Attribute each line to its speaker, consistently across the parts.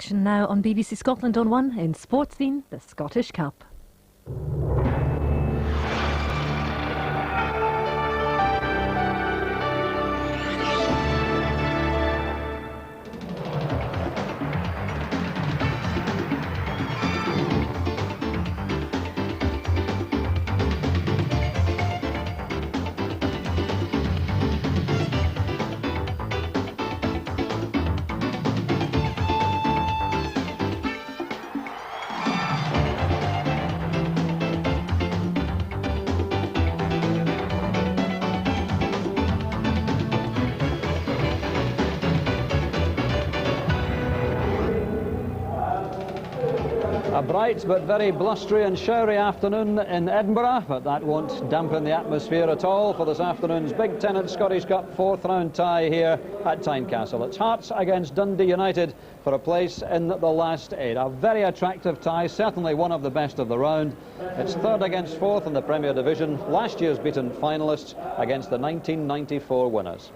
Speaker 1: action now on BBC Scotland on 1 in Sports Scene, the Scottish Cup.
Speaker 2: A bright but very blustery and showery afternoon in Edinburgh, but that won't dampen the atmosphere at all for this afternoon's Big Tenant Scottish Cup fourth round tie here at Tynecastle. It's Hearts against Dundee United for a place in the last eight. A very attractive tie, certainly one of the best of the round. It's third against fourth in the Premier Division, last year's beaten finalists against the 1994 winners.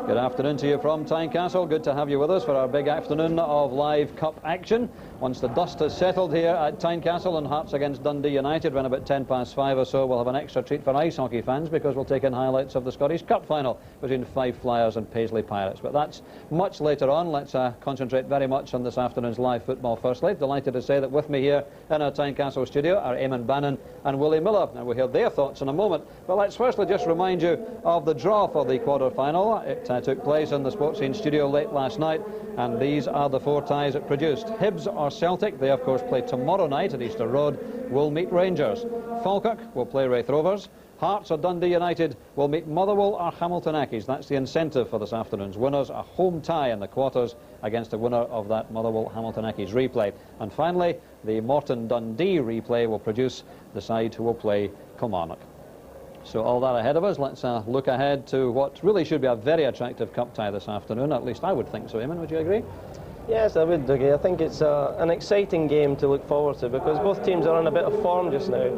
Speaker 2: Good afternoon to you from Tynecastle. Good to have you with us for our big afternoon of live cup action. Once the dust has settled here at Tynecastle and Hearts against Dundee United, when about 5:10 or so, we'll have an extra treat for ice hockey fans because we'll take in highlights of the Scottish Cup final between Fife Flyers and Paisley Pirates. But that's much later on. Let's concentrate very much on this afternoon's live football firstly. Delighted to say that with me here in our Tynecastle studio are Eamon Bannon and Willie Miller. And we'll hear their thoughts in a moment. But let's firstly just remind you of the draw for the quarter-final. It took place in the Sports Scene studio late last night, and these are the four ties it produced. Hibs or Celtic, they of course play tomorrow night at Easter Road, will meet Rangers. Falkirk will play Raith Rovers. Hearts or Dundee United will meet Motherwell or Hamilton Accies. That's the incentive for this afternoon's winners. A home tie in the quarters against the winner of that Motherwell Hamilton Accies replay. And finally, the Morton Dundee replay will produce the side who will play Kilmarnock. So all that ahead of us. Let's look ahead to what really should be a very attractive cup tie this afternoon. At least I would think so. Eamon, would you agree?
Speaker 3: Yes, I would, Dougie. I think it's an exciting game to look forward to because both teams are on a bit of form just now.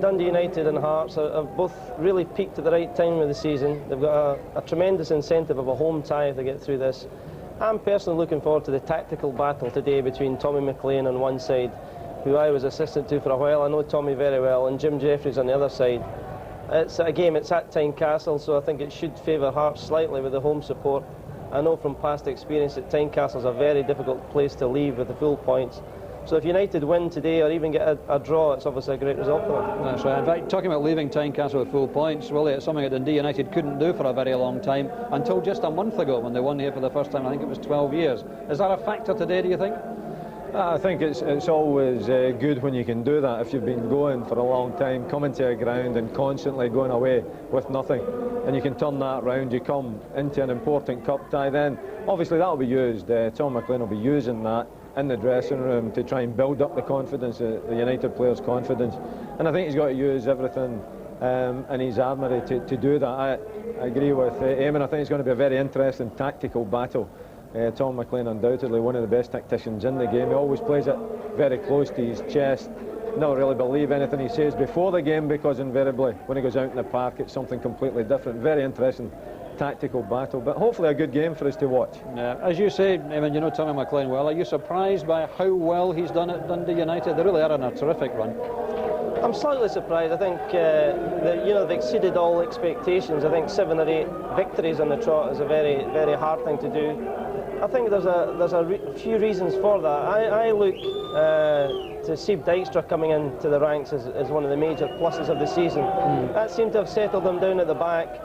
Speaker 3: Dundee United and Hearts have both really peaked at the right time of the season. They've got a tremendous incentive of a home tie if they get through this. I'm personally looking forward to the tactical battle today between Tommy McLean on one side, who I was assistant to for a while. I know Tommy very well, and Jim Jeffries on the other side. It's a game, it's at Tynecastle, so I think it should favour Hearts slightly with the home support. I know from past experience that Tynecastle's a very difficult place to leave with the full points. So if United win today or even get a draw, it's obviously a great result for them. That's
Speaker 2: right. In fact, talking about leaving Tynecastle with full points, Willie, it's something that Dundee United couldn't do for a very long time until just a month ago when they won here for the first time. I think it was 12 years. Is that a factor today, do you think?
Speaker 4: I think it's always good when you can do that. If you've been going for a long time, coming to a ground and constantly going away with nothing, and you can turn that round, you come into an important cup tie, then obviously that will be used. Tom McLean will be using that in the dressing room to try and build up the confidence, the United players' confidence. And I think he's got to use everything in his armoury to do that. I agree with Eamon. I think it's going to be a very interesting tactical battle. Tom McLean undoubtedly one of the best tacticians in the game. He always plays it very close to his chest. Never really believe anything he says before the game because invariably when he goes out in the park it's something completely different. Very interesting tactical battle, but hopefully a good game for us to watch.
Speaker 2: Yeah, as you say, Eamon, you know Tommy McLean well. Are you surprised by how well he's done at Dundee United? They really are on a terrific run.
Speaker 3: I'm slightly surprised. I think they've exceeded all expectations. I think 7 or 8 victories on the trot is a very, very hard thing to do. I think there's a few reasons for that. I look to Steve Dykstra coming into the ranks as one of the major pluses of the season. That seemed to have settled them down at the back.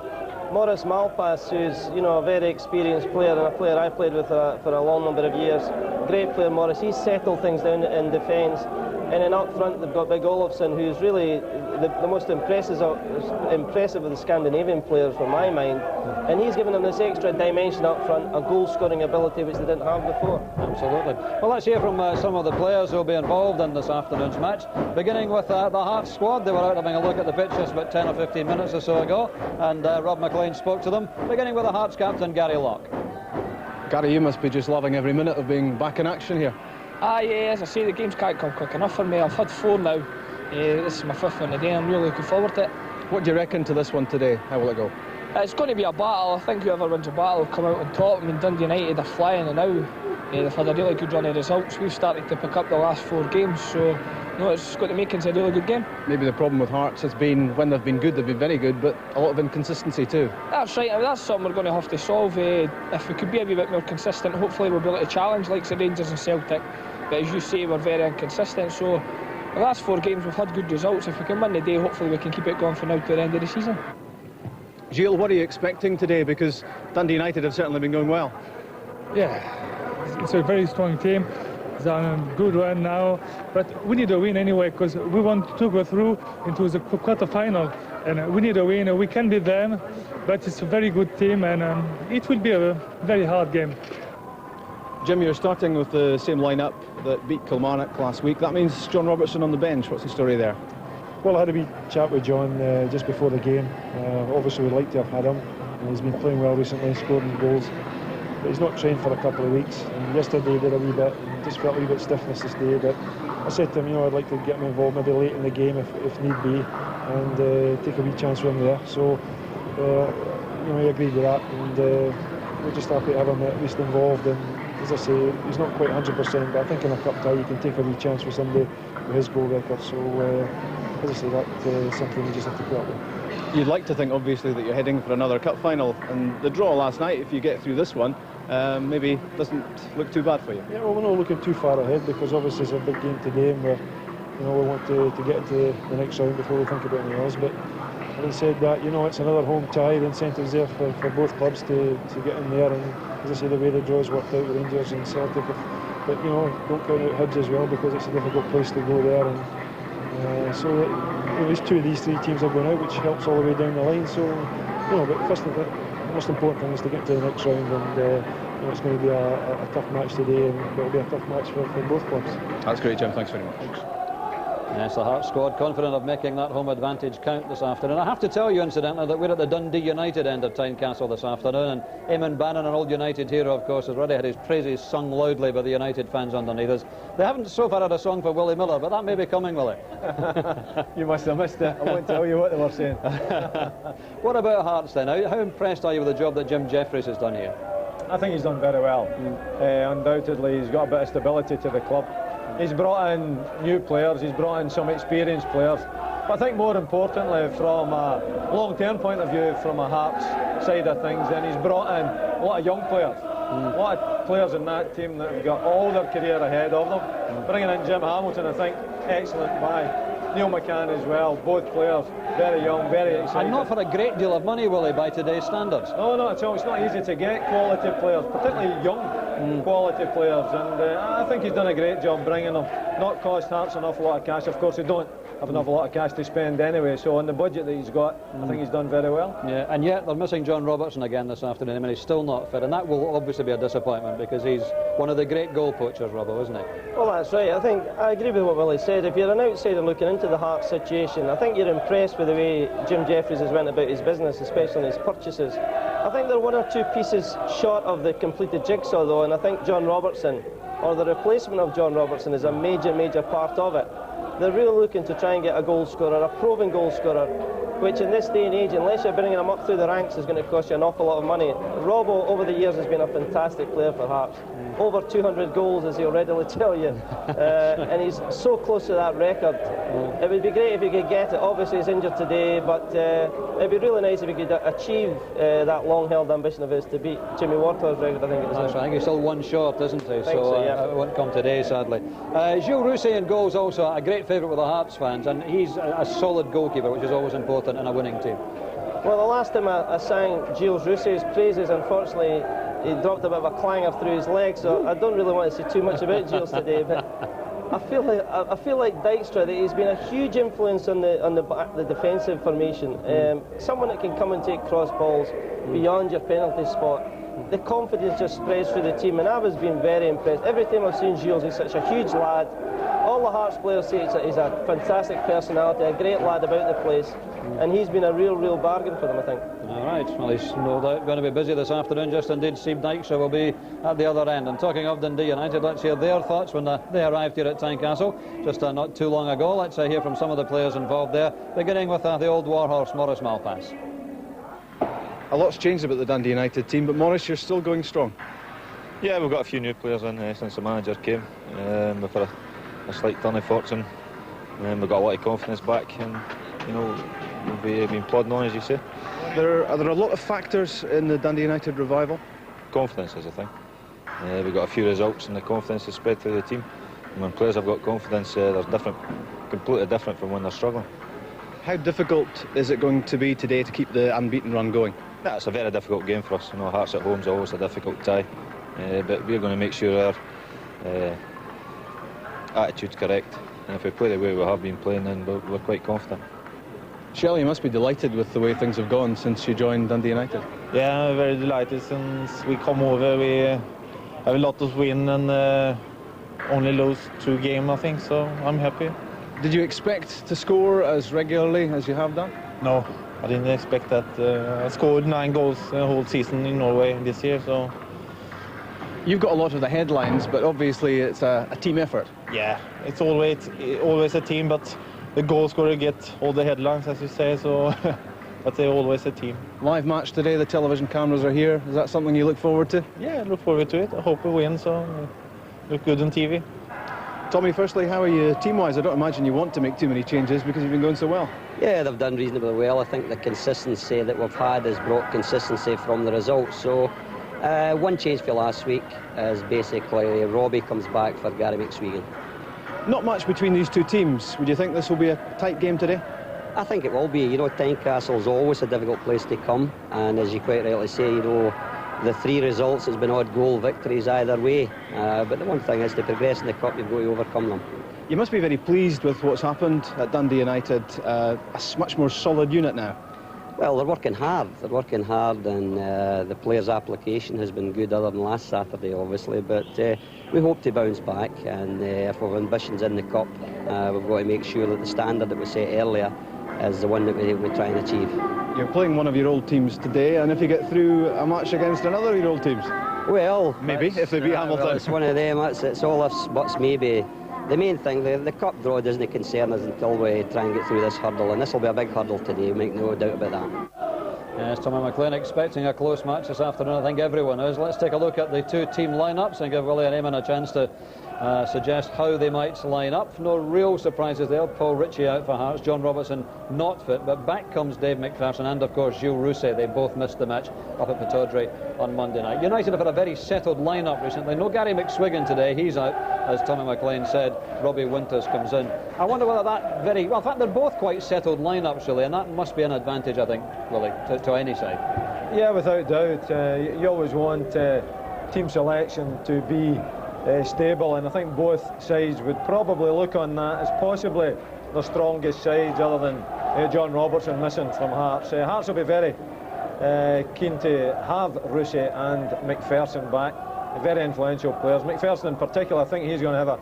Speaker 3: Maurice Malpass, who's a very experienced player and a player I played with for a long number of years. Great player, Maurice. He's settled things down in defence. And then up front they've got Big Olofsson, who's really the most impressive of the Scandinavian players from my mind. And he's given them this extra dimension up front, a goal-scoring ability which they didn't have before.
Speaker 2: Absolutely. Well, let's hear from some of the players who will be involved in this afternoon's match. Beginning with the Hearts squad. They were out having a look at the pitches about 10 or 15 minutes or so ago, and Rob McLean spoke to them. Beginning with the Hearts captain, Gary Locke.
Speaker 5: Gary, you must be just loving every minute of being back in action here.
Speaker 6: Yeah, as I say, the games can't come quick enough for me. I've had 4 now. This is my 5th one today. I'm really looking forward to it.
Speaker 5: What do you reckon to this one today? How will it go?
Speaker 6: It's going to be a battle. I think whoever wins the battle will come out on top. I mean, Dundee United are flying, and now They've had a really good run of results. We've started to pick up the last 4 games, so it's got the makings of a really good game.
Speaker 5: Maybe the problem with Hearts has been when they've been good, they've been very good, but a lot of inconsistency too.
Speaker 6: That's right. I mean, that's something we're going to have to solve. If we could be a wee bit more consistent, hopefully we'll be able to challenge like the Rangers and Celtic. But as you say, we're very inconsistent. So the last 4 games we've had good results. If we can win the day, hopefully we can keep it going from now to the end of the season.
Speaker 5: Gilles, what are you expecting today? Because Dundee United have certainly been going well.
Speaker 7: Yeah, it's a very strong team. It's on a good run now, but we need a win anyway because we want to go through into the quarter-final, and we need a win. We can beat them, but it's a very good team, and it will be a very hard game.
Speaker 5: Jim, you're starting with the same lineup that beat Kilmarnock last week. That means John Robertson on the bench. What's the story there?
Speaker 8: Well, I had a wee chat with John just before the game. Obviously, we'd like to have had him. He's been playing well recently, scoring goals. But he's not trained for a couple of weeks. And yesterday he did a wee bit, and just felt a wee bit stiffness this day. But I said to him, I'd like to get him involved maybe late in the game if need be, and take a wee chance with him there. So, he agreed with that, and we're just happy to have him at least involved. And as I say, he's not quite 100%, but I think in a cup tie you can take a wee chance with somebody with his goal record. So, as I say, that's something we just have to put up with.
Speaker 5: You'd like to think, obviously, that you're heading for another cup final, and the draw last night, if you get through this one, maybe doesn't look too bad for you.
Speaker 8: Yeah, well, we're not looking too far ahead because obviously it's a big game today, and we want to get into the next round before we think about anything else. But having said that, it's another home tie. The incentives there for both clubs to get in there, and as I say, the way the draws worked out with Rangers and Celtic, but don't count out Hibs as well because it's a difficult place to go there. And so at least 2 of these 3 teams are going out, which helps all the way down the line. So, but first of all, the most important thing is to get to the next round, and it's going to be a tough match today, and it'll be a tough match for both clubs.
Speaker 5: That's great, Jim. Thanks very much.
Speaker 8: Thanks.
Speaker 2: Yes, the Hearts squad confident of making that home advantage count this afternoon. I have to tell you, incidentally, that we're at the Dundee United end of Tynecastle this afternoon, and Eamon Bannon, an old United hero, of course, has already had his praises sung loudly by the United fans underneath us. They haven't so far had a song for Willie Miller, but that may be coming, Willie.
Speaker 4: You must have missed it. I won't tell you what they were saying.
Speaker 2: What about Hearts then? How impressed are you with the job that Jim Jeffries has done here?
Speaker 4: I think he's done very well. Undoubtedly, he's got a bit of stability to the club. He's brought in new players, he's brought in some experienced players. But I think more importantly, from a long-term point of view, from a Hearts side of things, then he's brought in a lot of young players. A lot of players in that team that have got all their career ahead of them. Bringing in Jim Hamilton, I think, excellent by Neil McCann as well. Both players, very young, very exciting.
Speaker 2: And not for a great deal of money, Willie, by today's standards.
Speaker 4: No, not at all. It's not easy to get quality players, particularly young quality players. And I think he's done a great job bringing them. Not cost Hearts an awful lot of cash. Of course, they don't have an awful lot of cash to spend anyway. So on the budget that he's got, I think he's done very well.
Speaker 2: Yeah, and yet they're missing John Robertson again this afternoon. I mean, he's still not fit, and that will obviously be a disappointment because he's one of the great goal poachers, Robbo, isn't he?
Speaker 3: Well, that's right. I think I agree with what Willie said. If you're an outsider looking into the Hearts situation, I think you're impressed with the way Jim Jeffries has went about his business, especially in his purchases. I think they're 1 or 2 pieces short of the completed jigsaw, though, and I think John Robertson, or the replacement of John Robertson, is a major part of it. They're really looking to try and get a goal scorer, a proven goal scorer, which in this day and age, unless you're bringing him up through the ranks, is going to cost you an awful lot of money. Robbo, over the years, has been a fantastic player for Hearts. Over 200 goals, as he'll readily tell you. And he's so close to that record. It would be great if he could get it. Obviously, he's injured today, but it'd be really nice if he could achieve that long-held ambition of his to beat Jimmy Wharton's record, I think it was.
Speaker 2: I think he's still 1 short, isn't he?
Speaker 3: So yeah.
Speaker 2: It won't come today, sadly. Gilles Rousset in goals, also a great favourite with the Hearts fans, and he's a solid goalkeeper, which is always important in a winning team.
Speaker 3: Well, the last time I sang Gilles Rousset's praises, unfortunately, he dropped a bit of a clanger through his leg, so I don't really want to say too much about Gilles today, but I feel like Dijkstra, that he's been a huge influence on the defensive formation. Someone that can come and take cross balls beyond your penalty spot. The confidence just spreads through the team, and I was being very impressed. Every time I've seen Gilles, he's such a huge lad. All the Hearts players say he's a fantastic personality, a great lad about the place, and he's been a real bargain for them, I think.
Speaker 2: All right, well, he's no doubt going to be busy this afternoon. Just indeed, Steve Dijkstra will be at the other end. And talking of Dundee United, let's hear their thoughts when they arrived here at Tynecastle just not too long ago. Let's hear from some of the players involved there, beginning with the old warhorse, Maurice Malpass.
Speaker 5: A lot's changed about the Dundee United team, but Maurice, you're still going strong.
Speaker 9: Yeah, we've got a few new players in since the manager came. We've had a slight turn of fortune. We've got a lot of confidence back, and you know, we've been plodding on, as you say.
Speaker 5: Are there a lot of factors in the Dundee United revival?
Speaker 9: Confidence is a thing. We've got a few results, and the confidence is spread through the team. And when players have got confidence, they're completely different from when they're struggling.
Speaker 5: How difficult is it going to be today to keep the unbeaten run going?
Speaker 9: It's a very difficult game for us. You know, Hearts at home is always a difficult tie, but we're going to make sure our attitude's correct. And if we play the way we have been playing, then we're quite confident.
Speaker 5: Shelley, you must be delighted with the way things have gone since you joined Dundee United.
Speaker 10: Yeah, I'm very delighted since we come over. We have a lot of win and only lose 2 games, I think, so I'm happy.
Speaker 5: Did you expect to score as regularly as you have done?
Speaker 10: No, I didn't expect that. I scored 9 goals the whole season in Norway this year, so...
Speaker 5: You've got a lot of the headlines, but obviously it's a team effort.
Speaker 10: Yeah, it's always a team, but the goal scorer gets all the headlines, as you say, so... but they're always a team.
Speaker 5: Live match today, the television cameras are here. Is that something you look forward to?
Speaker 10: Yeah, I look forward to it. I hope we win, so look good on TV.
Speaker 5: Tommy, firstly, how are you team-wise? I don't imagine you want to make too many changes because you've been going so well.
Speaker 11: Yeah, they've done reasonably well. I think the consistency that we've had has brought consistency from the results. So one change for last week is basically Robbie comes back for Gary McSwegan.
Speaker 5: Not much between these two teams. Would you think this will be a tight game today?
Speaker 11: I think it will be. You know, Tynecastle's always a difficult place to come, and as you quite rightly say, you know, the 3 results has been odd goal victories either way. But the one thing is, to progress in the cup, you've got to overcome them.
Speaker 5: You must be very pleased with what's happened at Dundee United. A much more solid unit now.
Speaker 11: Well, they're working hard. They're working hard, and the players' application has been good, other than last Saturday, obviously. But we hope to bounce back, and if we've ambitions in the cup, we've got to make sure that the standard that we set earlier is the one that we try and achieve.
Speaker 5: You're playing one of your old teams today, and if you get through a match against another of your old teams?
Speaker 11: Well,
Speaker 5: maybe, if they beat Hamilton.
Speaker 11: Well, it's one of them, it's all ifs, buts, maybe. The main thing, the cup draw doesn't concern us until we try and get through this hurdle, and this will be a big hurdle today, make no doubt about that.
Speaker 2: Yes, Tommy McLean expecting a close match this afternoon. I think everyone is. Let's take a look at the 2 team lineups and give Willie and Eamon a chance to suggest how they might line up. No real surprises there. Paul Ritchie out for Hearts, John Robertson not fit, but back comes Dave McPherson and of course Gilles Rousset. They both missed the match up at Pittodrie on Monday night. United have had a very settled lineup recently. No Gary McSwegan today, he's out, as Tommy McLean said. Robbie Winters comes in. I wonder whether that in fact they're both quite settled lineups really, and that must be an advantage, I think, Willie, to any side.
Speaker 4: Yeah, without doubt. You always want team selection to be stable, and I think both sides would probably look on that as possibly the strongest sides, other than John Robertson missing from Hearts. Hearts will be very keen to have Rousset and McPherson back. Very influential players. McPherson in particular, I think he's going to have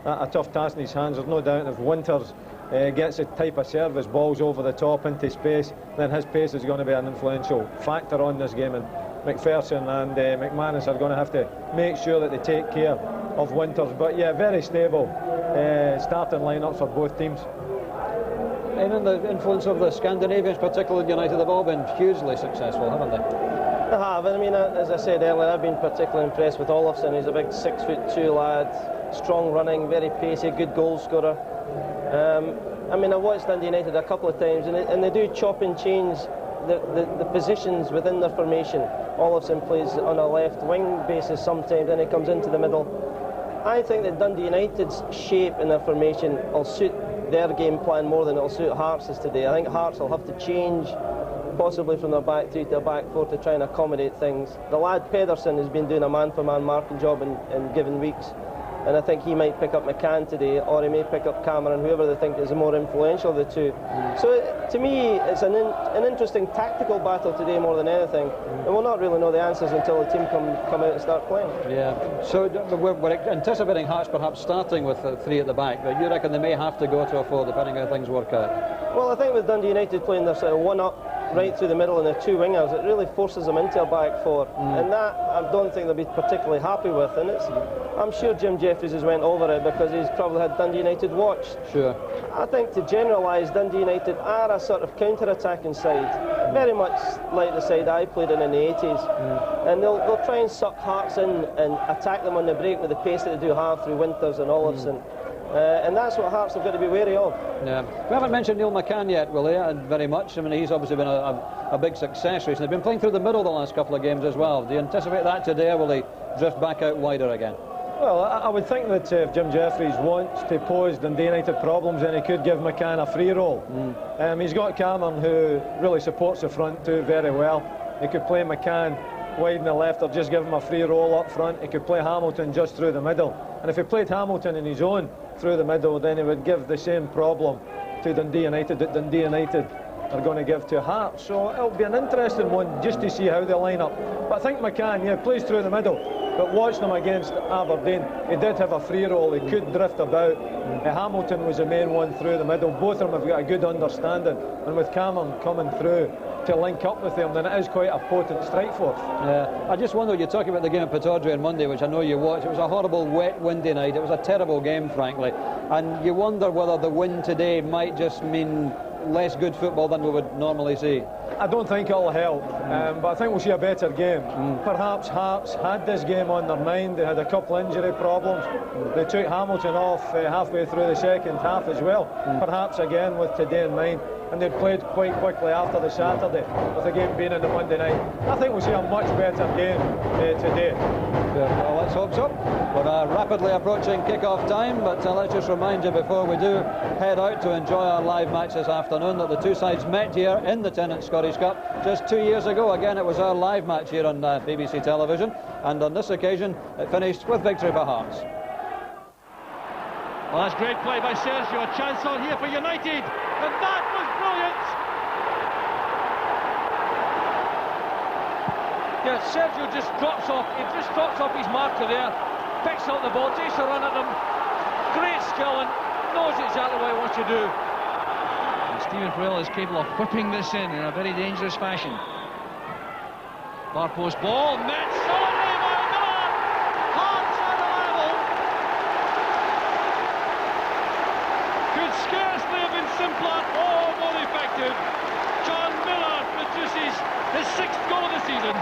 Speaker 4: a tough task in his hands. There's no doubt if Winters gets a type of service, balls over the top into space, then his pace is going to be an influential factor on this game, and McPherson and McManus are going to have to make sure that they take care of Winters. But yeah, very stable starting lineups for both teams.
Speaker 2: And the influence of the Scandinavians, particularly United, have all been hugely successful, haven't they?
Speaker 3: They have. I mean, as I said earlier, I've been particularly impressed with Olofsson. He's a big 6'2" lad, strong running, very pacey, good goal scorer. I mean, I've watched Dundee United a couple of times, and they do chop and change the positions within their formation. Olofsson plays on a left wing basis sometimes, then he comes into the middle. I think that Dundee United's shape in their formation will suit their game plan more than it'll suit Hearts' today. I think Hearts will have to change possibly from their back 3 to their back 4 to try and accommodate things. The lad Pedersen has been doing a man-for-man marking job in given weeks, and I think he might pick up McCann today, or he may pick up Cameron, whoever they think is the more influential of the two. So to me, it's an interesting tactical battle today more than anything, and we'll not really know the answers until the team come out and start playing.
Speaker 2: Yeah, so we're anticipating Hearts perhaps starting with 3 at the back, but you reckon they may have to go to a 4 depending how things work out? Well,
Speaker 3: I think with Dundee United playing their sort of one-up right through the middle and the 2 wingers, it really forces them into a back 4, and that I don't think they'll be particularly happy with. And I'm sure Jim Jeffries has went over it because he's probably had Dundee United watched.
Speaker 2: Sure.
Speaker 3: I think to generalise, Dundee United are a sort of counter-attacking side, very much like the side I played in the 80s. And they'll try and suck Hearts in and attack them on the break with the pace that they do have through Winters and Olofsson. And that's what Hearts have got to be wary of.
Speaker 2: Yeah. We haven't mentioned Neil McCann yet, Willie, very much. I mean, he's obviously been a big success recently. He's been playing through the middle the last couple of games as well. Do you anticipate that today, or will he drift back out wider again?
Speaker 4: Well, I would think that if Jim Jeffries wants to pose Dundee United problems, then he could give McCann a free roll. He's got Cameron, who really supports the front two very well. He could play McCann wide in the left, or just give him a free roll up front. He could play Hamilton just through the middle. And if he played Hamilton in his own through the middle, then he would give the same problem to Dundee United that Dundee United are going to give to Hearts. So it'll be an interesting one just to see how they line up. But I think McCann, yeah, plays through the middle. But watching him against Aberdeen, he did have a free roll. He could drift about. Hamilton was the main one through the middle. Both of them have got a good understanding. And with Cameron coming through to link up with them, then it is quite a potent strike force. Yeah, I just wonder, you're talking about the game at Pittodrie on Monday, which I know you watched. It was a horrible, wet, windy night. It was a terrible game, frankly. And you wonder whether the win today might just mean less good football than we would normally see. I don't think it'll help, but I think we'll see a better game. Perhaps Hearts had this game on their mind. They had a couple injury problems. They took Hamilton off halfway through the second half as well. Perhaps again with today in mind. And they played quite quickly after the Saturday, with the game being on the Monday night. I think we'll see a much better game today.
Speaker 2: Yeah, well, let's hope so. We're rapidly approaching kick-off time, but let's just remind you before we do head out to enjoy our live match this afternoon that the two sides met here in the Tennent Scottish Cup just 2 years ago. Again, it was our live match here on BBC television, and on this occasion it finished with victory for Hearts.
Speaker 12: Well, that's great play by Sergio. A chance on here for United, and that was brilliant. Yeah, Sergio just drops off. He just drops off his marker there, picks up the ball, takes a run at them. Great skill and knows exactly what he wants to do. And Stephen Farrell is capable of whipping this in a very dangerous fashion. Far post ball, met solidly by Miller. Hearts on the level. Could scarcely have been simpler or more effective. John Miller produces his 6th goal of the season.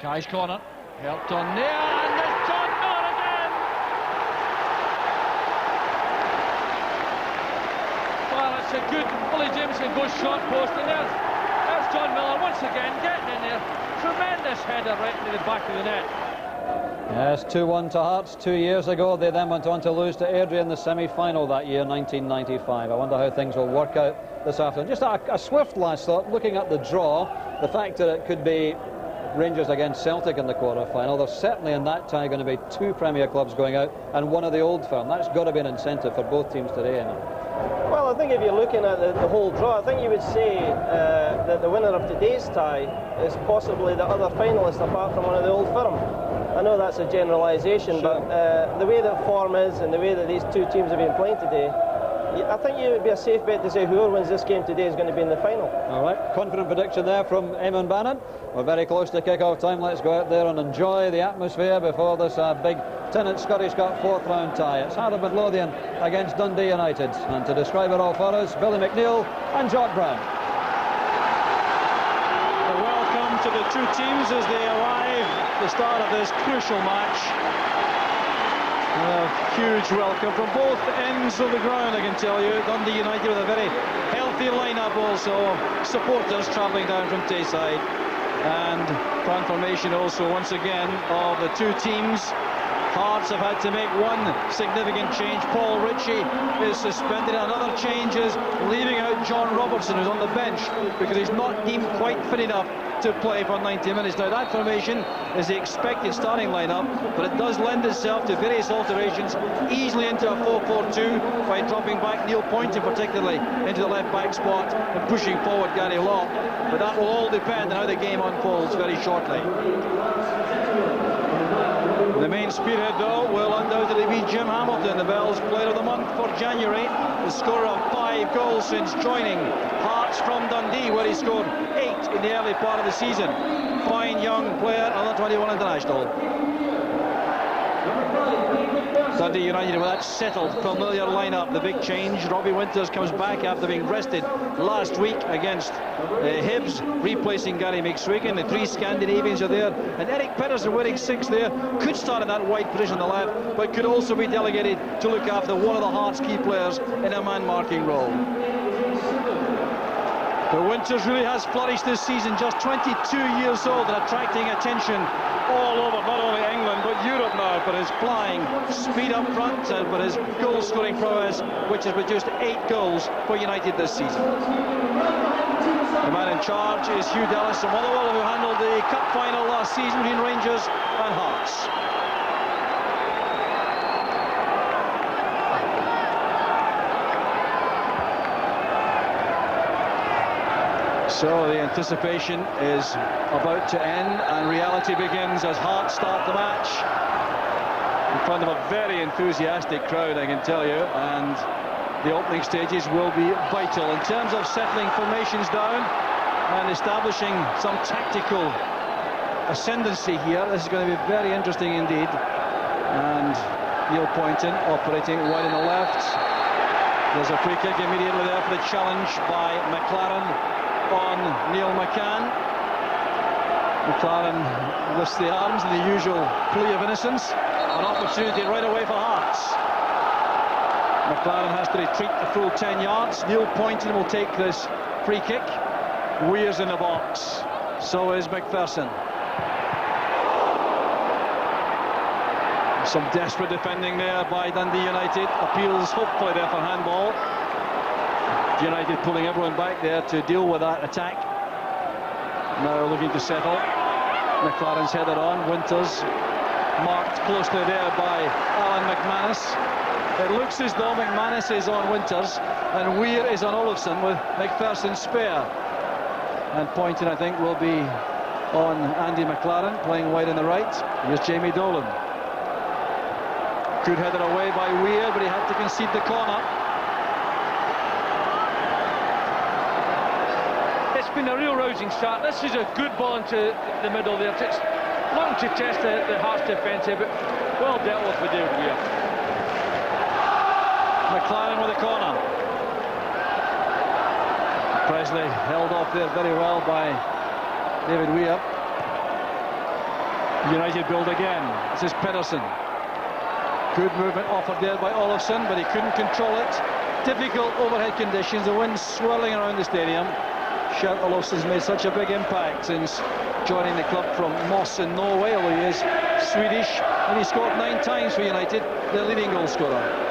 Speaker 12: Mackay's corner, helped on there, and there's John Miller again. Well, it's a good, Willie Jameson goes short post, and there's John Miller once again getting in there. Tremendous header right into the back of the net.
Speaker 2: Yes, 2-1 to Hearts 2 years ago. They then went on to lose to Airdrie in the semi-final that year, 1995. I wonder how things will work out this afternoon. Just a swift last thought, looking at the draw, the fact that it could be Rangers against Celtic in the quarter-final. There's certainly in that tie going to be 2 Premier clubs going out and one of the old firm. That's got to be an incentive for both teams today, isn't it?
Speaker 3: Well, I think if you're looking at the whole draw, I think you would say that the winner of today's tie is possibly the other finalist apart from one of the old firm. I know that's a generalisation, but the way that form is and the way that these two teams have been playing today, I think it would be a safe bet to say whoever wins this game today is going to be in the final.
Speaker 2: All right, confident prediction there from Eamon Bannon. We're very close to kick-off time. Let's go out there and enjoy the atmosphere before this big Tennent Scottish Cup 4th round tie. It's Heart of Midlothian against Dundee United. And to describe it all for us, Billy McNeil and Jock Brown.
Speaker 13: Welcome to the two teams as they arrive at the start of this crucial match. A huge welcome from both ends of the ground, I can tell you. Dundee United with a very healthy lineup also. Supporters travelling down from Tayside. And confirmation also once again of the two teams. Hearts have had to make one significant change. Paul Ritchie is suspended. Another change is leaving out John Robertson, who's on the bench because he's not deemed quite fit enough to play for 90 minutes. Now that formation is the expected starting lineup, but it does lend itself to various alterations, easily into a 4-4-2 by dropping back Neil Poynton particularly into the left back spot and pushing forward Gary Law. But that will all depend on how the game unfolds very shortly. The main spearhead, though, will undoubtedly be Jim Hamilton, the Bells Player of the Month for January, the scorer of 5 goals since joining Hearts from Dundee, where he scored 8 in the early part of the season. Fine young player, under 21 international. Dundee United with that settled, familiar lineup. The big change, Robbie Winters comes back after being rested last week against Hibs, replacing Gary McSwigan. The three Scandinavians are there, and Eric Pedersen wearing 6 there. Could start in that wide position on the left, but could also be delegated to look after one of the Hearts' key players in a man-marking role. But Winters really has flourished this season, just 22 years old and attracting attention all over, not only England but Europe now, for his flying speed up front and for his goal-scoring prowess, which has produced 8 goals for United this season. The man in charge is Hugh Dallas from Motherwell, who handled the cup final last season between Rangers and Hearts. So the anticipation is about to end and reality begins as Hearts start the match in front of a very enthusiastic crowd, I can tell you, and the opening stages will be vital in terms of settling formations down and establishing some tactical ascendancy here. This is going to be very interesting indeed. And Neil Poynton operating wide on the left. There's a free kick immediately there for the challenge by McLaren on Neil McCann. McLaren lifts the arms in the usual plea of innocence. An opportunity right away for Hearts. McLaren has to retreat the full 10 yards. Neil Poynton will take this free kick. Weir's in the box. So is McPherson. Some desperate defending there by Dundee United. Appeals hopefully there for handball. United pulling everyone back there to deal with that attack. Now looking to settle. McLaren's headed on. Winters marked closely there by Alan McManus. It looks as though McManus is on Winters and Weir is on Olofsson with McPherson spare. And Poynton, I think, will be on Andy McLaren, playing wide on the right. Here's Jamie Dolan. Good header away by Weir, but he had to concede the corner.
Speaker 12: It's been a real rousing start. This is a good ball into the middle there. It's looking to test the Hearts defence here, but well dealt with David Weir.
Speaker 13: McLaren with a corner. Presley held off there very well by David Weir. United build again. This is Pedersen. Good movement offered there by Olofsson, but he couldn't control it. Difficult overhead conditions, the wind swirling around the stadium. Shout Olofsson's made such a big impact since joining the club from Moss in Norway, although he is Swedish, and he scored 9 times for United, their leading goal scorer.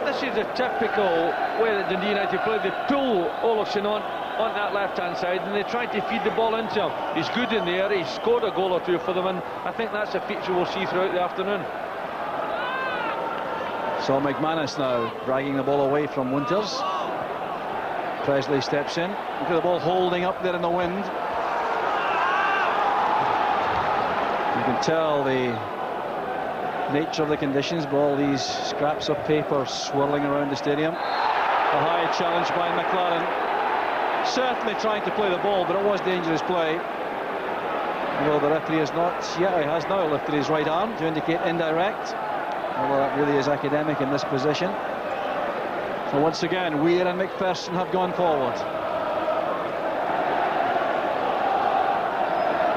Speaker 12: This is a typical way that Dundee United play. They pull Olofsson on that left-hand side and they try to feed the ball into him. He's good in the air, he's scored a goal or 2 for them, and I think that's a feature we'll see throughout the afternoon.
Speaker 13: So McManus now dragging the ball away from Winters. Presley steps in. Look at the ball holding up there in the wind. You can tell the nature of the conditions, but all these scraps of paper swirling around the stadium. A high challenge by McLaren. Certainly trying to play the ball, but it was dangerous play. Although the referee has not yet, he has now lifted his right arm to indicate indirect. Although that really is academic in this position. So once again, Weir and McPherson have gone forward.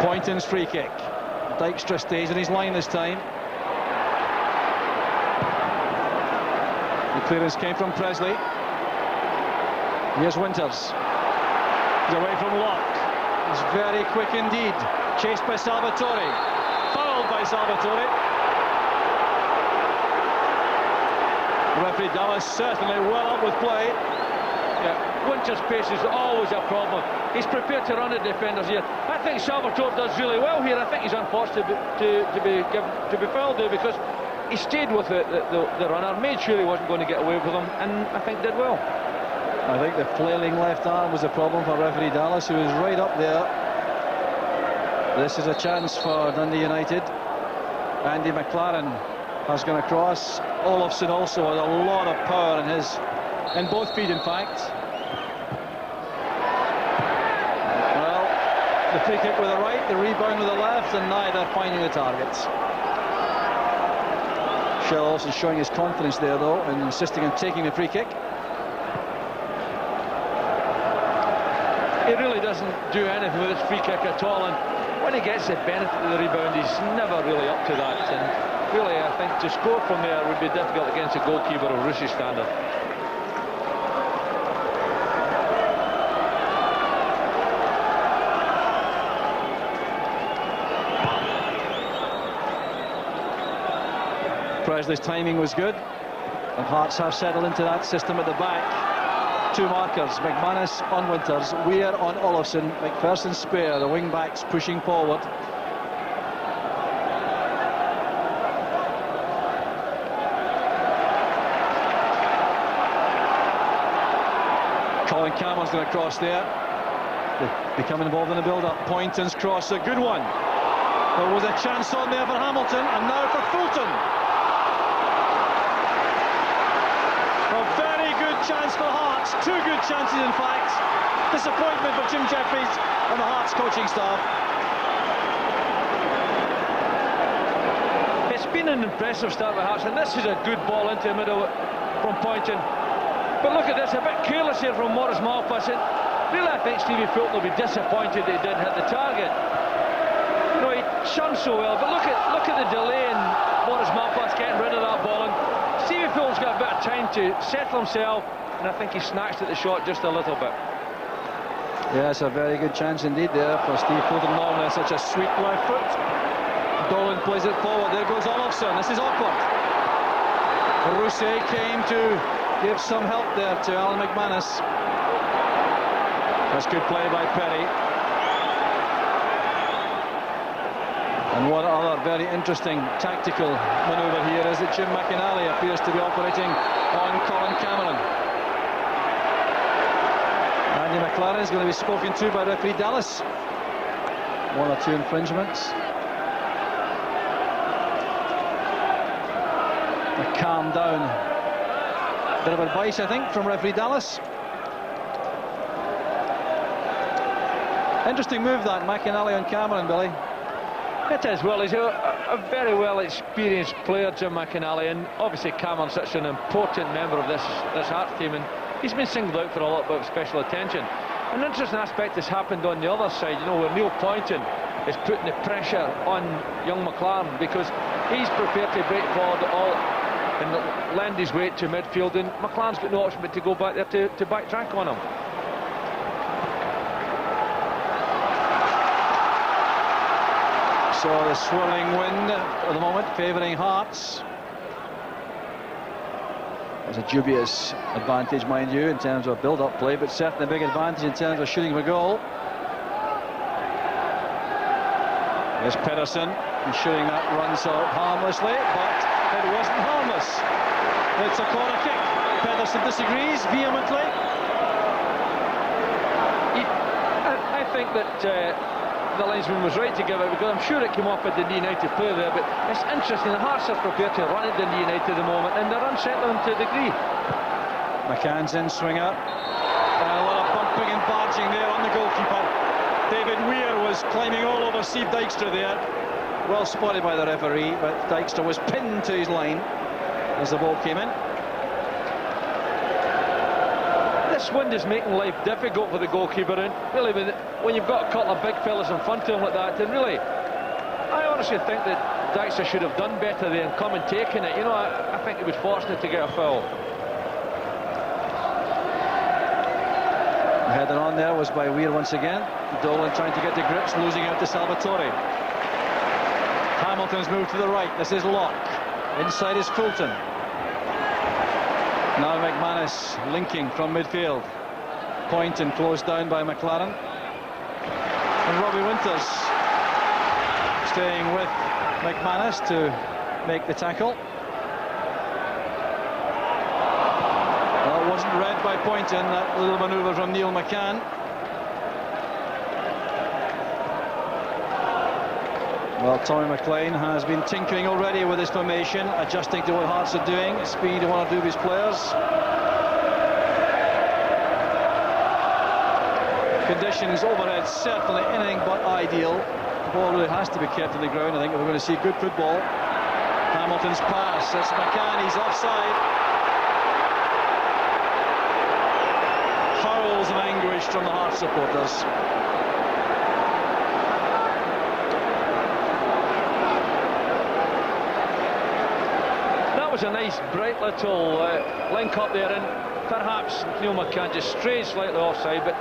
Speaker 13: Poynton's free kick. Dykstra stays in his line this time. The clearance came from Presley. Here's Winters. He's away from Locke. He's very quick indeed. Chased by Salvatore. Fouled by Salvatore. Referee Dallas certainly well up with play.
Speaker 12: Yeah, Winters' pace is always a problem. He's prepared to run at defenders here. I think Salvatore does really well here. I think he's unfortunate to be fouled there because he stayed with the runner, made sure he wasn't going to get away with him, and I think did well.
Speaker 13: I think the flailing left arm was a problem for referee Dallas, who is right up there. This is a chance for Dundee United. Andy McLaren has gone across. Olofsson also has a lot of power in both feet, in fact. Well, The free kick with the right, the rebound with the left, and neither finding the targets. Shell also showing his confidence there, though, and insisting on taking the free kick.
Speaker 12: He really doesn't do anything with his free kick at all, and when he gets the benefit of the rebound, he's never really up to that. And really, I think to score from there would be difficult against a goalkeeper of Russian standard.
Speaker 13: Presley's timing was good, and Hearts have settled into that system at the back. Two markers, McManus on Winters, Weir on Olofsson, McPherson spare, the wing backs pushing forward. Colin Cameron's going to cross there. They become involved in the build-up. Poynton's cross, a good one. There was a chance on there for Hamilton, and now for Fulton. A very good chance for Hearts, two good chances in fact. Disappointment for Jim Jeffries and the Hearts coaching staff.
Speaker 12: It's been an impressive start with Hearts, and this is a good ball into the middle from Poynton. But look at this, a bit careless here from Morris Malpass. And really, I think Stevie Fulton will be disappointed that he didn't hit the target. You know, he shunned so well, but look at the delay in Morris Malpass getting rid of that ball. And Stevie Fulton's got a bit of time to settle himself, and I think he snatched at the shot just a little bit.
Speaker 13: Yes, a very good chance indeed there for Steve Fulton. Normally such a sweet left foot. Dolan plays it forward, there goes Olofsson, this is awkward. Rousset came to give some help there to Alan McManus. That's good play by Perry. And one other very interesting tactical manoeuvre here is that Jim McInally appears to be operating on Colin Cameron. Andy McLaren is going to be spoken to by referee Dallas. One or two infringements. A calm down. Bit of advice, I think, from referee Dallas. Interesting move that, McInally on Cameron, Billy.
Speaker 12: It is. Well, he's a very well experienced player, Jim McInally, and obviously Cameron's such an important member of this Hearts team, and he's been singled out for a lot of special attention. An interesting aspect has happened on the other side, you know, where Neil Poynton is putting the pressure on young McLaren, because he's prepared to break forward and lend his weight to midfield, and McLaren's got no option but to go back there to backtrack on him.
Speaker 13: So the swirling wind at the moment favouring Hearts. There's a dubious advantage, mind you, in terms of build-up play, but certainly a big advantage in terms of shooting a goal. There's Pedersen, ensuring that runs out harmlessly, but it wasn't harmless. It's a corner kick. Pedersen disagrees vehemently.
Speaker 12: I think that the linesman was right to give it, because I'm sure it came off a Dundee United player there, but it's interesting, the Hearts are prepared to run at Dundee United at the moment, and they're unsettling to a degree.
Speaker 13: McCann's in, swinger, and a lot of bumping and barging there on the goalkeeper. David Weir was climbing all over Steve Dykstra there. Well spotted by the referee, but Dykstra was pinned to his line as the ball came in.
Speaker 12: This wind is making life difficult for the goalkeeper, and really when you've got a couple of big fellas in front of him like that, and really I honestly think that Dykstra should have done better there and come and taken it. You know, I think he was fortunate to get a foul.
Speaker 13: The header on there was by Weir once again. Dolan trying to get to grips, losing out to Salvatore. Hamilton's moved to the right. This is Locke. Inside is Fulton. Now McManus linking from midfield. Poynton closed down by McLaren. And Robbie Winters staying with McManus to make the tackle. Well, it wasn't read by Poynton, that little manoeuvre from Neil McCann. Well, Tommy McLean has been tinkering already with his formation, adjusting to what Hearts are doing, speed to one or two of his players. conditions overhead certainly anything but ideal. The ball really has to be kept on the ground. I think we're going to see good football. Hamilton's pass, that's McCann, he's offside. Howls of anguish from the Hearts supporters.
Speaker 12: That was a nice, bright little link up there, and perhaps Neil McCann just strayed slightly offside, but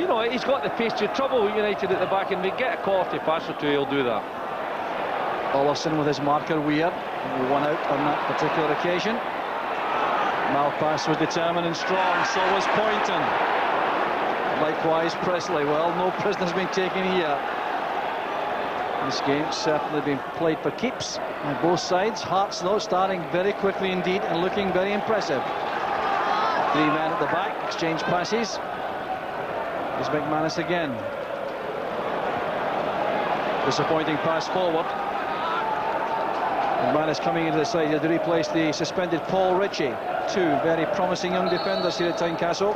Speaker 12: you know, he's got the pace to trouble United at the back, and they get a quality pass or two, he'll do that.
Speaker 13: Olofsson with his marker Weir, one out on that particular occasion. Malpass was determined and strong, so was Poynton. Likewise Presley. Well, no prisoners being taken here. This game certainly being played for keeps on both sides. Hearts though starting very quickly indeed and looking very impressive. 3 men at the back, exchange passes. There's McManus again. Disappointing pass forward. McManus coming into the side to replace the suspended Paul Ritchie. 2 very promising young defenders here at Tynecastle.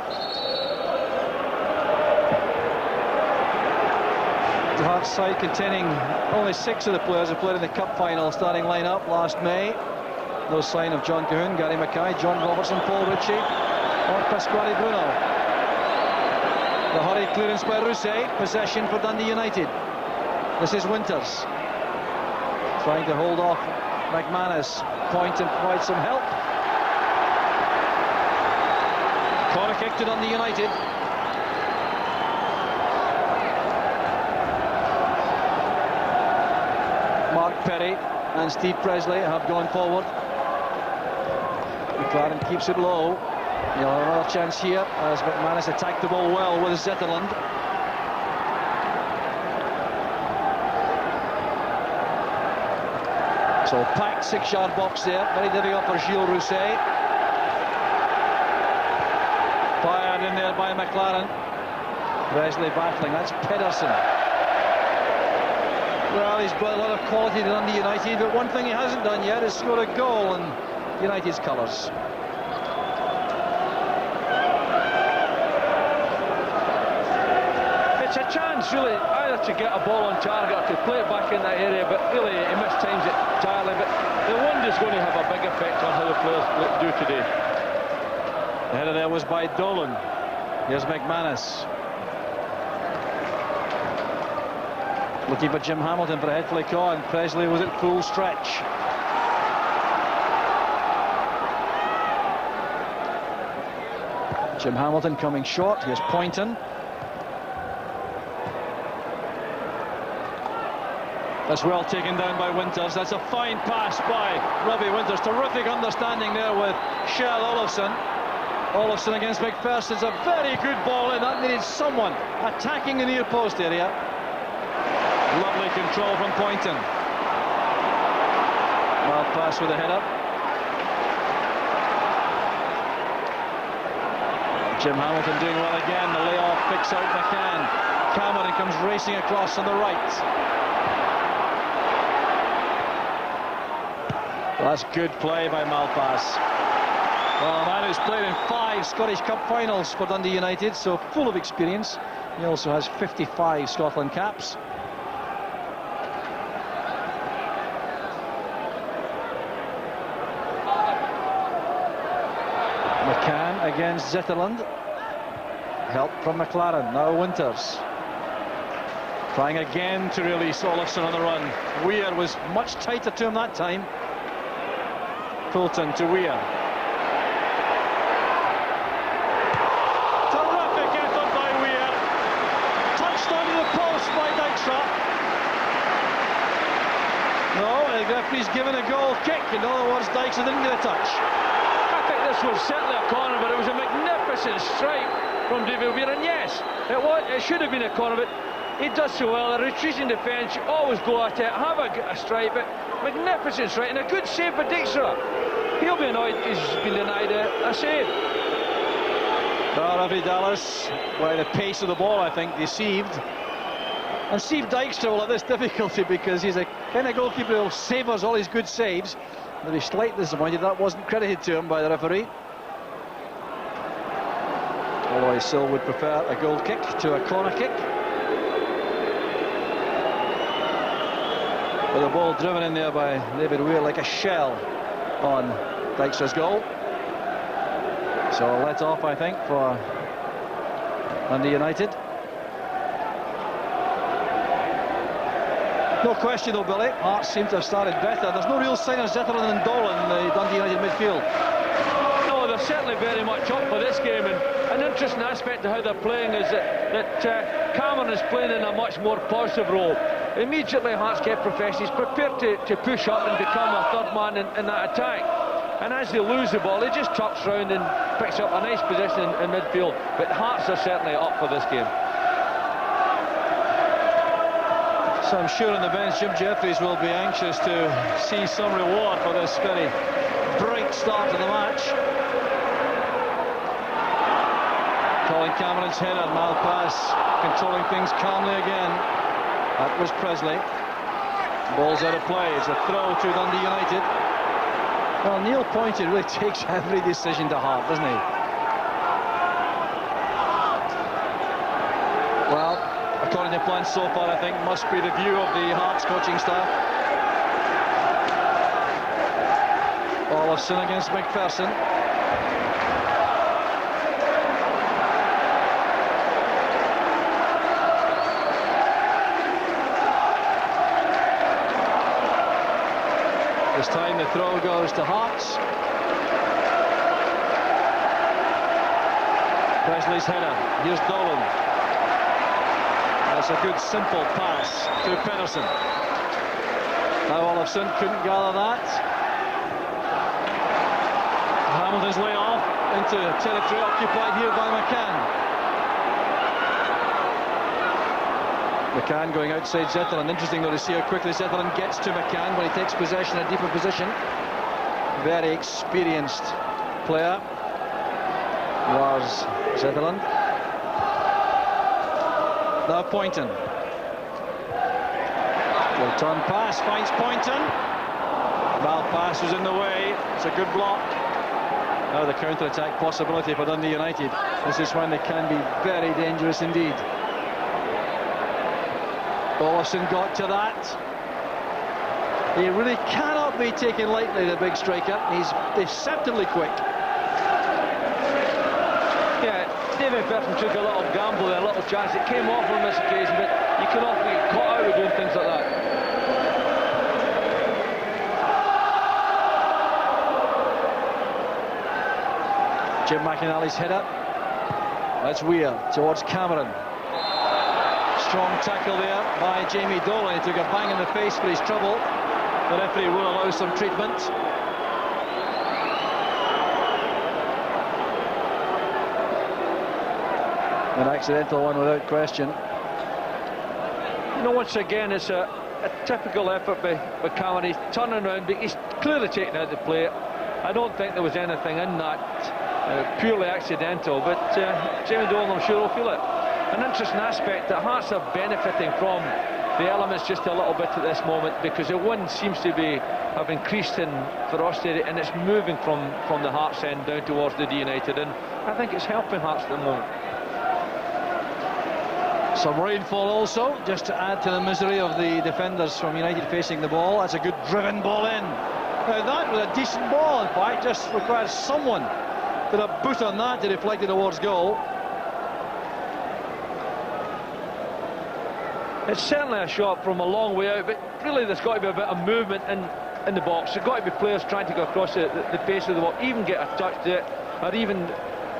Speaker 13: The Hearts side containing only 6 of the players who played in the Cup final starting line-up last May. No sign of John Cahoon, Gary Mackay, John Robertson, Paul Ritchie or Pasquale Bruno. The hurried clearance by Rousset, possession for Dundee United. This is Winters trying to hold off McManus. Poynton provides some help. Corner kick to Dundee United. Mark Perry and Steve Presley have gone forward. McLaren keeps it low. He'll have another chance here as McManus attacked the ball well with Zetterlund. So packed 6-yard box there, very difficult for Gilles Rousset. Fired in there by McLaren. Presley battling, that's Pedersen. Well, he's brought a lot of quality to Dundee United, but one thing he hasn't done yet is score a goal in United's colours.
Speaker 12: It's a chance, really, either to get a ball on target or to play it back in that area, but really he mistimes it entirely. But the wind is going to have a big effect on how the players do today.
Speaker 13: The header there was by Dolan. Here's McManus. Looking for Jim Hamilton for a head flick on. Presley was at full stretch. Jim Hamilton coming short. Here's Poynton. That's well taken down by Winters. That's a fine pass by Robbie Winters. Terrific understanding there with Kjell Olofsson. Olofsson against McPherson. It's a very good ball in. That needed someone attacking the near post area. Lovely control from Poynton. Well pass with a header. Jim Hamilton doing well again. The layoff picks out McCann. Cameron comes racing across on the right. Well, that's good play by Malpass. Well, a man who's played in 5 Scottish Cup finals for Dundee United, so full of experience. He also has 55 Scotland caps. McCann against Zetterlund. Help from McLaren. Now Winters. Trying again to release Olofsson on the run. Weir was much tighter to him that time. Fulton to Weir. Terrific effort by Weir. Touched onto the post by Dykstra. No, the referee's given a goal kick. In other words, Dykstra didn't get a touch.
Speaker 12: I think this was certainly a corner, but it was a magnificent strike from David Weir, and yes, it should have been a corner, but he does so well. A retreating defence, you always go at it, have a strike, but magnificent strike, and a good save for Dykstra. He'll be annoyed he's been denied a save.
Speaker 13: Ravi Dallas, by the pace of the ball, I think, deceived. And Steve Dykstra will have this difficulty because he's a kind of goalkeeper who savours all his good saves. But he's slightly disappointed that wasn't credited to him by the referee. Although Roy Sill would prefer a goal kick to a corner kick. With the ball driven in there by David Weir like a shell on Dykstra's goal. So a let off, I think, for Dundee United. No question though, Billy, Hearts seem to have started better. There's no real sign of Zetterlund and Dolan in the Dundee United midfield.
Speaker 12: No, they're certainly very much up for this game, and an interesting aspect of how they're playing is that Cameron is playing in a much more positive role. Immediately Hearts get possession, he's prepared to push up and become a third man in that attack. And as they lose the ball, he just trucks round and picks up a nice position in midfield. But Hearts are certainly up for this game.
Speaker 13: So I'm sure on the bench Jim Jeffries will be anxious to see some reward for this very bright start to the match. Colin Cameron's header, Malpass controlling things calmly again. That was Presley. Ball's out of play. It's a throw to Dundee United. Well, Neil Pointed really takes every decision to heart, doesn't he? Well, according to plans so far, I think must be the view of the Hearts coaching staff. Olofsson against McPherson. This time the throw goes to Hearts. Presley's header. Here's Dolan. That's a good simple pass to Pedersen. Now Olofsson couldn't gather that. Hamilton's lay off into territory occupied here by McCann. McCann going outside Zetterlund. Interesting though to see how quickly Zetterlund gets to McCann when he takes possession in a deeper position. Very experienced player was Zetterlund. Now Poynton. Will turn pass, finds Poynton. Malpass was in the way. It's a good block. Now the counter-attack possibility for Dundee United. This is when they can be very dangerous indeed. Olofsson got to that. He really cannot be taken lightly, the big striker. He's deceptively quick.
Speaker 12: Yeah, David Burton took a little gamble there, a little chance. It came off on this occasion, but you cannot be caught out with doing things like that.
Speaker 13: Jim McInally's header. That's Weir towards Cameron. Strong tackle there by Jamie Dolan. He took a bang in the face for his trouble. The referee will allow some treatment. An accidental one without question.
Speaker 12: You know, once again, it's a typical effort by Cameron. He's turning around, but he's clearly taken out the play. I don't think there was anything in that purely accidental, but Jamie Dolan, I'm sure, will feel it. An interesting aspect that Hearts are benefiting from the elements just a little bit at this moment, because the wind seems to have increased in ferocity, and it's moving from the Hearts end down towards the D United, and I think it's helping Hearts at the moment.
Speaker 13: Some rainfall also, just to add to the misery of the defenders from United facing the ball. That's a good driven ball in. Now that was a decent ball, in fact, just requires someone with a boot on that to deflect it towards goal.
Speaker 12: It's certainly a shot from a long way out, but really there's got to be a bit of movement in the box. There's got to be players trying to go across the face of the ball, even get a touch to it, or even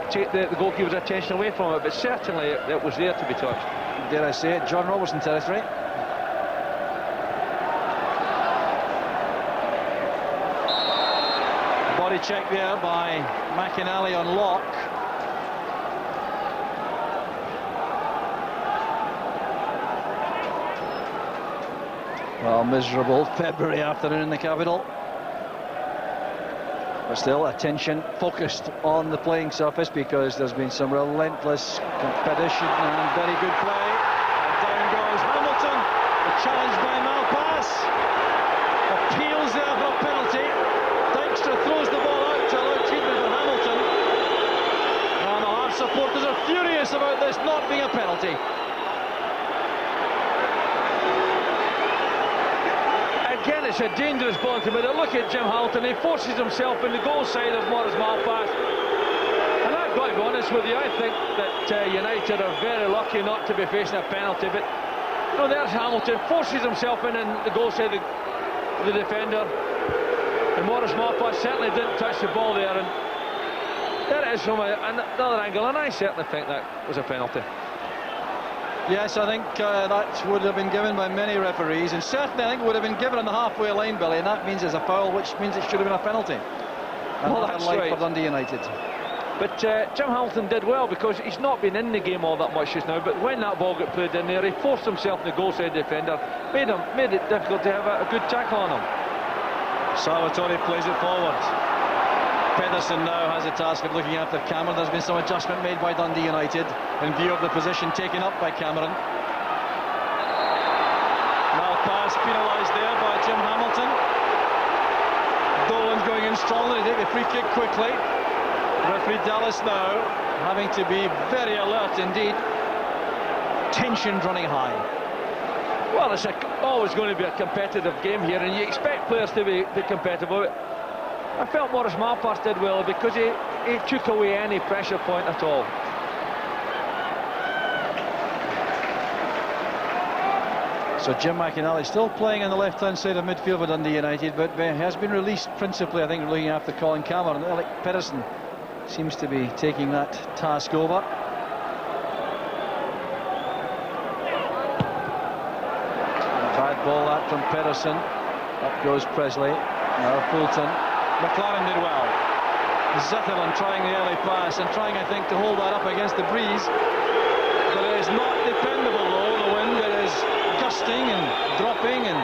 Speaker 12: take the goalkeeper's attention away from it, but certainly it was there to be touched.
Speaker 13: Dare I say it, John Robertson territory. Body check there by McInally on Locke. Well, miserable February afternoon in the capital. But still, attention focused on the playing surface, because there's been some relentless competition and very good play. And down goes Hamilton. The challenge by Malpass. Appeals there for a penalty. Dykstra throws the ball out to allow treatment for Hamilton. And the Hearts supporters are furious. this not being a penalty.
Speaker 12: Again, it's a dangerous ball into middle. Look at Jim Hamilton. He forces himself in the goal side of Morris Malpass. And I've got to be honest with you, I think that United are very lucky not to be facing a penalty. But no, there's Hamilton, forces himself in the goal side of the defender. And Morris Malpass certainly didn't touch the ball there. And there it is from another angle, and I certainly think that was a penalty.
Speaker 13: Yes, I think that would have been given by many referees, and certainly I think would have been given on the halfway line, Billy, and that means it's a foul, which means it should have been a penalty. And
Speaker 12: well, that's right
Speaker 13: for Dundee United.
Speaker 12: But Jim Hamilton did well, because he's not been in the game all that much just now, but when that ball got played in there, he forced himself in the goal side defender, made it difficult to have a good tackle on him.
Speaker 13: Salvatore plays it forward. Pedersen now has the task of looking after Cameron. There's been some adjustment made by Dundee United in view of the position taken up by Cameron. Malpass penalised there by Jim Hamilton. Dolan going in strongly to take the free kick quickly. Referee Dallas now having to be very alert indeed. Tension running high.
Speaker 12: Well, it's always going to be a competitive game here, and you expect players to be competitive. I felt Morris Malpass did well, because he took away any pressure point at all.
Speaker 13: So Jim McInally still playing on the left-hand side of midfield for Dundee United, but has been released principally, I think, looking after Colin Cameron. Alec Pedersen seems to be taking that task over. Bad ball that from Pedersen. Up goes Presley. Now Fulton. McLaren did well. Zetterlund trying the early pass and trying, I think, to hold that up against the breeze. But it is not dependable, though. The wind, it is gusting and dropping and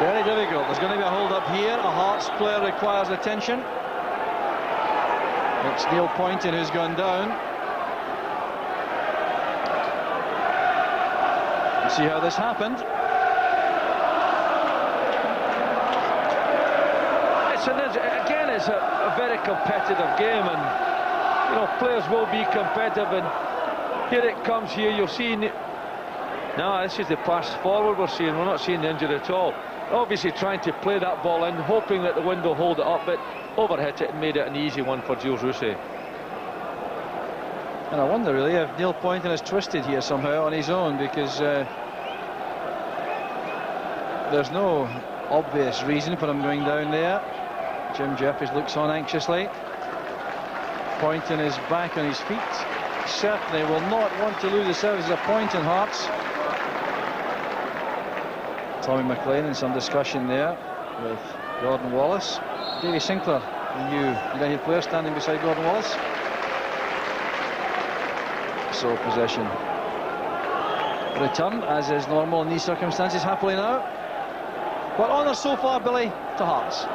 Speaker 13: very difficult. There's going to be a hold up here. A Hearts player requires attention. It's Neil Poynton who's gone down. Let's see how this happened.
Speaker 12: Again, it's a very competitive game, and you know, players will be competitive, and here it comes. Here you'll see no, this is the pass forward we're seeing. We're not seeing the injury at all. Obviously trying to play that ball in, hoping that the wind will hold it up, but overhit it and made it an easy one for Gilles Rousset.
Speaker 13: And I wonder really if Neil Poynton has twisted here somehow on his own, because there's no obvious reason for him going down there. Jim Jeffries looks on anxiously. Poynton is back on his feet. Certainly will not want to lose the services of Poynton, Hearts. Tommy McLean in some discussion there with Gordon Wallace. Davy Sinclair, the new United player, standing beside Gordon Wallace. So possession. Return, as is normal in these circumstances, happily now. But honour so far, Billy, to Hearts.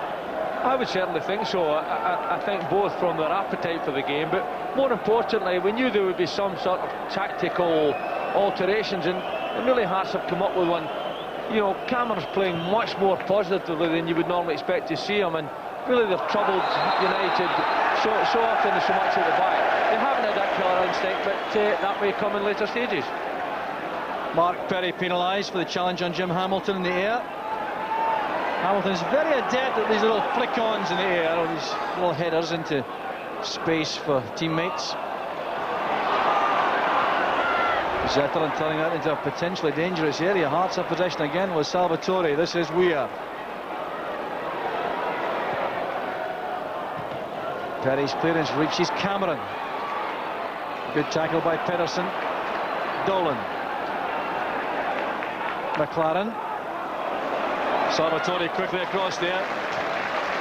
Speaker 12: I would certainly think so. I think both from their appetite for the game, but more importantly, we knew there would be some sort of tactical alterations, and really Hearts have come up with one. You know, Cameron's playing much more positively than you would normally expect to see him, and really they've troubled United so often and so much at the back. They haven't had that killer instinct, but that may come in later stages.
Speaker 13: Mark Perry penalised for the challenge on Jim Hamilton in the air. Hamilton's very adept at these little flick-ons in the air, or these little headers into space for teammates. Zetterlund turning that into a potentially dangerous area. Hearts have possession again with Salvatore. This is Weir. Perry's clearance reaches Cameron. Good tackle by Pedersen. Dolan. McLaren. Salvatore quickly across there.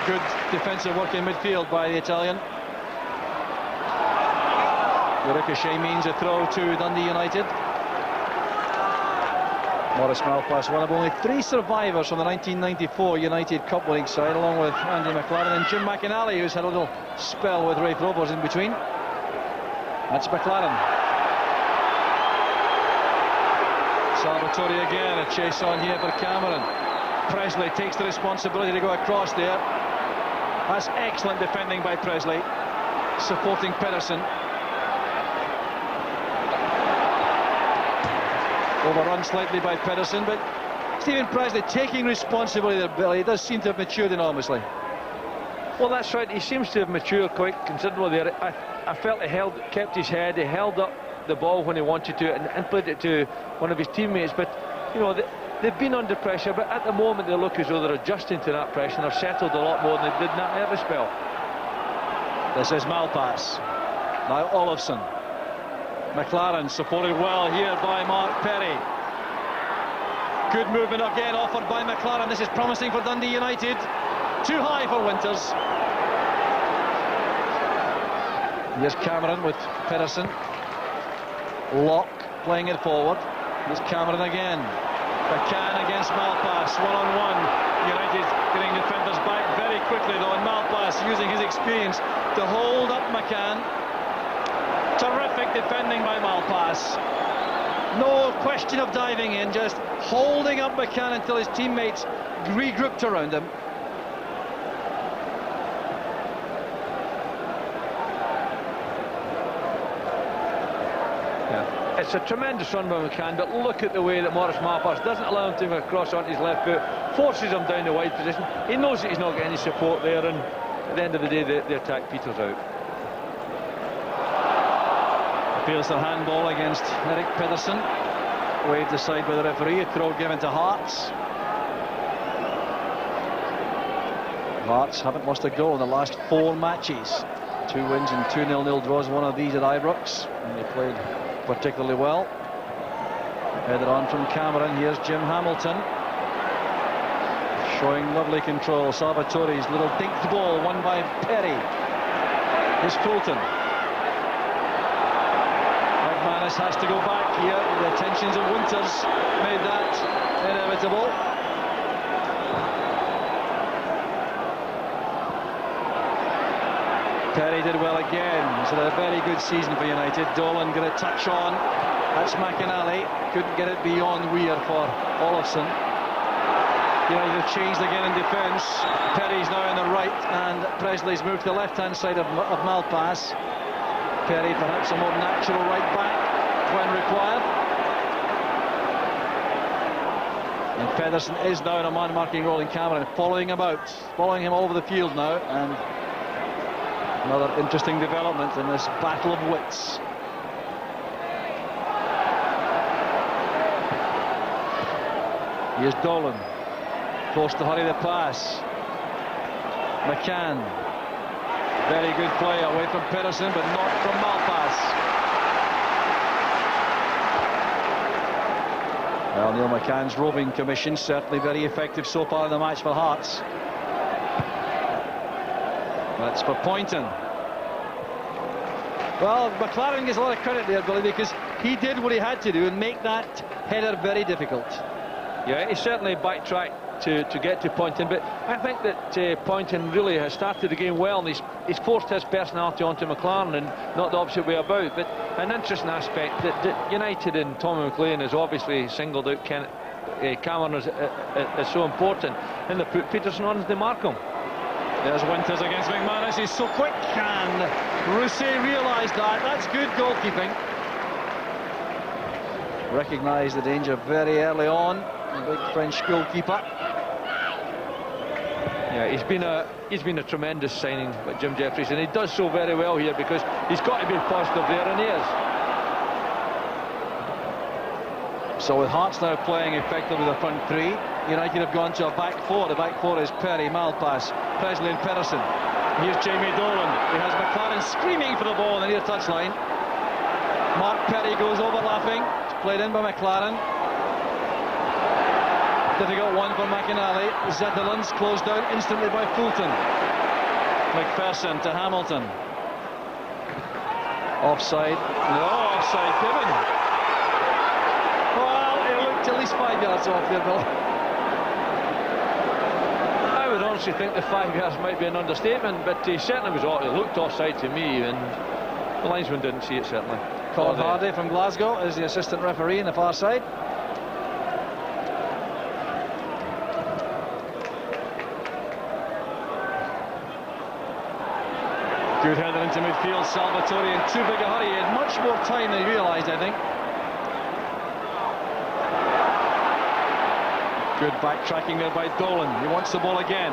Speaker 13: Good defensive work in midfield by the Italian. The ricochet means a throw to Dundee United. Morris Malpass, one of only 3 survivors from the 1994 United Cup winning side, along with Andy McLaren and Jim McInally, who's had a little spell with Rafe Rovers in between. That's McLaren. Salvatore again, a chase on here for Cameron. Presley takes the responsibility to go across there. That's excellent defending by Presley, supporting Pedersen. Overrun slightly by Pedersen, but Stephen Presley taking responsibility there, Billy. He does seem to have matured enormously.
Speaker 12: Well, that's right. He seems to have matured quite considerably there. I felt he kept his head, he held up the ball when he wanted to and played it to one of his teammates. But, you know, they've been under pressure, but at the moment they look as though they're adjusting to that pressure and they're settled a lot more than they did in that nervous spell.
Speaker 13: This is Malpass. Now Olofsson. McLaren supported well here by Mark Perry. Good movement again offered by McLaren. This is promising for Dundee United. Too high for Winters. Here's Cameron with Pedersen. Locke playing it forward. Here's Cameron again. McCann against Malpass. One-on-one. United getting defenders back very quickly though, and Malpass using his experience to hold up McCann. Terrific defending by Malpass. No question of diving in, just holding up McCann until his teammates regrouped around him.
Speaker 12: It's a tremendous run by McCann, but look at the way that Maurice Malpass doesn't allow him to move across onto his left foot, forces him down the wide position. He knows that he's not getting any support there, and at the end of the day, the attack peters out.
Speaker 13: Appeals for handball against Erik Pedersen. Waved aside by the referee, a throw given to Hearts. Hearts haven't lost a goal in the last 4 matches. 2 wins and 2 0-0 draws, one of these at Ibrox, and they played particularly well. Headed on from Cameron. Here's Jim Hamilton showing lovely control. Salvatore's little dinked ball won by Perry. Here's Fulton. McManus has to go back here. The attentions of Winters made that inevitable. Perry did well again. He's had a very good season for United. Dolan got a touch on. That's McInally. Couldn't get it beyond Weir for Olofsson. United have changed again in defence. Perry's now on the right, and Presley's moved to the left-hand side of Malpass. Perry perhaps a more natural right back when required. And Pedersen is now in a man-marking role in Cameron, following him out, following him all over the field now, and another interesting development in this battle of wits. Here's Dolan, forced to hurry the pass. McCann, very good play away from Pedersen, but not from Malpass. Well, Neil McCann's roving commission certainly very effective so far in the match for Hearts. That's for Poynton. Well, McLaren gets a lot of credit there, Billy, because he did what he had to do and make that header very difficult.
Speaker 12: Yeah, he certainly backtracked to get to Poynton, but I think that Poynton really has started the game well, and he's forced his personality onto McLaren and not the opposite way about. But an interesting aspect that United and Tommy McLean has obviously singled out Cameron as so important, and they put Pedersen on as they mark him.
Speaker 13: There's Winters against McManus. He's so quick, and Rousset realised that. That's good goalkeeping. Recognised the danger very early on. The big French goalkeeper.
Speaker 12: Yeah, he's been a tremendous signing by Jim Jeffries, and he does so very well here because he's got to be positive there, and he is.
Speaker 13: So with Hearts now playing effectively the front 3, United have gone to a back 4. The back 4 is Perry, Malpass, Presley and Pedersen. Here's Jamie Dolan. He has McLaren screaming for the ball on the near touchline. Mark Perry goes overlapping. It's played in by McLaren. Difficult one for McInally. Zetterland's closed down instantly by Fulton. McPherson to Hamilton. Offside. No offside given. Well, it looked at least 5 yards off there, Bill.
Speaker 12: I would honestly think the 5 yards might be an understatement, but he certainly was. It looked offside to me, and the linesman didn't see it certainly.
Speaker 13: Colin Hardy from Glasgow is the assistant referee on the far side. Good header into midfield. Salvatore in too big a hurry. He had much more time than he realised, I think. Good backtracking there by Dolan. He wants the ball again.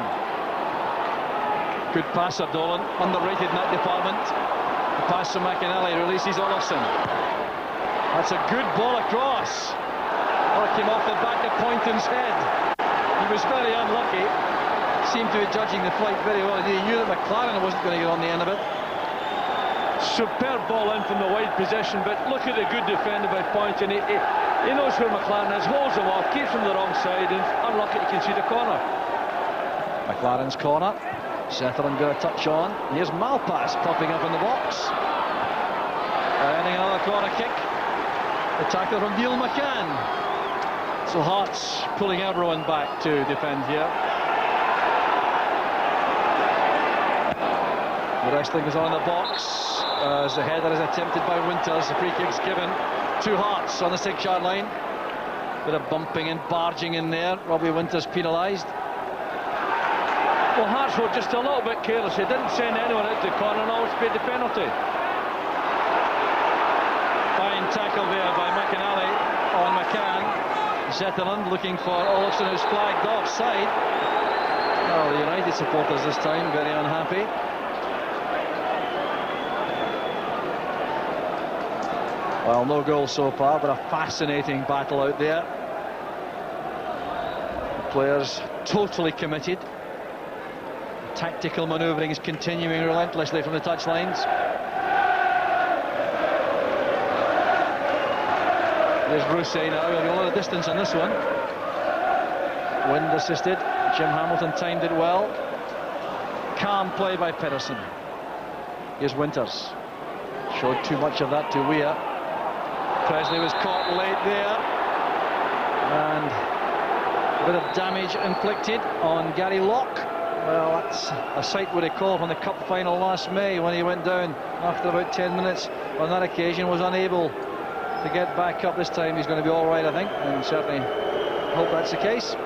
Speaker 13: Good passer, Dolan. Underrated in that department. The pass to McAnally releases Olofsson. That's a good ball across. Oh, it came off the back of Poynton's head. He was very unlucky. Seemed to be judging the flight very well. He knew that McLaren wasn't going to get on the end of it.
Speaker 12: Superb ball in from the wide position, but look at the good defender by Poynton. He knows where McLaren is, holds him off, keeps him the wrong side, and unlucky he can see the corner.
Speaker 13: McLaren's corner. Zetterlund got a touch on. Here's Malpass popping up in the box. Earning another corner kick. The tackle from Neil McCann. So Hearts pulling everyone back to defend here. The wrestling is on in the box as the header is attempted by Winters. The free kick's given to Hearts on the 6-yard line. Bit of bumping and barging in there. Robbie Winters penalised.
Speaker 12: Well, Hearts were just a little bit careless. They didn't send anyone out to the corner and always paid the penalty.
Speaker 13: Fine tackle there by McAnally on McCann. Zetterlund looking for Olofsson, who's flagged offside. Well, the United supporters this time very unhappy. Well, no goal so far, but a fascinating battle out there. The players totally committed. Tactical manoeuvring is continuing relentlessly from the touchlines. There's Rousset now. There'll be a lot of distance on this one. Wind assisted. Jim Hamilton timed it well. Calm play by Pedersen. Here's Winters. Showed too much of that to Weir. Presley was caught late there. And a bit of damage inflicted on Gary Locke. Well, that's a sight we recall from the Cup final last May when he went down after about 10 minutes. On that occasion was unable to get back up. This time he's going to be all right, I think, and certainly hope that's the case.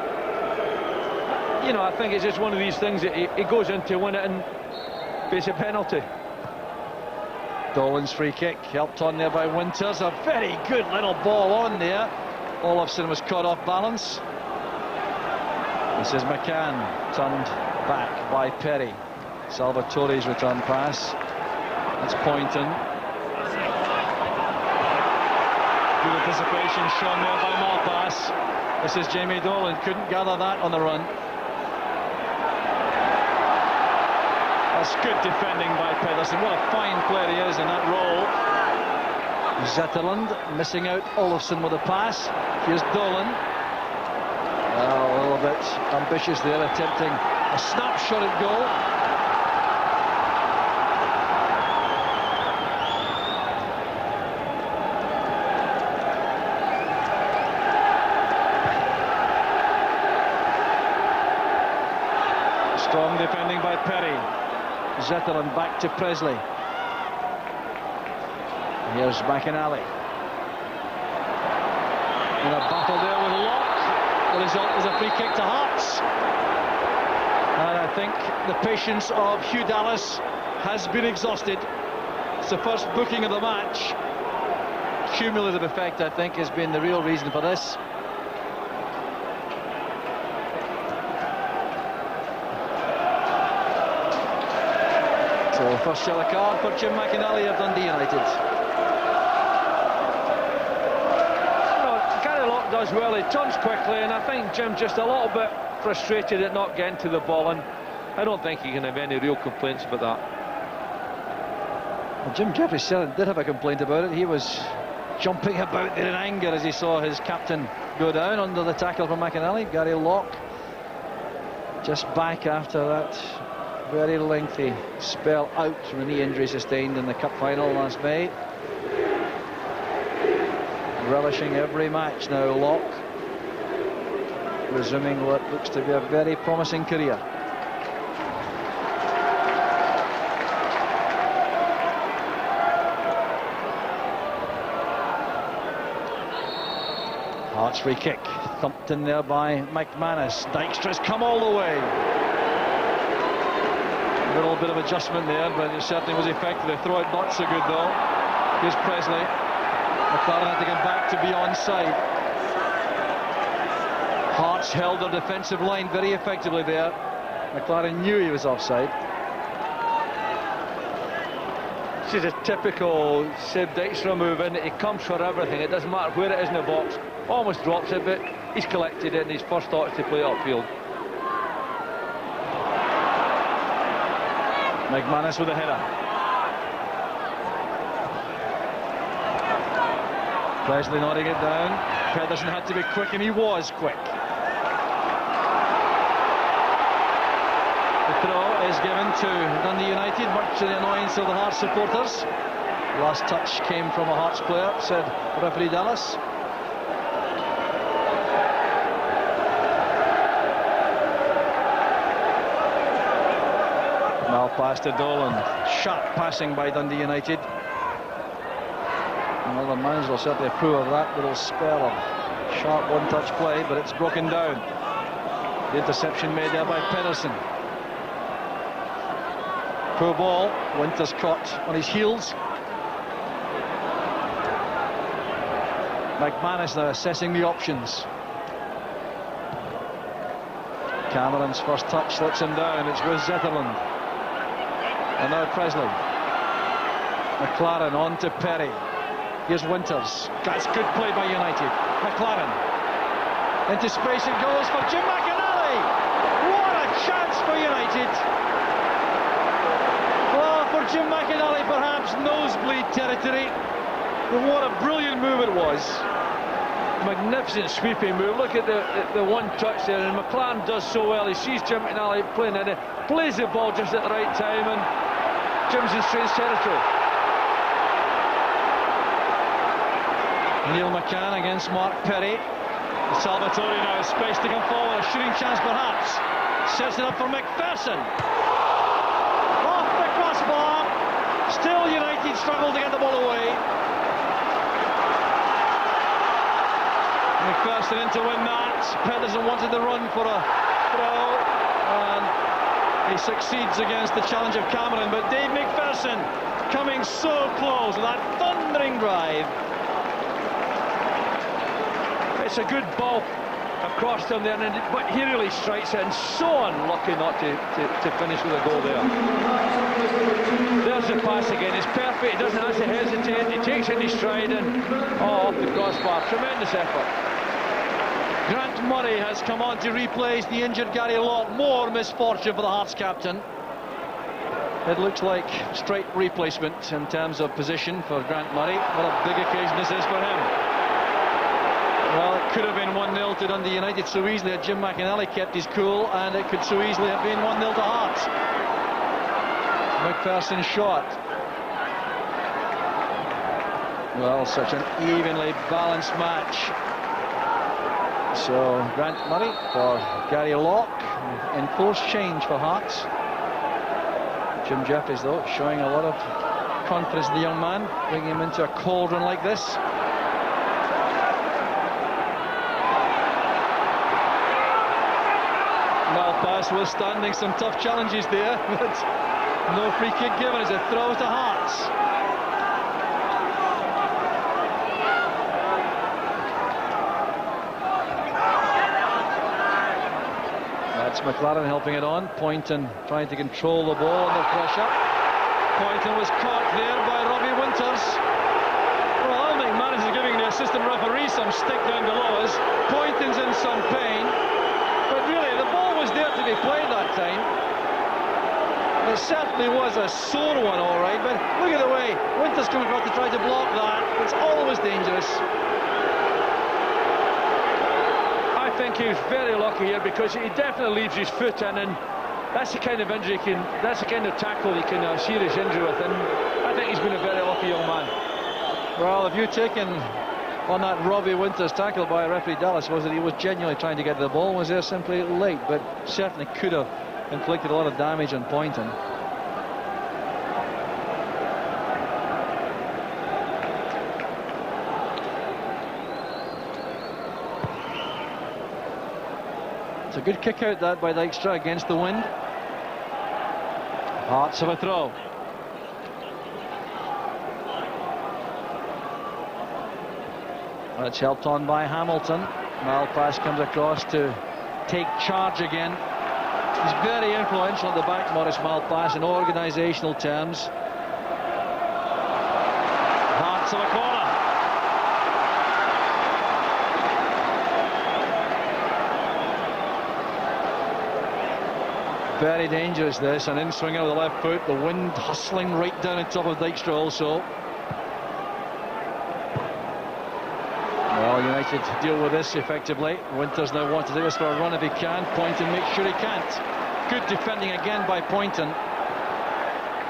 Speaker 12: You know, I think it's just one of these things that he goes in to win it and face a penalty.
Speaker 13: Dolan's free kick helped on there by Winters. A very good little ball on there. Olofsson was caught off balance. This is McCann, turned back by Perry. Salvatore's return pass. That's Poynton. Good anticipation shown there by Malpass. This is Jamie Dolan, couldn't gather that on the run. That's good defending by Pedersen. What a fine player he is in that role. Zetterlund missing out Olofsson with a pass. Here's Dolan. A little bit ambitious there, attempting a snapshot at goal. Strong defending by Perry. Zetterlund back to Presley. Here's McAnally. In a battle there with Locke. The result is a free kick to Hearts. And I think the patience of Hugh Dallas has been exhausted. It's the first booking of the match. Cumulative effect, I think, has been the real reason for this. So first yellow card for Jim McAnally of Dundee United.
Speaker 12: Does well, he turns quickly, and I think Jim just a little bit frustrated at not getting to the ball, and I don't think he can have any real complaints about that.
Speaker 13: Well, Jim Jeffries did have a complaint about it. He was jumping about there in anger as he saw his captain go down under the tackle from McAnally. Gary Locke just back after that very lengthy spell out from the knee injury sustained in the Cup final last May. Relishing every match now, Locke, resuming what looks to be a very promising career. Hearts free kick, thumped in there by McManus. Dijkstra's come all the way. A little bit of adjustment there, but it certainly was effective. The throw it not so good though. Here's Presley. McLaren had to get back to be onside. Hearts held their defensive line very effectively there. McLaren knew he was offside. This is a typical Sid Dijkstra move, and he comes for everything. It doesn't matter where it is in the box. Almost drops it, but he's collected it, and his first thought is to play upfield. McManus with a header. Presley nodding it down. Pedersen had to be quick, and he was quick. The throw is given to Dundee United, much to the annoyance of the Hearts supporters. Last touch came from a Hearts player, said referee Dallas. Now pass to Dolan. Sharp passing by Dundee United. Another managers will certainly approve of that little spell of sharp one-touch play, but it's broken down. The interception made there by Pedersen. Poor ball. Winters caught on his heels. McManus now assessing the options. Cameron's first touch lets him down. It's with Zetterlund. And now Presley. McLaren on to Perry. Here's Winters. That's good play by United. McLaren. Into space it goes for Jim McInally. What a chance for United. Well, for Jim McInally, perhaps nosebleed territory. But what a brilliant move it was. Magnificent sweeping move. Look at the one touch there, and McLaren does so well. He sees Jim McInally playing in it, plays the ball just at the right time, and Jim's in strange territory. Neil McCann against Mark Perry. Salvatore now has space to come forward, a shooting chance perhaps. Sets it up for McPherson. Off the crossbar. Still United struggle to get the ball away. McPherson in to win that. Pedersen wanted the run for a throw, and he succeeds against the challenge of Cameron, but Dave McPherson coming so close with that thundering drive. It's a good ball across him there, but he really strikes it, and so unlucky not to finish with a goal there. There's the pass again. It's perfect. He doesn't have to hesitate. He takes it in his stride, and off the crossbar. Tremendous effort. Grant Murray has come on to replace the injured Gary Locke. More misfortune for the Hearts captain. It looks like straight replacement in terms of position for Grant Murray. What a big occasion this is for him. Well, it could have been 1-0 to Dundee United so easily had Jim McInally kept his cool, and it could so easily have been 1-0 to Hearts. McPherson shot. Well, such an evenly balanced match. So Grant Murray for Gary Locke, enforced change for Hearts. Jim Jeffries, though, showing a lot of confidence in the young man, bringing him into a cauldron like this. Malpass withstanding some tough challenges there, but no free kick given as it throws to Hearts. That's McLaren helping it on. Poynton trying to control the ball under pressure. Poynton was caught there by Robbie Winters. Well, I think McManus is giving the assistant referee some stick down below us. Poynton's in some pain, but really the ball was there to be played that time. It certainly was a sore one, all right, but look at the way Winters coming across to try to block that. It's always dangerous.
Speaker 12: I think he was very lucky here because he definitely leaves his foot in, and that's the kind of injury that's the kind of tackle you can serious injury with, and I think he's been a very lucky young man.
Speaker 13: Well, if you've taken on that Robbie Winters tackle by referee Dallas, was that he was genuinely trying to get to the ball, was there simply late, but certainly could have inflicted a lot of damage on Poynton. It's a good kick out that by Dijkstra against the wind. Hearts have a throw. That's helped on by Hamilton.
Speaker 12: Malpass comes across to take charge again. He's very influential at the back, Maurice Malpass, in organisational terms. Hearts of a corner. Very dangerous this, an in-swinger with the left foot, the wind hustling right down on top of Dykstra also. Well, United deal with this effectively. Winters now wants to do this for a run if he can. Poynton makes sure he can't. Good defending again by Poynton.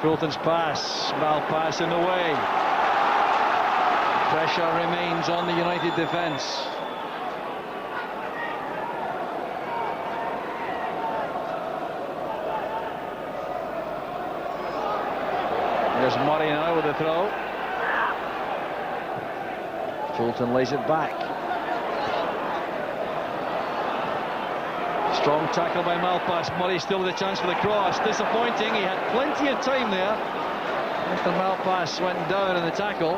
Speaker 12: Fulton's pass, Malpass in the way. Pressure remains on the United defence. There's Murray now with the throw. Fulton lays it back. Strong tackle by Malpass. Murray still with a chance for the cross. Disappointing, he had plenty of time there. Mr. Malpass went down in the tackle.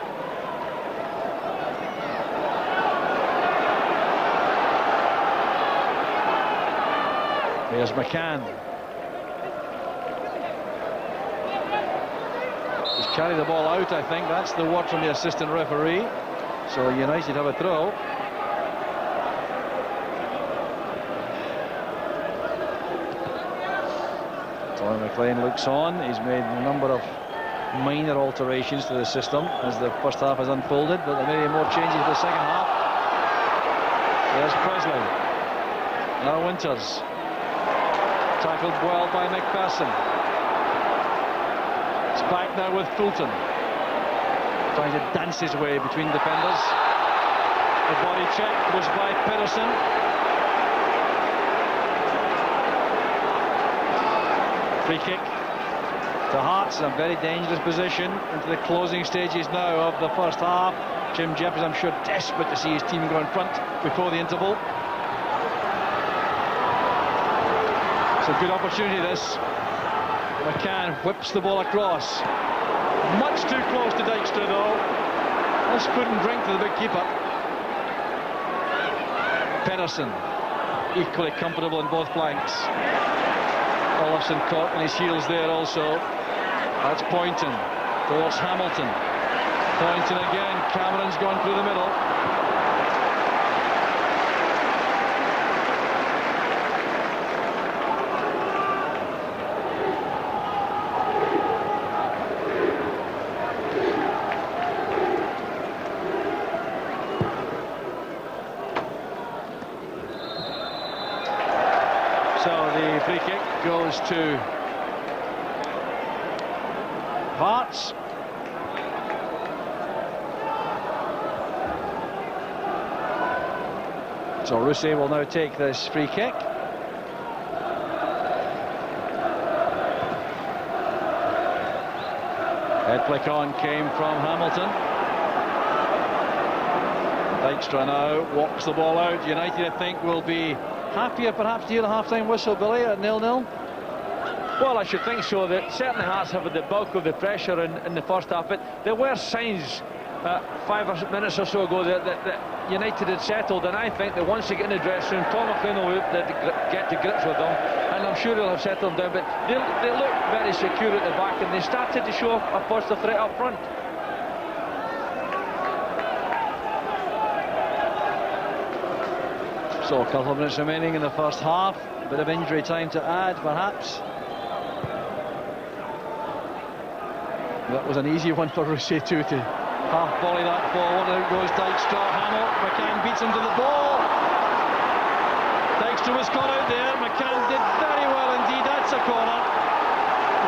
Speaker 12: Here's McCann. He's carried the ball out, I think. That's the word from the assistant referee. So United have a throw. Tommy McLean looks on. He's made a number of minor alterations to the system as the first half has unfolded, but there may be more changes for the second half. There's Presley. Now Winters. Tackled well by McPherson. It's back now with Fulton. Trying to dance his way between defenders. The body check was by Pedersen. Free kick to Hearts, a very dangerous position into the closing stages now of the first half. Jim Jeffries, I'm sure, desperate to see his team go in front before the interval. It's a good opportunity, this. McCann whips the ball across. Much too close to Dykstra, though. This food and drink to the big keeper. Pedersen, equally comfortable in both flanks. Olafsson caught on his heels there also. That's Poynton towards Hamilton. Poynton again. Cameron's gone through the middle. Free kick goes to Hearts. So Rousset will now take this free kick. Head flick on came from Hamilton. Dykstra now walks the ball out. United, I think, will be happier perhaps to hear the half-time whistle, Billy, at 0-0? Well, I should think so. That certainly Hearts have the bulk of the pressure in the first half, but there were signs 5 minutes or so ago that United had settled, and I think that once they get in the dressing room, Tom McLean will get to grips with them, and I'm sure they'll have settled down, but they look very secure at the back, and they started to show a positive threat up front. So a couple of minutes remaining in the first half. A bit of injury time to add, perhaps. That was an easy one for Rousset too, to half volley that forward. Out goes Dykstra. Hamill. McCann beats him to the ball. Dykstra was caught out there. McCann did very well indeed. That's a corner.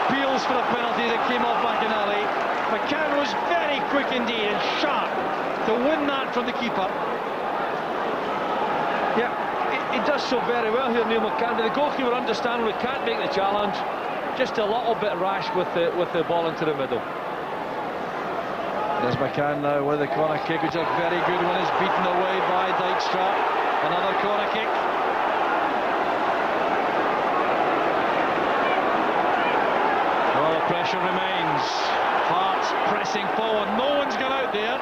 Speaker 12: Appeals for a penalty that came off McInally. McCann was very quick indeed and sharp to win that from the keeper. Yeah, he does so very well here, Neil McCann, but the goalkeeper understandably can't make the challenge. Just a little bit rash with the ball into the middle. There's McCann now with the corner kick, which is a very good one. Is beaten away by Dykstra. Another corner kick. Well, the pressure remains. Hearts pressing forward. No one's gone out there.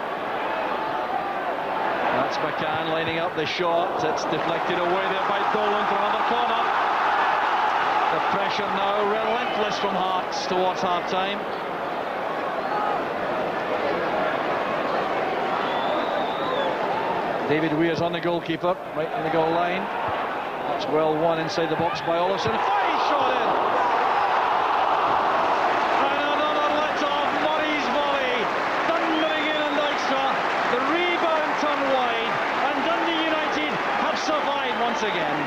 Speaker 12: That's
Speaker 13: It's McCann lining up the shot. It's deflected away there by Dolan from another corner. The pressure now relentless from Hearts towards half-time. David Weir's on the goalkeeper, right in the goal line. That's well won inside the box by Olofsson. Fine shot in! And another let-off, Murray's volley. Thundering in on Dykstra. The rebound turned wide, and Dundee United have survived once again.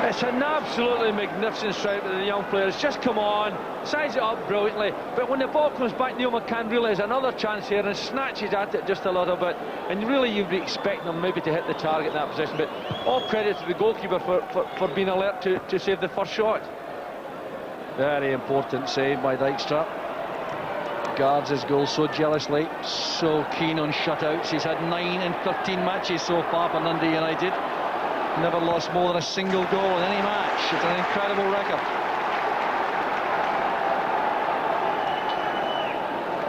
Speaker 12: It's an absolutely magnificent strike with the young players. Just come on, size it up brilliantly. But when the ball comes back, Neil McCann realises another chance here and snatches at it just a little bit. And really, you'd be expecting them maybe to hit the target in that position. But all credit to the goalkeeper for being alert to save the first shot.
Speaker 13: Very important save by Dykstra. Guards his goal so jealously, so keen on shutouts. He's had 9 in 13 matches so far for Dundee United. Never lost more than a single goal in any match. It's an incredible record.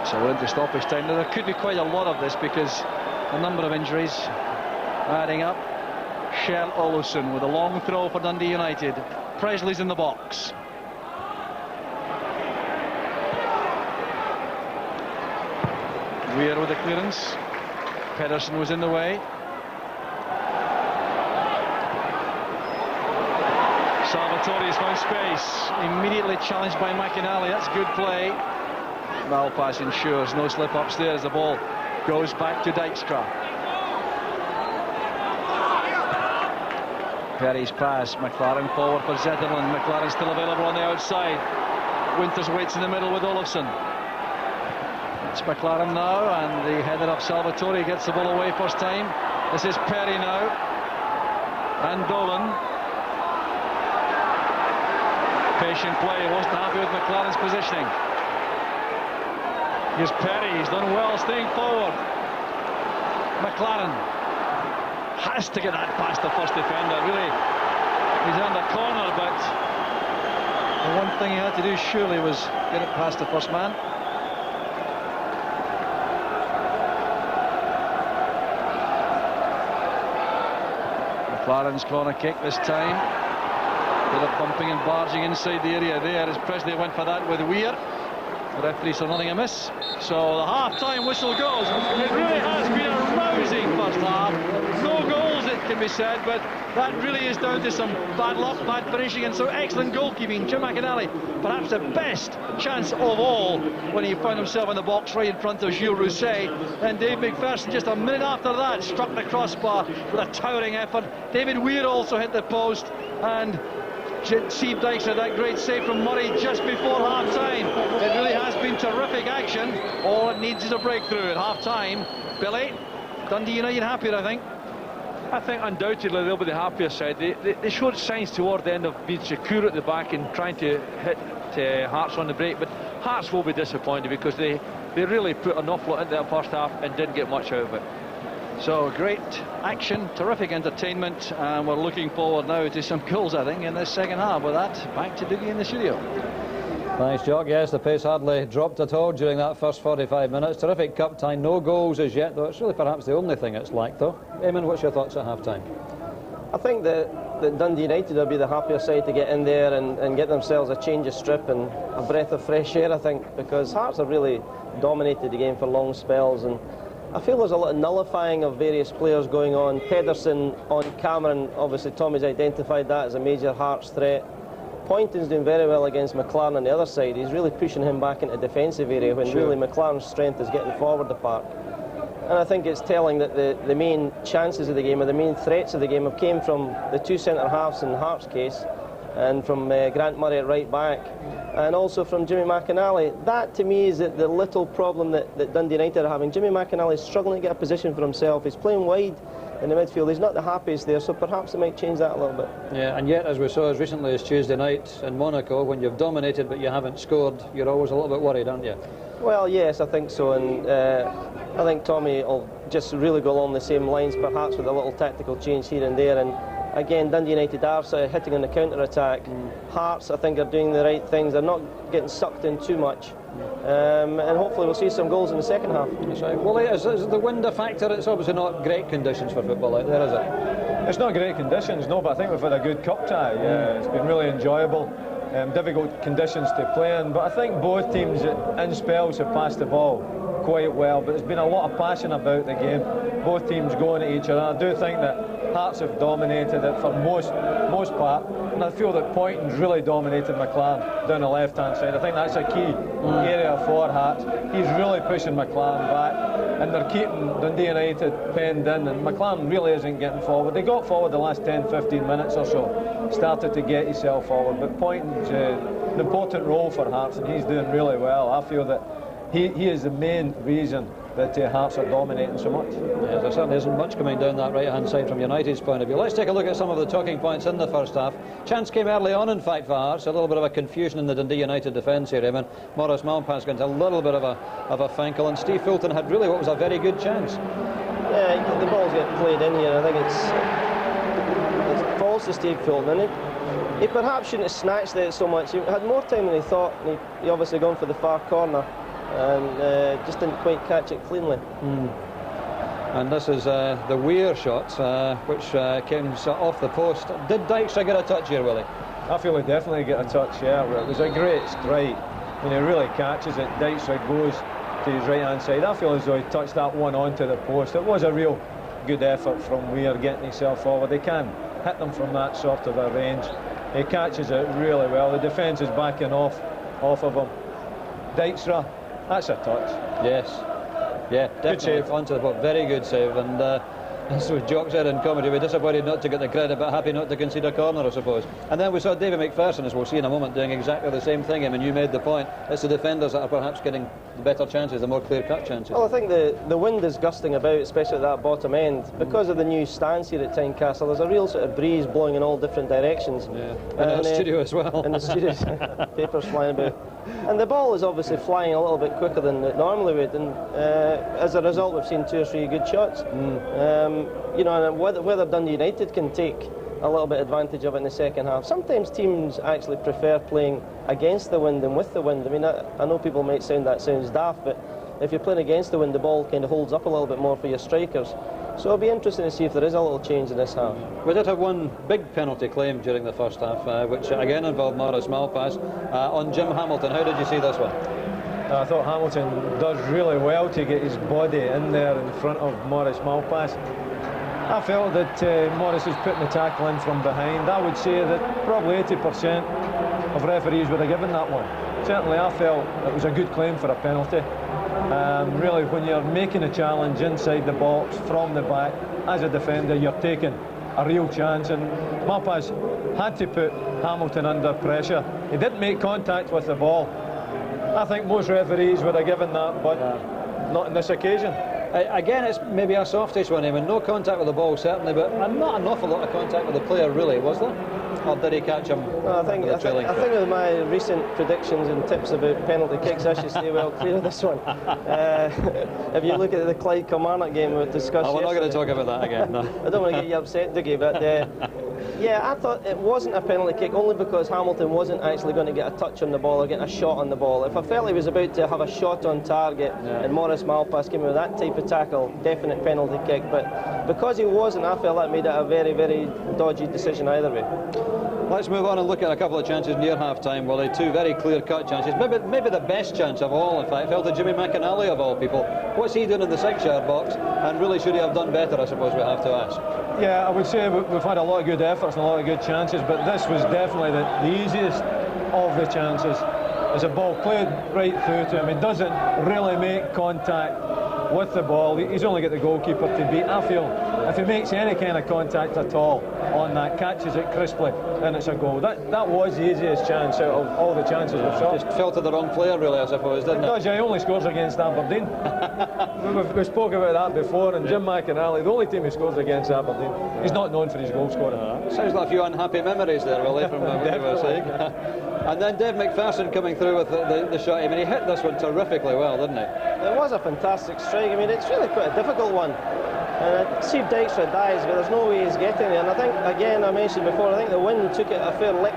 Speaker 13: So we're into stoppage time. Now, there could be quite a lot of this because a number of injuries adding up. Kjell Olofsson with a long throw for Dundee United. Presley's in the box. Weir with the clearance. Pedersen was in the way. Salvatore's found space, immediately challenged by McInally. That's good play. Malpass ensures no slip-ups there as the ball goes back to Dykstra. Perry's pass, McLaren forward for Zetterlund. McLaren still available on the outside. Winters waits in the middle with Olofsson. It's McLaren now, and the header of Salvatore gets the ball away first time. This is Perry now, and Dolan. Patient play, wasn't happy with McLaren's positioning. Here's Perry, he's done well staying forward. McLaren has to get that past the first defender, really. He's on the corner, but the one thing he had to do surely was get it past the first man. McLaren's corner kick this time. Bit of bumping and barging inside the area there as Presley went for that with Weir. The referee saw nothing amiss. So the half-time whistle goes. It really has been a rousing first half. No goals, it can be said, but that really is down to some bad luck, bad finishing, and some excellent goalkeeping. Jim McInally, perhaps the best chance of all when he found himself in the box right in front of Gilles Rousset. And Dave McPherson, just a minute after that, struck the crossbar with a towering effort. David Weir also hit the post, and Steve Dykstra, that great save from Murray just before half-time. It really has been terrific action. All it needs is a breakthrough at half-time. Billy, Dundee United happier, I think.
Speaker 12: I think undoubtedly they'll be the happier side. They showed signs toward the end of being secure at the back and trying to hit Hearts on the break, but Hearts will be disappointed because they really put an awful lot into that first half and didn't get much out of it.
Speaker 13: So great action, terrific entertainment, and we're looking forward now to some goals, I think, in this second half. With that, back to Dougie in the studio.
Speaker 2: Thanks, Jock. Yes, the pace hardly dropped at all during that first 45 minutes. Terrific cup tie, no goals as yet, though it's really perhaps the only thing it's lacked, though. Eamon, what's your thoughts at half-time?
Speaker 3: I think that Dundee United will be the happier side to get in there and get themselves a change of strip and a breath of fresh air, I think, because Hearts have really dominated the game for long spells, and I feel there's a lot of nullifying of various players going on. Pedersen on Cameron, obviously Tommy's identified that as a major Hearts threat. Poynton's doing very well against McLaren on the other side. He's really pushing him back into defensive area when really McLaren's strength is getting forward the park. And I think it's telling that the main chances of the game, or the main threats of the game, have came from the two centre-halves in Hearts' case, and from Grant Murray at right back, and also from Jimmy McInally. That to me is the little problem that Dundee United are having. Jimmy McInally is struggling to get a position for himself. He's playing wide in the midfield. He's not the happiest there, so perhaps it might change that a little bit.
Speaker 2: Yeah, and yet, as we saw as recently as Tuesday night in Monaco, when you've dominated but you haven't scored, you're always a little bit worried, aren't you?
Speaker 3: Well, yes, I think so, and I think Tommy will just really go along the same lines, perhaps with a little tactical change here and there. And again, Dundee United are sort of hitting on the counter-attack. Hearts, I think, are doing the right things. They're not getting sucked in too much. and hopefully we'll see some goals in the second half.
Speaker 2: That's right. Well, is the wind a factor? It's obviously not great conditions for football out there, is it?
Speaker 4: It's not great conditions, no, but I think we've had a good cup tie. It's been really enjoyable. Difficult conditions to play in, but I think both teams in spells have passed the ball quite well, but there's been a lot of passion about the game. Both teams going at each other. I do think that Hearts have dominated it for most part, and I feel that Poynton's really dominated McLaren down the left-hand side. I think that's a key area for Hearts. He's really pushing McLaren back, and they're keeping Dundee United penned in, and McLaren really isn't getting forward. They got forward the last 10-15 minutes or so, started to get himself forward, but Poynton's an important role for Hearts, and he's doing really well. I feel that he is the main reason that Hearts are dominating so much.
Speaker 2: Yeah, there certainly isn't much coming down that right-hand side from United's point of view. Let's take a look at some of the talking points in the first half. Chance came early on, in fact, for Hearts. A little bit of a confusion in the Dundee United defence here, Eamon. Maurice Malpass got into a little bit of a finkle, and Steve Fulton had really what was a very good chance.
Speaker 3: Yeah, the ball's getting played in here. I think it falls to Steve Fulton, and he perhaps shouldn't have snatched it so much. He had more time than he thought, and he obviously gone for the far corner and just didn't quite catch it cleanly.
Speaker 2: And this is the Weir shot, which came off the post. Did Dykstra get a touch here, Willie?
Speaker 4: I feel he definitely get a touch, yeah. It was a great strike. When he really catches it, Dykstra goes to his right-hand side. I feel as though he touched that one onto the post. It was a real good effort from Weir getting himself forward. They can hit them from that sort of a range. He catches it really well. The defence is backing off of him. Dykstra, that's a touch.
Speaker 2: Yes. Yeah, definitely onto the ball. Very good save, and so Jock said in comedy, we're disappointed not to get the credit, but happy not to concede a corner, I suppose. And then we saw David McPherson, as we'll see in a moment, doing exactly the same thing. I mean, you made the point. It's the defenders that are perhaps getting the better chances, the more clear-cut chances.
Speaker 3: Well, I think the wind is gusting about, especially at that bottom end. Because of the new stands here at Tynecastle, there's a real sort of breeze blowing in all different directions.
Speaker 2: Yeah, in the studio as well.
Speaker 3: In the studio, papers flying about. And the ball is obviously flying a little bit quicker than it normally would, and as a result we've seen 2 or 3 good shots. You know, and whether Dundee United can take a little bit advantage of it in the second half. Sometimes teams actually prefer playing against the wind than with the wind. I mean, I know people might sound that sounds daft, but if you're playing against the wind, the ball kind of holds up a little bit more for your strikers. So it'll be interesting to see if there is a little change in this half.
Speaker 2: We did have one big penalty claim during the first half, which again involved Maurice Malpass on Jim Hamilton. How did you see this one?
Speaker 4: I thought Hamilton does really well to get his body in there in front of Maurice Malpass. I felt that Maurice was putting the tackle in from behind. I would say that probably 80% of referees would have given that one. Certainly I felt it was a good claim for a penalty. Really, when you're making a challenge inside the box from the back, as a defender, you're taking a real chance, and Malpass had to put Hamilton under pressure. He didn't make contact with the ball. I think most referees would have given that, but not on this occasion.
Speaker 2: Again, it's maybe a softish one, Eamon. No contact with the ball, certainly, but not an awful lot of contact with the player, really, was there? Or did he catch him?
Speaker 3: No, I think with my recent predictions and tips about penalty kicks, I should stay well clear of this one. If you look at the Clyde Kilmarnock game we've discussed
Speaker 2: we're not going to talk about that again, no.
Speaker 3: I don't want to get you upset, Dougie, but yeah, I thought it wasn't a penalty kick only because Hamilton wasn't actually going to get a touch on the ball or get a shot on the ball. If I felt he was about to have a shot on target and Maurice Malpass came in with that type of tackle, definite penalty kick. But because he wasn't, I felt that made it a very, very dodgy decision either way.
Speaker 2: Let's move on and look at a couple of chances near half-time, Willie. 2 very clear-cut chances. Maybe the best chance of all, in fact, fell to Jimmy McInally, of all people. What's he doing in the 6-yard box? And really, should he have done better, I suppose we have to ask.
Speaker 4: Yeah, I would say we've had a lot of good efforts and a lot of good chances, but this was definitely the easiest of the chances. It's a ball played right through to him. He doesn't really make contact with the ball. He's only got the goalkeeper to beat. I feel if he makes any kind of contact at all on that, catches it crisply, then it's a goal. That was the easiest chance out of all the chances we've shot.
Speaker 2: Just fell to the wrong player, really, I suppose, didn't it?
Speaker 4: Because he only scores against Aberdeen. we spoke about that before, and Jim McInally, the only team who scores against Aberdeen, he's not known for his goal scoring.
Speaker 2: Sounds like a few unhappy memories there, Willie, from what you were saying. And then Dave McPherson coming through with the shot. I mean, he hit this one terrifically well, didn't he?
Speaker 3: It was a fantastic strike. I mean, it's really quite a difficult one. And Steve Dykstra dives, but there's no way he's getting there. And I think, again, I mentioned before, I think the wind took it a fair lick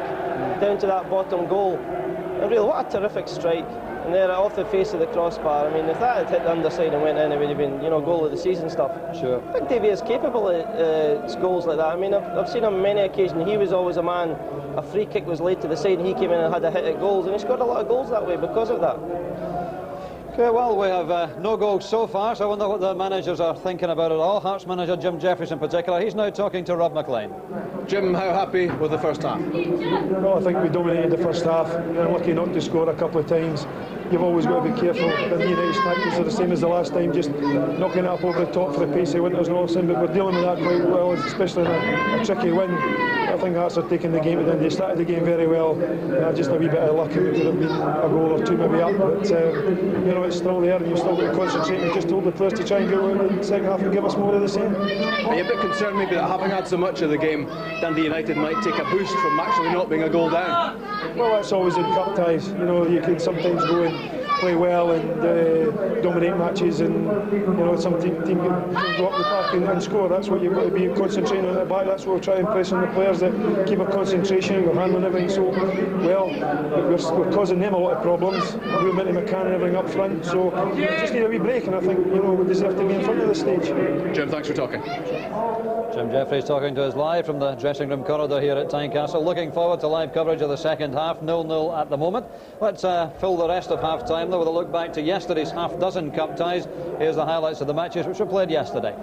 Speaker 3: down to that bottom goal. And really, what a terrific strike. And there, off the face of the crossbar, I mean, if that had hit the underside and went in, it would have been, you know, goal of the season stuff.
Speaker 2: Sure.
Speaker 3: I think Davey is capable of goals like that. I mean, I've seen him on many occasions. He was always a man, a free kick was laid to the side and he came in and had a hit at goals, and he scored a lot of goals that way because of that.
Speaker 2: Okay, well, we have no goals so far, so I wonder what the managers are thinking about it all. Hearts manager Jim Jeffries in particular. He's now talking to Rob McLean.
Speaker 14: Jim, how happy with the first half?
Speaker 8: Well, I think we dominated the first half. We were lucky not to score a couple of times. You've always got to be careful. The United's tactics are the same as the last time, just knocking it up over the top for the pacey winters and all that, but we're dealing with that quite well, especially in a tricky win. I think Hearts are taking the game to Dundee. They started the game very well. Just a wee bit of luck, and it could have been a goal or two maybe up, but you know, it's still there and you've still got to concentrate and just told the players to try and go in the second half and give us more of the same.
Speaker 14: Are you a bit concerned maybe that having had so much of the game, Dundee United might take a boost from actually not being a goal down?
Speaker 8: Well, that's always in cup ties. You know, you can sometimes go and play well and dominate matches, and you know, some team can go up the park and score. That's what you've got to be concentrating on at the back. That's what we're trying to press on the players, that keep a concentration. We're handling everything so well. We're causing them a lot of problems. We're meant to McCann and everything up front, so we just need a wee break, and I think, you know, we deserve to be in front of the stage.
Speaker 14: Jim, thanks for talking.
Speaker 2: Jim Jeffries talking to us live from the dressing room corridor here at Tynecastle. Looking forward to live coverage of the second half. 0-0 at the moment. Let's fill the rest of half time though with a look back to yesterday's half-dozen cup ties. Here's the highlights of the matches which were played yesterday.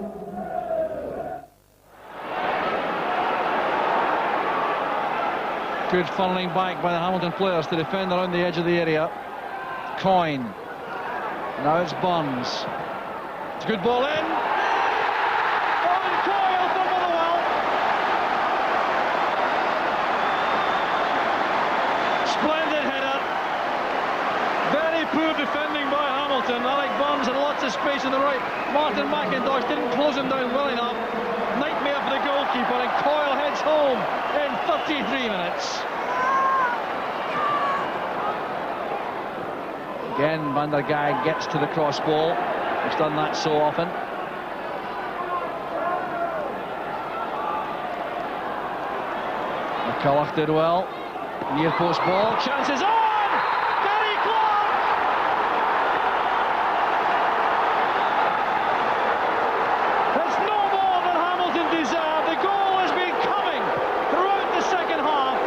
Speaker 12: Good funneling back by the Hamilton players to defend around the edge of the area. Coyne. Now it's Burns. It's a good ball in. Owen Coyle for Motherwell. Splendid header. Very poor defending by Hamilton. Alec Burns had lots of space on the right. Martin McIntosh didn't close him down well enough. Nightmare for the goalkeeper, and Coyle heads home in 33 minutes. Again, Van der Gaag gets to the cross ball. He's done that so often. McCulloch did well. Near post ball. Chances on! Gary Clark! It's no more than Hamilton deserved. The goal has been coming throughout the second half.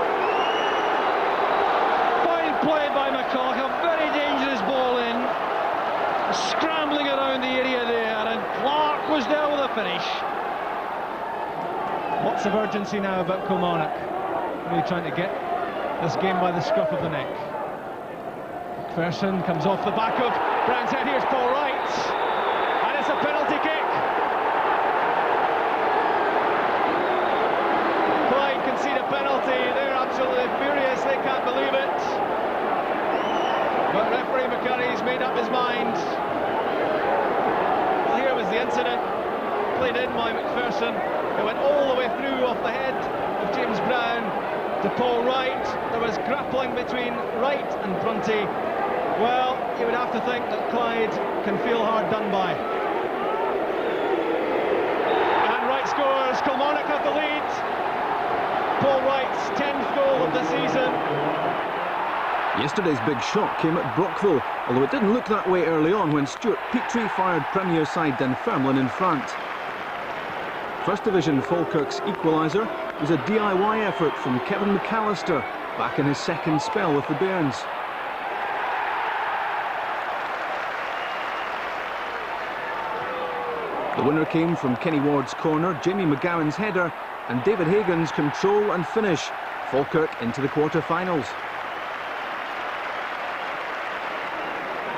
Speaker 12: Fine play by McCulloch. A very dangerous ball in. Scrambling around the area there, and Clark was there with a finish.
Speaker 15: Lots of urgency now about Kilmarnock. Really trying to get this game by the scruff of the neck. McPherson comes off the back of Brown's head. Here's Paul Wright, and it's a penalty kick. Clyde concede a penalty. They're absolutely furious. They can't believe it. But referee McCurry's made up his mind. Well, here was the incident. Played in by McPherson. It went all the way through off the head of James Brown to Paul Wright. There was grappling between Wright and Prunty. Well, you would have to think that Clyde can feel hard done by. And Wright scores. Kilmarnock have the lead. Paul Wright's 10th goal of the season.
Speaker 16: Yesterday's big shot came at Brockville, although it didn't look that way early on when Stuart Petrie fired Premier side Dunfermline in front. First Division Falkirk's equaliser was a DIY effort from Kevin McAllister back in his second spell with the Bairns. The winner came from Kenny Ward's corner, Jamie McGowan's header and David Hagan's control and finish. Falkirk into the quarter-finals.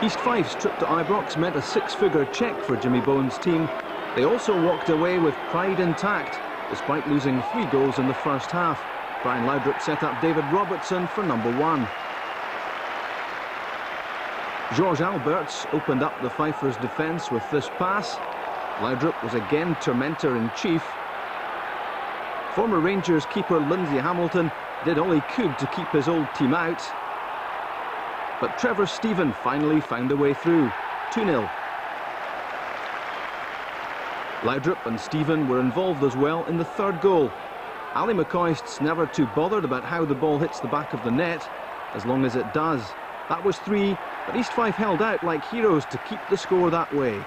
Speaker 16: East Fife's trip to Ibrox meant a six-figure cheque for Jimmy Bowen's team. They also walked away with pride intact, despite losing 3 goals in the first half. Brian Laudrup set up David Robertson for number 1. George Alberts opened up the Fifers' defence with this pass. Laudrup was again tormentor-in-chief. Former Rangers keeper Lindsay Hamilton did all he could to keep his old team out. But Trevor Stephen finally found a way through. 2-0. Laudrup and Stephen were involved as well in the third goal. Ali McCoist's never too bothered about how the ball hits the back of the net, as long as it does. That was 3, But East Fife held out like heroes to keep the score that way.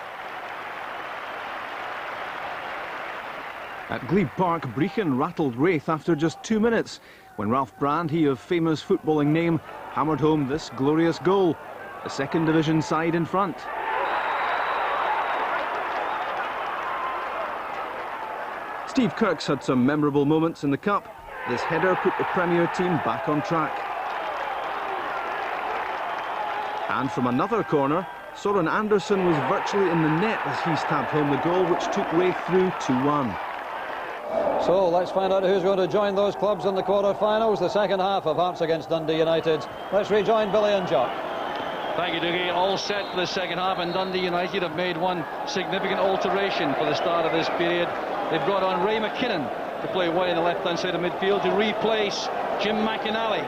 Speaker 16: At Glebe Park, Brechin rattled Wraith after just 2 minutes, when Ralph Brand, he of famous footballing name, hammered home this glorious goal. The second division side in front. Steve Kirk's had some memorable moments in the Cup. This header put the Premier team back on track. And from another corner, Soren Anderson was virtually in the net as he stabbed home the goal, which took Wraith through 2-1.
Speaker 2: So let's find out who's going to join those clubs in the quarter-finals, the second half of Hearts against Dundee United. Let's rejoin Billy and Jock.
Speaker 15: Thank you, Dougie. All set for the second half, and Dundee United have made one significant alteration for the start of this period. They've brought on Ray McKinnon to play wide in the left-hand side of midfield to replace Jim McInally,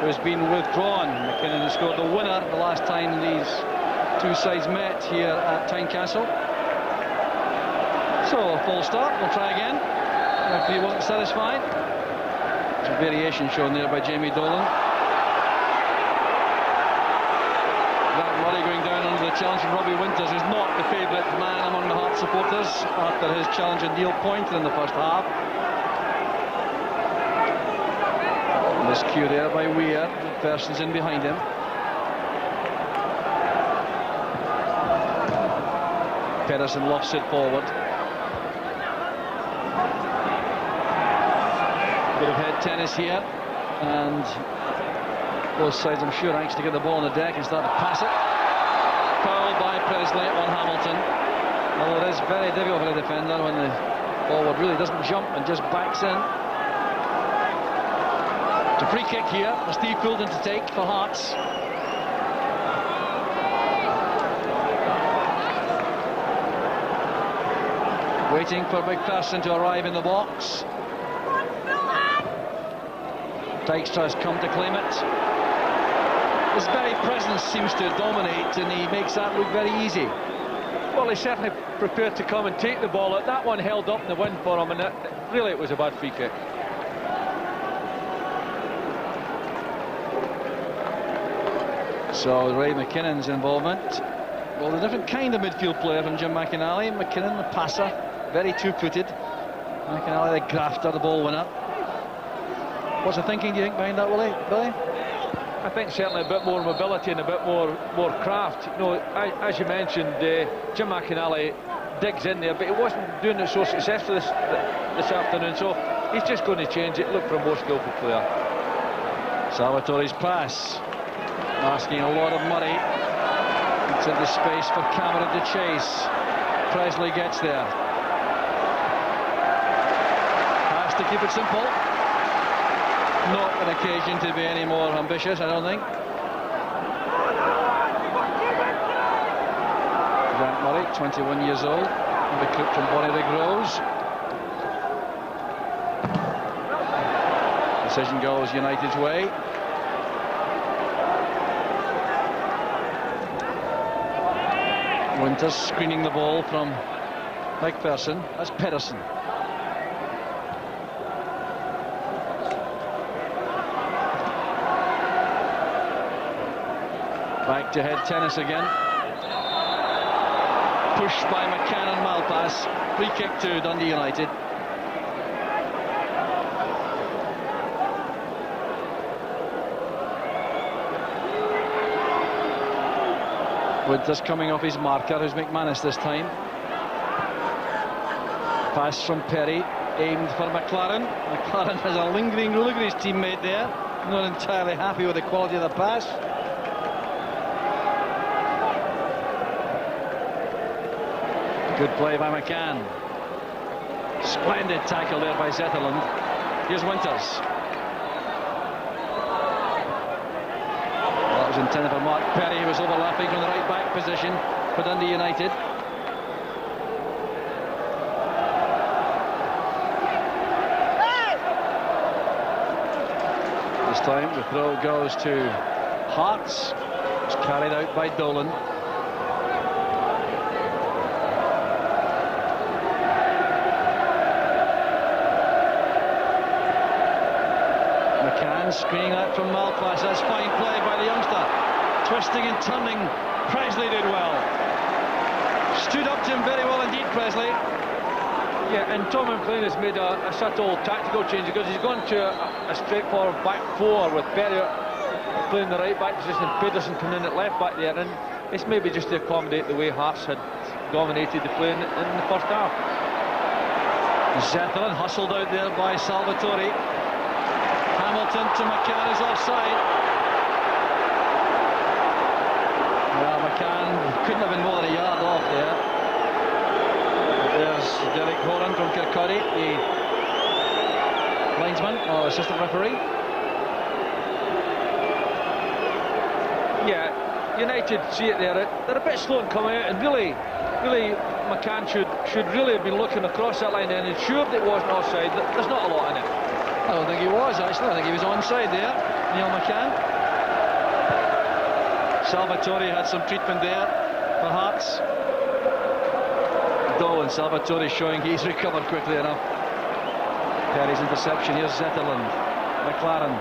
Speaker 15: who has been withdrawn. McKinnon has scored the winner the last time these two sides met here at Tynecastle. So, full start. We'll try again. Referee wasn't satisfied. There's a variation shown there by Jamie Dolan. Grant Murray going down under the challenge from Robbie Winters, who's not the favourite man among the Hearts supporters after his challenge of Neil Pointer in the first half. Miscue there by Weir. Persons in behind him. Pedersen lofts it forward. Bit of head tennis here, and both sides, I'm sure, anxious to get the ball on the deck and start to pass it. Foul by Presley on Hamilton. Well, it is very difficult for a defender when the forward really doesn't jump and just backs in. It's a free kick here for Steve Poulton to take for Hearts. Waiting for McPherson to arrive in the box. Dykstra has come to claim it. His very presence seems to dominate, and he makes that look very easy.
Speaker 12: Well, he's certainly prepared to come and take the ball. That one held up in the wind for him, and really it was a bad free kick.
Speaker 15: So Ray McKinnon's involvement. Well, a different kind of midfield player from Jim McInally. McKinnon, the passer, very two-footed. McInally, the grafter, the ball winner. What's the thinking, do you think, behind that, Billy?
Speaker 12: I think certainly a bit more mobility and a bit more craft. You know, as you mentioned, Jim McInally digs in there, but he wasn't doing it so successfully this afternoon, so he's just going to change it, look for a more skillful player.
Speaker 15: Salvatore's pass, asking a lot of Murray. It's in the space for Cameron to chase. Presley gets there. Has to keep it simple. Not an occasion to be any more ambitious, I don't think. Grant Murray, 21 years old, a recruit from Bonnyrigg Rose. Decision goes United's way. Winters screening the ball from McPherson. That's Pedersen. Back to head tennis again. Pushed by McCann and Malpass. Free kick to Dundee United. Winters coming off his marker, who's McManus this time. Pass from Perry, aimed for McLaren. McLaren has a lingering look at his teammate there. Not entirely happy with the quality of the pass. Good play by McCann. Splendid tackle there by Zetterlund. Here's Winters. Well, that was intended for Mark Perry, who was overlapping from the right back position for Dundee United. This time the throw goes to Hearts. It's carried out by Dolan. Screening that from Malpass. That's fine play by the youngster. Twisting and turning, Presley did well. Stood up to him very well indeed, Presley.
Speaker 12: Yeah, and Tom McLean has made a subtle tactical change because he's gone to a straightforward back four with Perry playing the right back position and Pedersen coming in at left back there, and it's maybe just to accommodate the way Hearts had dominated the play in the first half.
Speaker 15: Zetterlund hustled out there by Salvatore. Hamilton to McCann is offside. Well, McCann couldn't have been more than a yard off there. There's Derek Horan from Kirkcaldy, the linesman or assistant referee.
Speaker 12: Yeah, United see it there. They're a bit slow in coming out, and really McCann should really have been looking across that line and ensured it wasn't offside. There's not a lot in it.
Speaker 15: I don't think he was, actually. I think he was onside there, Neil McCann. Salvatore had some treatment there for Hearts. Dolan, Salvatore showing he's recovered quickly enough. Perry's interception. Here's Zetterlund. McLaren.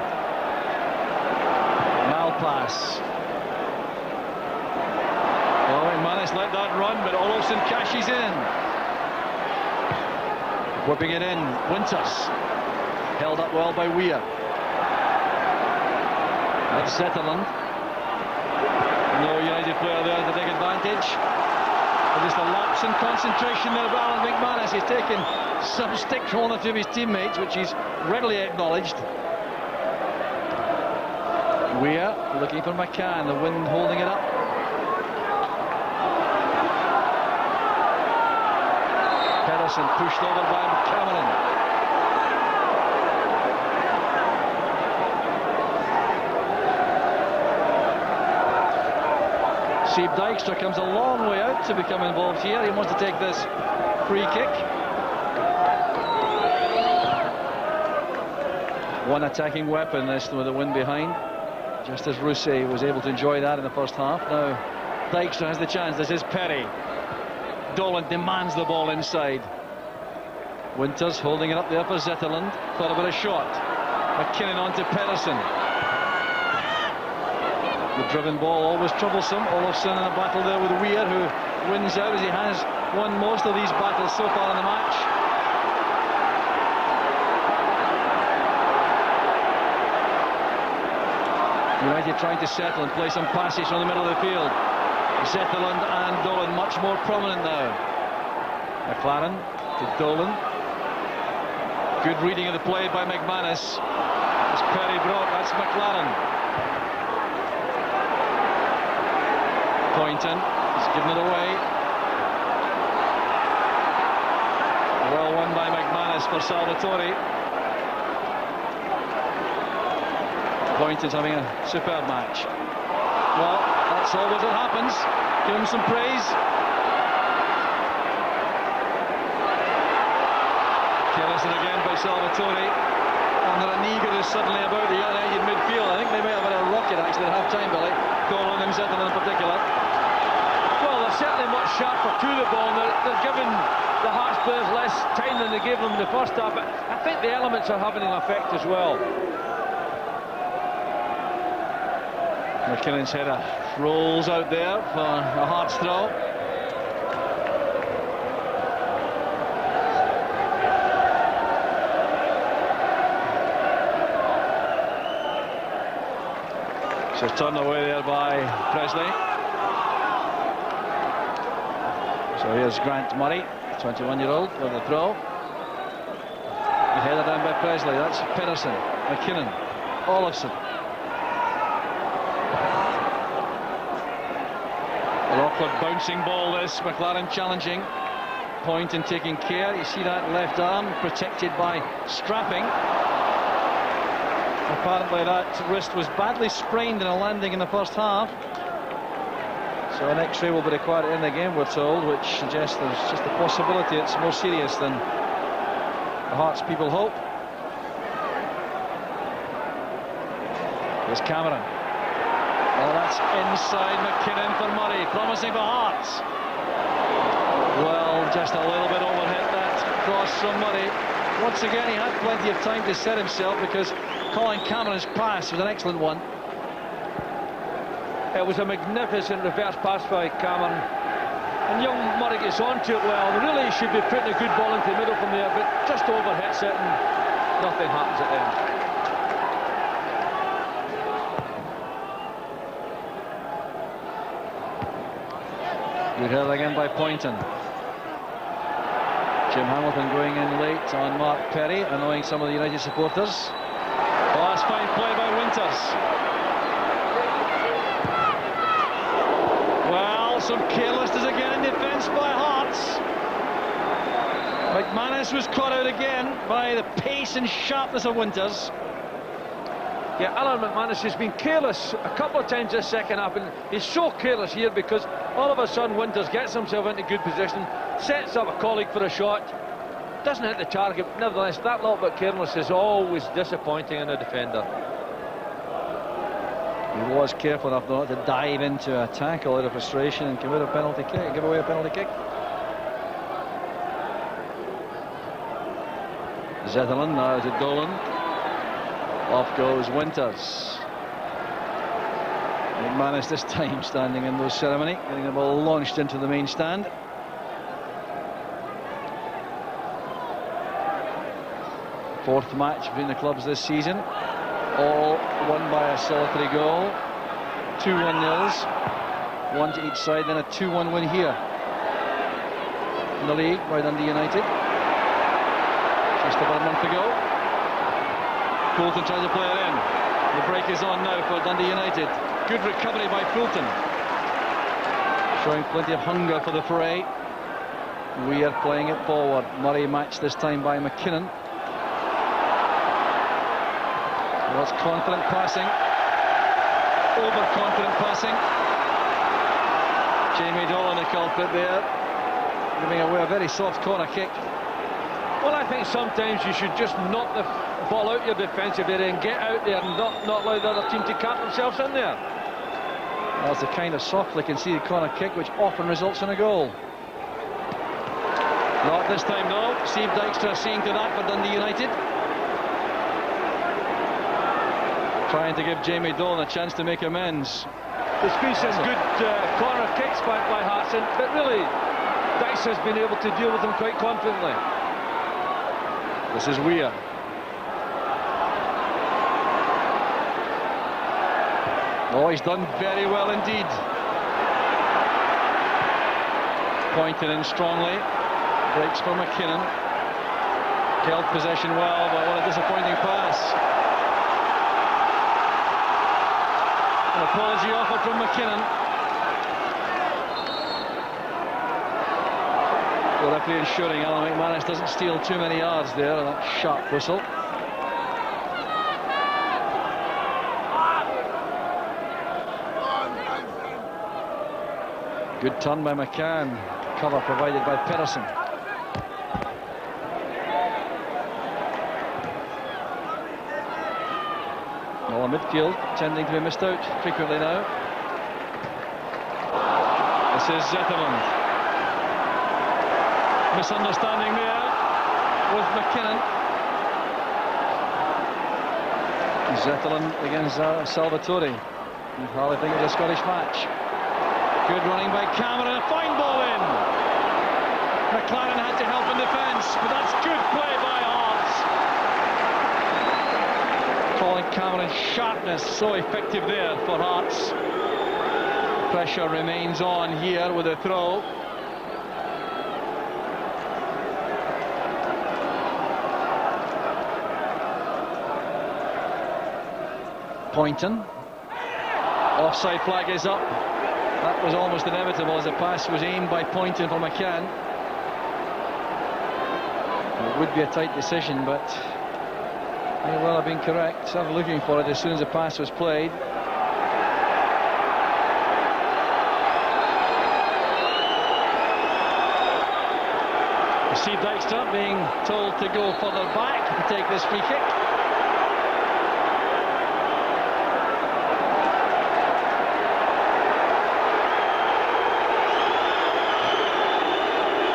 Speaker 15: Malpass. Oh, McManus let that run, but Olofsson cashes in. Whipping it in. Winters. Held up well by Weir. That's Zetterlund. No United player there to take advantage. Just a lapse in concentration there by Alan McManus. He's taken some stick from one or two of his teammates, which he's readily acknowledged. Weir looking for McCann, the wind holding it up. Pedersen pushed over by Cameron. Steve Dykstra comes a long way out to become involved here. He wants to take this free kick. One attacking weapon, this with the wind behind. Just as Rousset was able to enjoy that in the first half. Now Dykstra has the chance. This is Perry. Dolan demands the ball inside. Winters holding it up there for Zetterlund. Thought about a shot. McKinnon on to Pedersen. The driven ball always troublesome. Olofsson in a battle there with Weir, who wins out as he has won most of these battles so far in the match. United trying to settle and play some passes from the middle of the field. Zetterlund and Dolan much more prominent now. McLaren to Dolan. Good reading of the play by McManus. As Perry brought, that's McLaren. Poynton, he's given it away. Well won by McManus for Salvatore. Poynton's having a superb match. Well, that's always what happens. Give him some praise. Carelson again by Salvatore. And Raniga is suddenly about the United midfield. I think they may have had a rocket actually at half-time, Billy. Dolan and Zetterlund in particular.
Speaker 12: Well, they're certainly much sharper to the ball. They're giving the Hearts players less time than they gave them in the first half, but I think the elements are having an effect as well.
Speaker 15: McKinnon's header rolls out there for a Hearts throw. So turned away there by Presley. So here's Grant Murray, 21-year-old, with the throw. The header down by Presley. That's Pedersen, McKinnon, Olofsson. An awkward bouncing ball this. McLaren challenging. Poynton taking care. You see that left arm protected by strapping. Apparently that wrist was badly sprained in a landing in the first half. So an X-ray will be required in the game, we're told, which suggests there's just a possibility it's more serious than the Hearts people hope. Here's Cameron. Oh, that's inside McKinnon for Murray, promising for Hearts. Well, just a little bit overhit that cross from Murray. Once again, he had plenty of time to set himself because Colin Cameron's pass was an excellent one.
Speaker 12: It was a magnificent reverse pass by Cameron. And young Murray gets onto it well. Really should be putting a good ball into the middle from there, but just overhits it and nothing happens at the end.
Speaker 13: Good header again by Poynton. Jim Hamilton going in late on Mark Perry, annoying some of the United supporters. Oh, that's fine play by Winters. Well, some carelessness again in defence by Hearts. McManus was caught out again by the pace and sharpness of Winters.
Speaker 12: Yeah, Alan McManus has been careless a couple of times this second half, and he's so careless here because all of a sudden Winters gets himself into good position, sets up a colleague for a shot, doesn't hit the target. Nevertheless, that little bit of carelessness is always disappointing in a defender.
Speaker 13: He was careful enough not to dive into a tackle out of frustration and commit a penalty kick, give away a penalty kick. Zetterlund now to Dolan. Off goes Winters. McManus this time standing in no ceremony, getting the ball launched into the main stand. Fourth match between the clubs this season, all won by a solitary goal. 2 1-0s, one to each side, then a 2-1 win here in the league by Dundee United just about a month ago. Fulton tries to play it in. The break is on now for Dundee United. Good recovery by Fulton, showing plenty of hunger for the fray. We are playing it forward. Murray matched this time by McKinnon. Well, it's confident passing, overconfident passing. Jamie Dolan, the culprit there, giving away a very soft corner kick.
Speaker 12: Well, I think sometimes you should just knock the ball out your defensive area and get out there and not allow the other team to cap themselves in there.
Speaker 13: That's the kind of softly conceded corner kick which often results in a goal. Not this time though. Steve Dykstra seeing to that for Dundee United. Trying to give Jamie Dolan a chance to make amends.
Speaker 12: There's been some good corner kicks by Hearts, but really Dykstra's been able to deal with them quite confidently.
Speaker 13: This is Weir. Oh, he's done very well indeed. Pointed in strongly. Breaks for McKinnon. Held possession well, but what a disappointing pass. An apology offered from McKinnon. The referee ensuring Alan McManus doesn't steal too many yards there on that sharp whistle. Good turn by McCann. Cover provided by Pedersen. Well, midfield tending to be missed out frequently now. This is Zetterlund. Misunderstanding there with McKinnon. Zetterlund against Salvatore. You hardly think it was a Scottish match. Good running by Cameron, a fine ball in. McLaren had to help in defence, but that's good play by Hearts. Calling Cameron's sharpness so effective there for Hearts. Pressure remains on here with a throw. Poynton. Offside flag is up. That was almost inevitable as the pass was aimed by Poynton for McCann. It would be a tight decision, but may well have been correct. Started looking for it as soon as the pass was played. Steve Dykstra being told to go further back to take this free kick.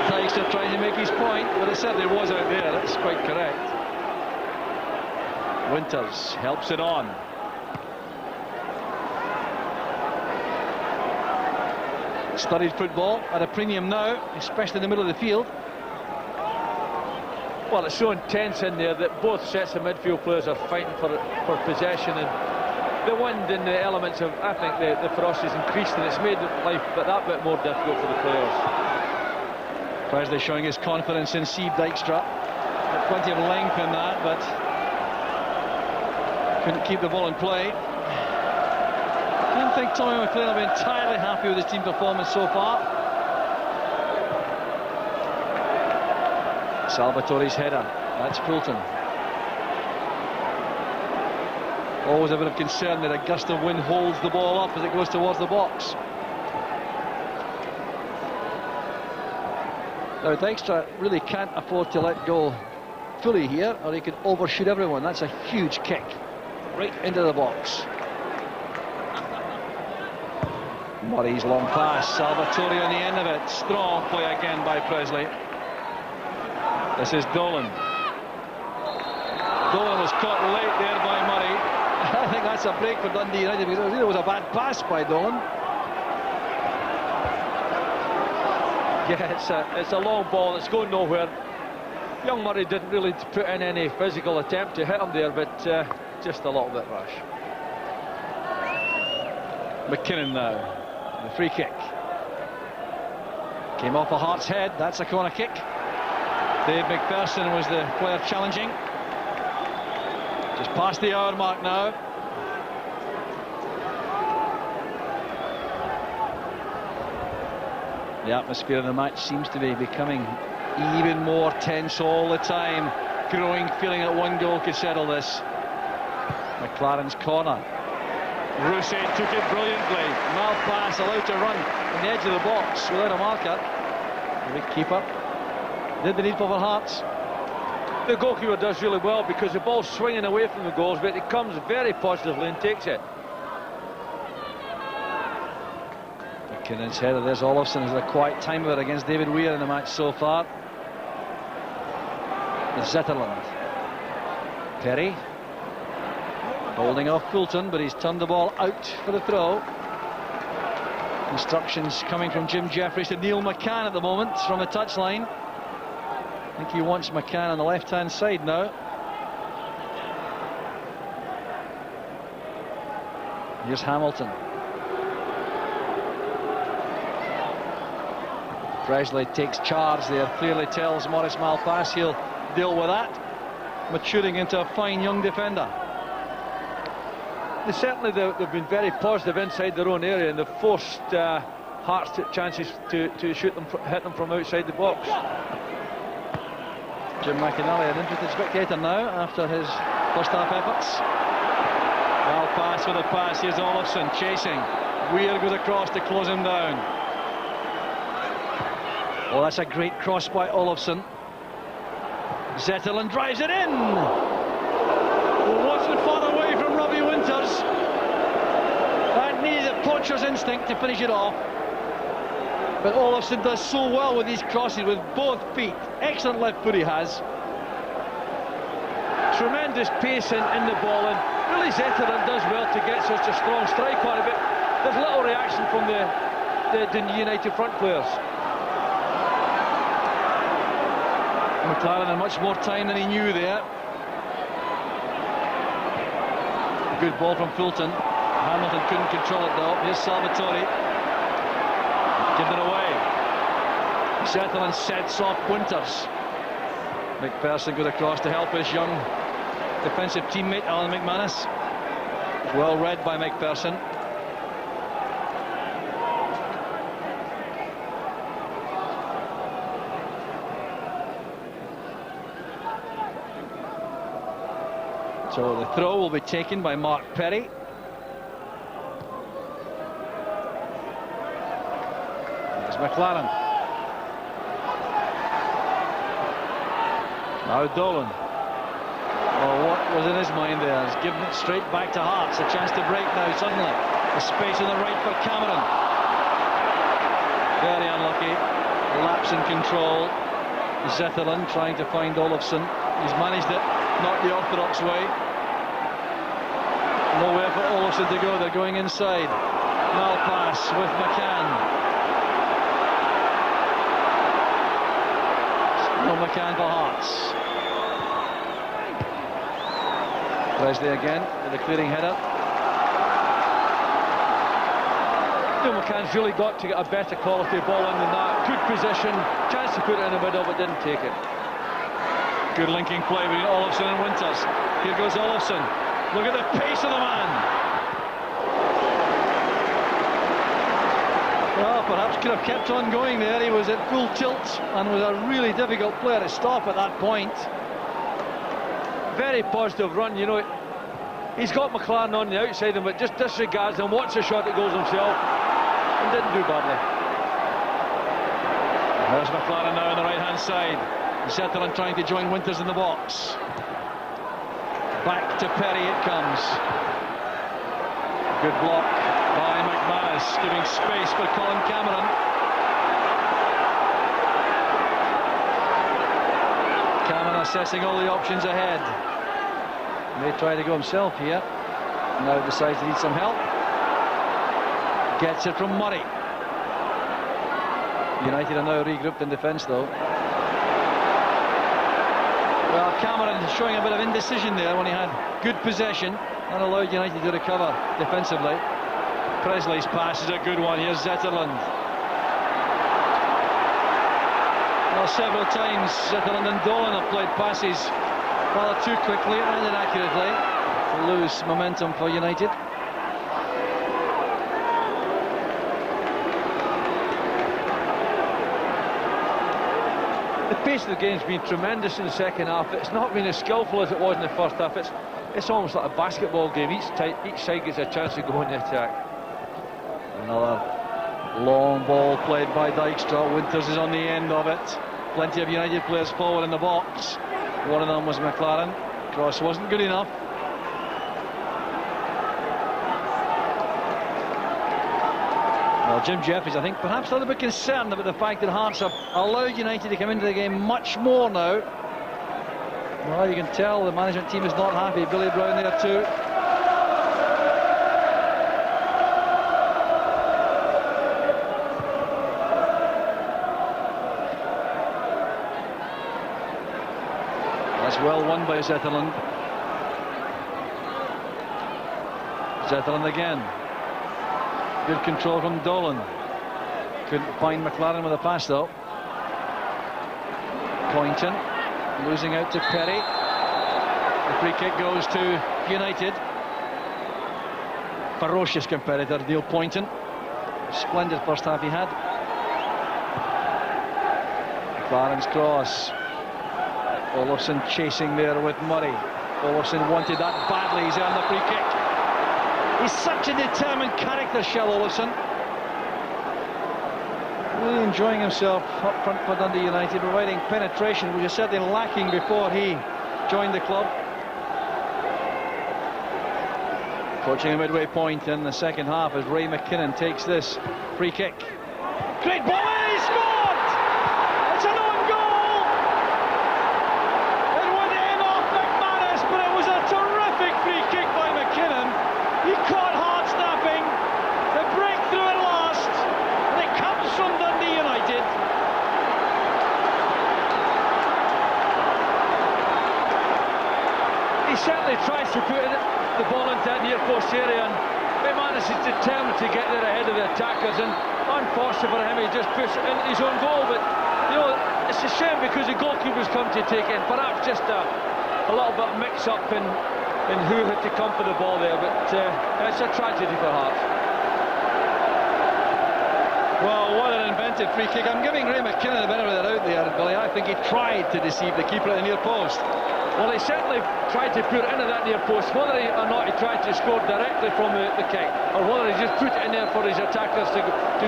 Speaker 13: Dykstra trying to make his point, but it certainly was out there, that's quite correct. Winters helps it on.
Speaker 15: Studied football at a premium now, especially in the middle of the field.
Speaker 12: Well, it's so intense in there that both sets of midfield players are fighting for possession, and the wind and the elements of, I think, the ferocity has increased, and it's made life that bit more difficult for the players.
Speaker 15: Presley showing his confidence in Steve Dykstra. Plenty of length in that, but couldn't keep the ball in play. I don't think Tommy McLean will be entirely happy with his team performance so far. Salvatore's header, that's Fulton. Always a bit of concern that a gust of wind holds the ball up as it goes towards the box. Now Dykstra really can't afford to let go fully here, or he could overshoot everyone. That's a huge kick right into the box. Murray's long pass, Salvatore on the end of it. Strong play again by Presley. This is Dolan. Dolan was caught late there by Murray. I think that's a break for Dundee United, because it was a bad pass by Dolan.
Speaker 12: Yeah, it's a long ball, it's going nowhere. Young Murray didn't really put in any physical attempt to hit him there, but just a little bit rash.
Speaker 15: McKinnon now, the free kick. Came off a Hart's head, that's a corner kick. Dave McPherson was the player challenging. Just past the hour mark now. The atmosphere of the match seems to be becoming even more tense all the time. Growing feeling that one goal could settle this. McLaren's corner. Rousset took it brilliantly. Malpass allowed to run on the edge of the box without a marker. The big keeper did the needful for Hearts.
Speaker 12: The goalkeeper does really well, because the ball's swinging away from the goals, but it comes very positively and takes it.
Speaker 15: McKinnon's header. There's Olofsson, has a quiet time of it against David Weir in the match so far. Zetterland. Perry holding off Fulton, but he's turned the ball out for the throw. Instructions coming from Jim Jeffries to Neil McCann at the moment from the touchline. I think he wants McCann on the left-hand side now. Here's Hamilton. Presley takes charge there, clearly tells Maurice Malpass he'll deal with that, maturing into a fine young defender.
Speaker 12: They've been very positive inside their own area, and they've forced Hearts chances to shoot them, hit them from outside the box.
Speaker 15: Jim McInally, an interested spectator now after his first half efforts. Malpass with a pass, here's Olofsson chasing. Weir goes across to close him down. Oh, that's a great cross by Olofsson. Zetterland drives it in. Wasn't far away from Robbie Winters. That needed a poacher's instinct to finish it off. But Olofsson does so well with these crosses with both feet. Excellent left foot he has.
Speaker 12: Tremendous pace in the ball, and really Zetterland does well to get such a strong strike on it, but there's little reaction from the Dundee United front players. McLaren had much more time than he knew there. Good ball from Fulton. Hamilton couldn't control it though. Here's Salvatore. Given it away. Zetterland sets off Winters. McPherson goes across to help his young defensive teammate Alan McManus. Well read by McPherson. So the throw will be taken by Mark Perry. There's McLaren. Now Dolan. Oh, what was in his mind there? He's given it straight back to Hearts. A chance to break now suddenly. A space on the right for Cameron. Very unlucky. Lapse in control. Zetterland trying to find Olofsson. He's managed it. Not the orthodox way. Nowhere for Olofsson to go. They're going inside. Malpass with McCann.
Speaker 15: Neil McCann for Hearts. Presley again with a clearing header.
Speaker 12: Neil McCann's really got to get a better quality ball in than that. Good position, chance to put it in the middle, but didn't take it.
Speaker 15: Good linking play between Olofsson and Winters. Here goes Olofsson. Look at the pace of the man. Well, perhaps could have kept on going there. He was at full tilt and was a really difficult player to stop at that point.
Speaker 12: Very positive run, you know. He's got McLaren on the outside of him, but just disregards him, watch the shot that goes himself, and didn't do badly.
Speaker 15: There's McLaren now on the right-hand side. Zetterlund trying to join Winters in the box. Back to Perry it comes. Good block by McManus, giving space for Colin Cameron. Cameron assessing all the options ahead. May try to go himself here. Now decides to need some help. Gets it from Murray. United are now regrouped in defence though. Well, Cameron showing a bit of indecision there when he had good possession and allowed United to recover defensively. Presley's pass is a good one. Here's Zetterlund. Well, several times Zetterlund and Dolan have played passes rather too quickly and inaccurately to lose momentum for United.
Speaker 12: The pace of the game's been tremendous in the second half. It's not been as skillful as it was in the first half. It's almost like a basketball game. Each side gets a chance to go on the attack.
Speaker 15: Another long ball played by Dijkstra. Winters is on the end of it. Plenty of United players forward in the box. One of them was McLaren. Cross wasn't good enough. Well, Jim Jeffries, I think, perhaps a little bit concerned about the fact that Hearts have allowed United to come into the game much more now. Well, you can tell the management team is not happy. Billy Brown there too. That's well won by Zetterlund. Zetterlund again. Good control from Dolan. Couldn't find McLaren with a pass though. Poynton losing out to Perry. The free kick goes to United. Ferocious competitor Neil Poynton. Splendid first half he had. McLaren's cross. Olofsson chasing there with Murray. Olofsson wanted that badly. He's on the free kick. He's such a determined character, Shell Olofsson. Really enjoying himself up front for Dundee United, providing penetration, which is certainly lacking before he joined the club. Approaching a midway point in the second half as Ray McKinnon takes this free kick. Great ball, and he scored! It's an own goal! It would aim off McManus, but it was a terrific free kick by McKinnon. He caught Hearts napping. The breakthrough at last, and it comes from Dundee United.
Speaker 12: He certainly tries to put the ball into that near post area, and McManus is determined to get there ahead of the attackers, and unfortunately for him, he just pushed it into his own goal. But you know, it's a shame because the goalkeeper's come to take it, and perhaps just a little bit mix up in who had to come for the ball there. But it's a tragedy for Hearts.
Speaker 15: Well, what an inventive free kick. I'm giving Ray McKinnon the benefit of the doubt there, Billy. I think he tried to deceive the keeper at the near post.
Speaker 12: Well, he certainly tried to put it into that near post. Whether or not he tried to score directly from the kick, or whether he just put it in there for his attackers to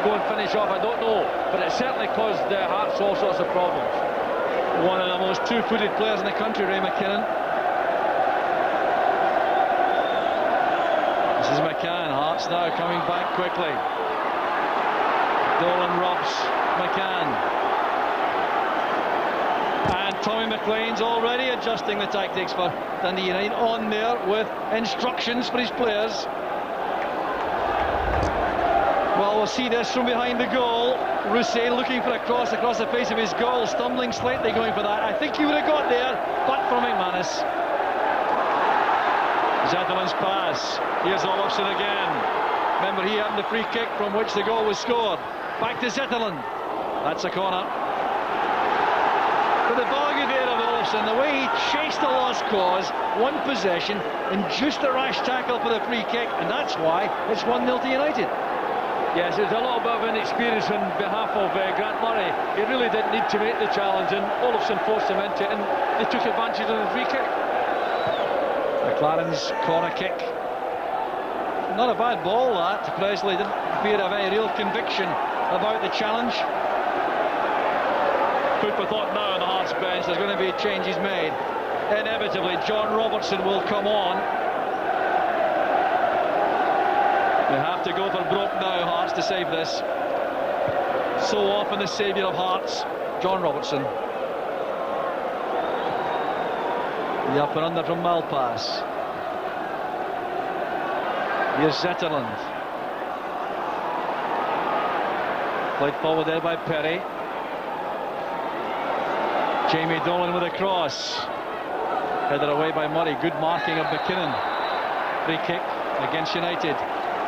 Speaker 12: go and finish off, I don't know. But it certainly caused Hearts all sorts of problems.
Speaker 15: One of the most two-footed players in the country, Ray McKinnon. This is McCann. Hearts now coming back quickly. Dolan robs McCann. And Tommy McLean's already adjusting the tactics for Dundee United, on there with instructions for his players. Well, We'll see this from behind the goal. Rousset looking for a cross across the face of his goal, stumbling slightly going for that. I think he would have got there, but for McManus. Zetterlund's pass. Here's Olofsson again. Remember, he had the free kick from which the goal was scored. Back to Zetterlund. That's a corner. But the bogey there of Olofsson, the way he chased the lost cause, one possession, induced a rash tackle for the free kick, and that's why it's 1-0 to United.
Speaker 12: Yes, it was a little bit of inexperience on behalf of Grant Murray. He really didn't need to make the challenge, and Olofsson forced him into it, and they took advantage of the free kick.
Speaker 15: McLaren's corner kick. Not a bad ball, that. Presley didn't appear to have any real conviction about the challenge.
Speaker 12: Food for thought now on the Hearts bench. There's going to be changes made.
Speaker 15: Inevitably, John Robertson will come on. They have to go for broke now, Hearts, to save this. So often the saviour of Hearts, John Robertson. The up and under from Malpass. Here's Zetterlund. Played forward there by Perry. Jamie Dolan with a cross. Headed away by Murray. Good marking of McKinnon. Free kick against United.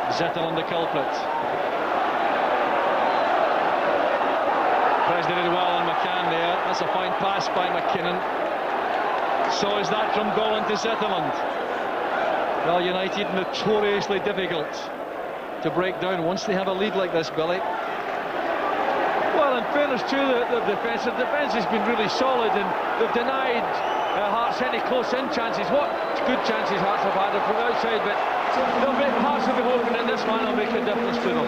Speaker 15: Zetterlund the culprit. Presley did well on McCann there. That's a fine pass by McKinnon. So is that from Dolan to Zetterlund. Well, United notoriously difficult to break down once they have a lead like this, Billy.
Speaker 12: Well, in fairness to the defence has been really solid, and they've denied Hearts any close-in chances. What good chances Hearts have had from outside, but Hearts will be hoping that this man will make a difference to them.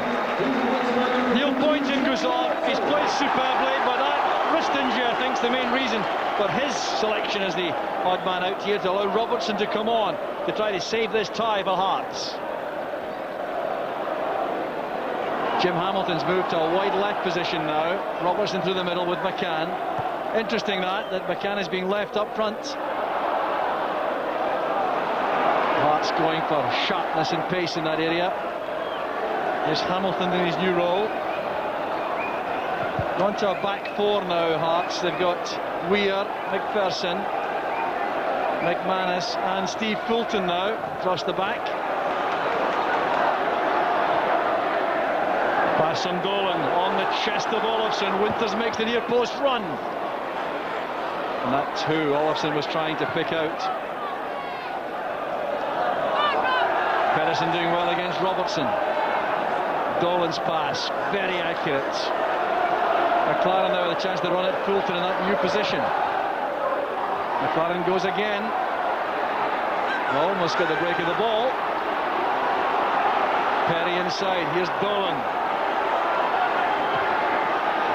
Speaker 15: Neil Boynton goes off. He's played superbly, but that wrist injury, I think, is the main reason for his selection as the odd man out here to allow Robertson to come on to try to save this tie for Hearts. Jim Hamilton's moved to a wide left position now. Robertson through the middle with McCann. Interesting that McCann is being left up front. Hearts going for sharpness and pace in that area. There's Hamilton in his new role. On to a back four now, Hearts. They've got Weir, McPherson, McManus and Steve Fulton now across the back. Pass on Dolan on the chest of Olofsson. Winters makes the near post run. And that's who Olofsson was trying to pick out. Pedersen doing well against Robertson. Dolan's pass, very accurate. McLaren now with a chance to run at Fulton in that new position. McLaren goes again. Almost got the break of the ball. Perry inside, here's Dolan.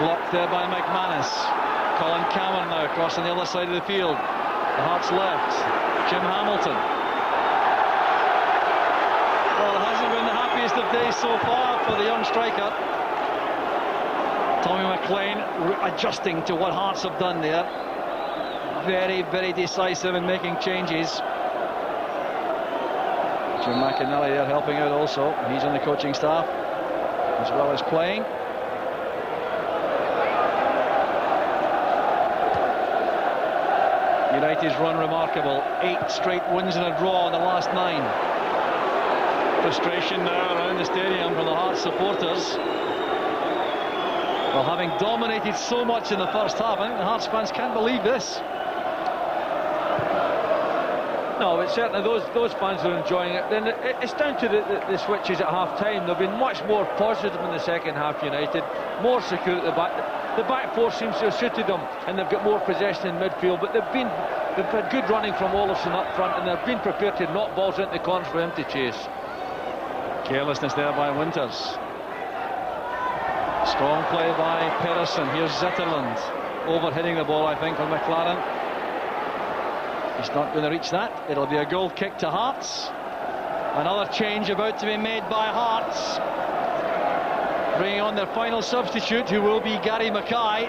Speaker 15: Blocked there by McManus. Colin Cameron now across on the other side of the field. The Hearts left. Jim Hamilton. Well, it hasn't been the happiest of days so far for the young striker. Tommy McLean adjusting to what Hearts have done there. Very, very decisive in making changes. Jim McInally there helping out also. He's on the coaching staff as well as playing. United's run remarkable. 8 straight wins and a draw in the last 9. Frustration now around the stadium from the Hearts supporters. Well, having dominated so much in the first half, I think the Hearts fans can't believe this.
Speaker 12: No, but certainly those fans are enjoying it. Then it's down to the switches at half-time. They've been much more positive in the second half, United. More secure at the back. The back four seems to have suited them, and they've got more possession in midfield. But they've had good running from Olofsson up front, and they've been prepared to knock balls into the corners for him to chase.
Speaker 15: Carelessness there by Winters. Strong play by Pedersen. Here's Zetterlund. Over-hitting the ball, I think, from McLaren. He's not going to reach that. It'll be a goal kick to Hearts. Another change about to be made by Hearts. Bringing on their final substitute, who will be Gary Mackay.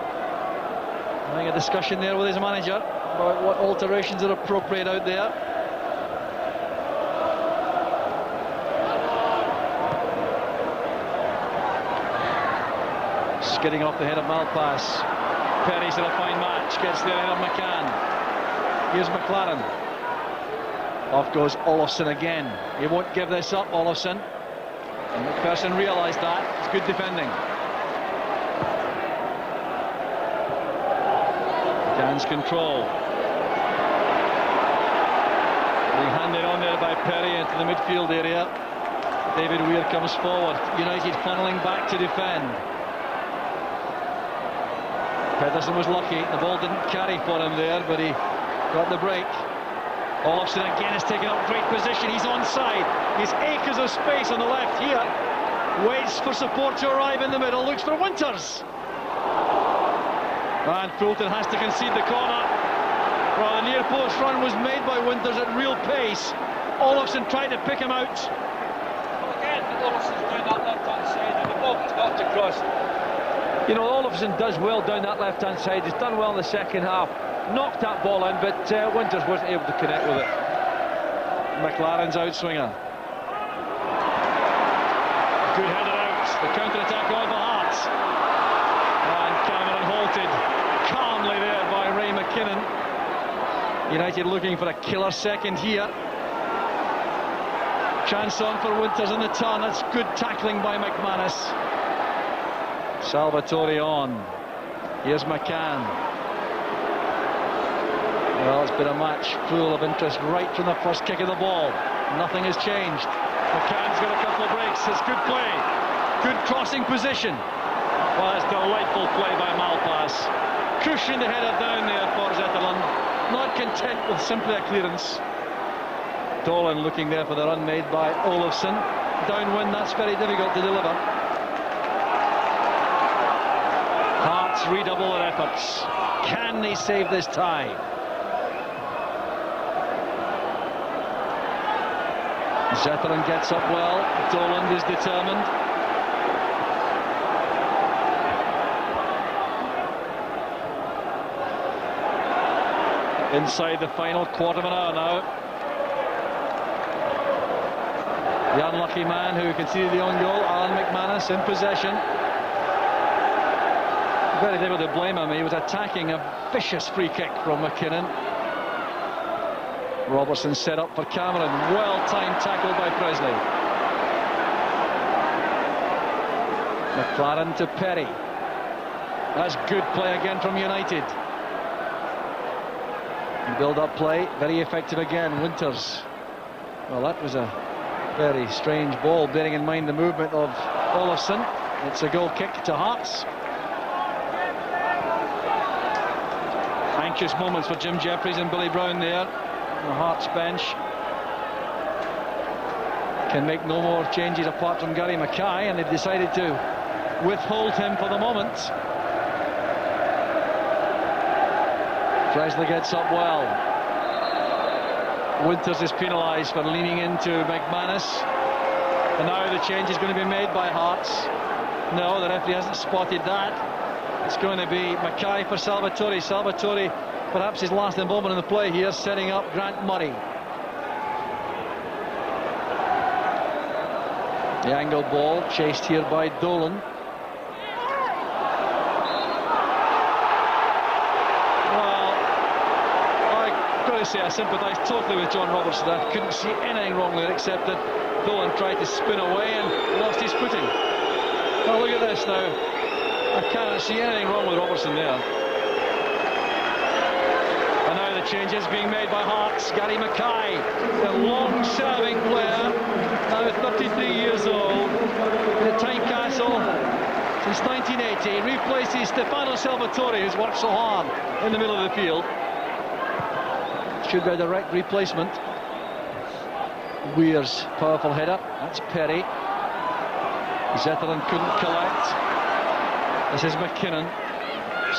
Speaker 15: Having a discussion there with his manager about what alterations are appropriate out there. getting off the head of Malpass. Perry's in a fine match, gets there ahead of McCann. Here's McLaren. Off goes Olofsson again. He won't give this up, Olofsson. And McPherson realised that. It's good defending. McCann's control. Being handed on there by Perry into the midfield area. David Weir comes forward. United funneling back to defend. Pedersen was lucky. The ball didn't carry for him there, but he got the break. Olofsson again has taken up great position. He's onside. He's acres of space on the left here. Waits for support to arrive in the middle. Looks for Winters. And Fulton has to concede the corner. Well, the near post run was made by Winters at real pace. Olofsson tried to pick him out.
Speaker 12: Well, again, Olofsson's down that left-hand side, and the ball has got to cross.
Speaker 2: You know, Olofsson does well down that left-hand side. He's done well in the second half. Knocked that ball in, but Winters wasn't able to connect with it.
Speaker 15: McLaren's outswinger. Good header out. The counter-attack on for Hearts. And Cameron halted calmly there by Ray McKinnon. United looking for a killer second here. Chance on for Winters in the turn. That's good tackling by McManus. Salvatore on. Here's McCann. Well, it's been a match full of interest right from the first kick of the ball. Nothing has changed. McCann's got a couple of breaks. It's good play. Good crossing position. Well, that's delightful play by Malpass. Cushioned the header down there for Zetterlund. Not content with simply a clearance. Dolan looking there for the run made by Olofsson. Downwind, that's very difficult to deliver. Hearts redouble their efforts. Can they save this tie? Zetterlund gets up well. Dolan is determined. Inside the final quarter of an hour now. The unlucky man who conceded the own goal, Alan McManus, in possession. Very difficult to blame him. He was attacking a vicious free kick from McKinnon. Robertson set up for Cameron. Well-timed tackle by Presley. McLaren to Perry. That's good play again from United. Build-up play, very effective again. Winters. Well, that was a very strange ball, bearing in mind the movement of Olofsson. It's a goal kick to Hearts. Anxious moments for Jim Jeffries and Billy Brown there. The Hearts bench can make no more changes apart from Gary Mackay, and they've decided to withhold him for the moment. Presley gets up well. Winters is penalised for leaning into McManus, and now the change is going to be made by Hearts. No, the referee hasn't spotted that. It's going to be Mackay for Salvatore. Salvatore, perhaps his last involvement in the play here, setting up Grant Murray. The angled ball chased here by Dolan. Well, I've got to say I sympathise totally with John Robertson. I couldn't see anything wrong there except that Dolan tried to spin away and lost his footing. Well, look at this now. I cannot see anything wrong with Robertson there. And now the change is being made by Hearts. Gary Mackay, the long-serving player, now 33 years old, in the Tynecastle since 1980, replaces Stefano Salvatore, who's worked so hard in the middle of the field. Should be a direct replacement. Weir's powerful header. That's Perry. Zetterlund couldn't collect. This is McKinnon,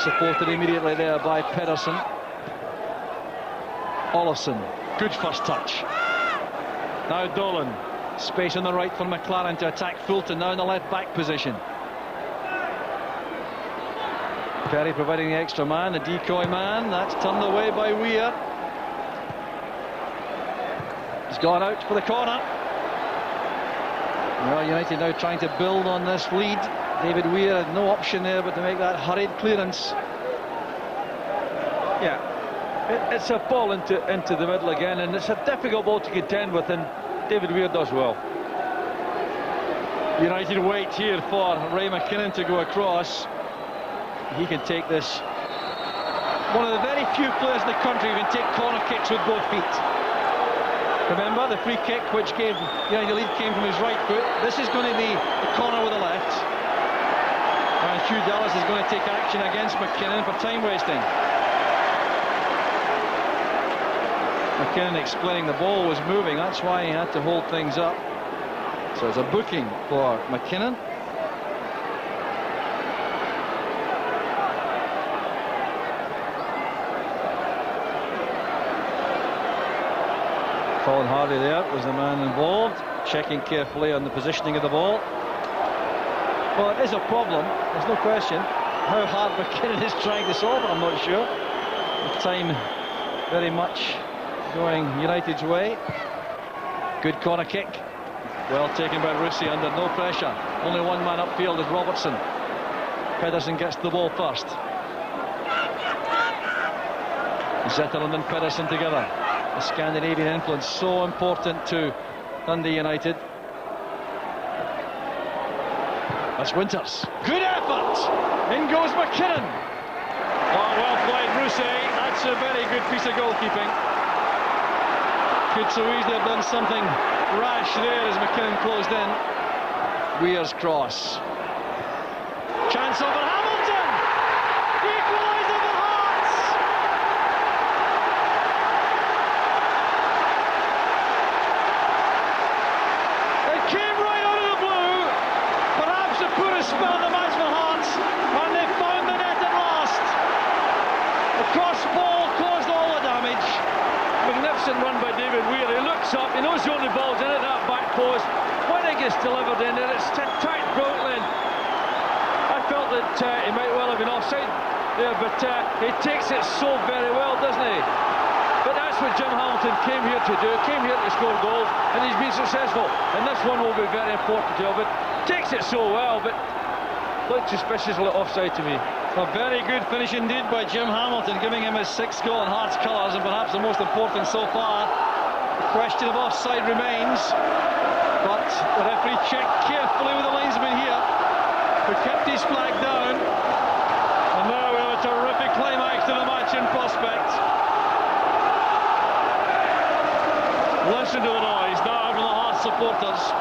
Speaker 15: supported immediately there by Pedersen. Olofsson, good first touch. Now Dolan, space on the right for McLaren to attack Fulton, now in the left back position. Perry providing the extra man, the decoy man, that's turned away by Weir. He's gone out for the corner. Well, United now trying to build on this lead. David Weir had no option there but to make that hurried clearance.
Speaker 12: Yeah, it's a ball into the middle again, and it's a difficult ball to contend with, and David Weir does well.
Speaker 15: United wait here for Ray McKinnon to go across. He can take this. One of the very few players in the country who can take corner kicks with both feet. Remember, the free kick which gave United the lead came from his right foot. This is going to be the corner with the left. And Hugh Dallas is going to take action against McKinnon for time wasting. McKinnon explaining the ball was moving, that's why he had to hold things up. So it's a booking for McKinnon. Colin Hardy there was the man involved, checking carefully on the positioning of the ball. Well, it is a problem, there's no question. How hard McKinnon is trying to solve it, I'm not sure. The time very much going United's way. Good corner kick. Well taken by Rusey under no pressure. Only one man upfield is Robertson. Pedersen gets the ball first. Zetterlund and Pedersen together. The Scandinavian influence so important to Dundee United. That's Winters. Good effort! In goes McKinnon. Oh, well played, Rusey. That's a very good piece of goalkeeping. Could so easily have done something rash there as McKinnon closed in. Weir's cross. Chance over Hamilton! Equaliser for Hearts! It came right out of the blue. Perhaps the poorest spell of the match for Hearts, and they found the net at last. The cross ball caused all the damage. Magnificent run by David Weir. He looks up, he knows the only ball's in at that back post. When it gets delivered in there, it's tacked brilliantly. I felt that he might well have been offside there, but he takes it so very well, doesn't he? But that's what Jim Hamilton came here to do. Came here to score goals, and he's been successful. And this one will be very important to him. But takes it so well, but looked suspiciously offside to me. A very good finish indeed by Jim Hamilton, giving him his 6th goal in Hearts colours, and perhaps the most important so far. The question of offside remains, but the referee checked carefully with the linesman here, who kept his flag down, and now we have a terrific climax to the match in prospect. Listen to the noise now from the Hearts supporters.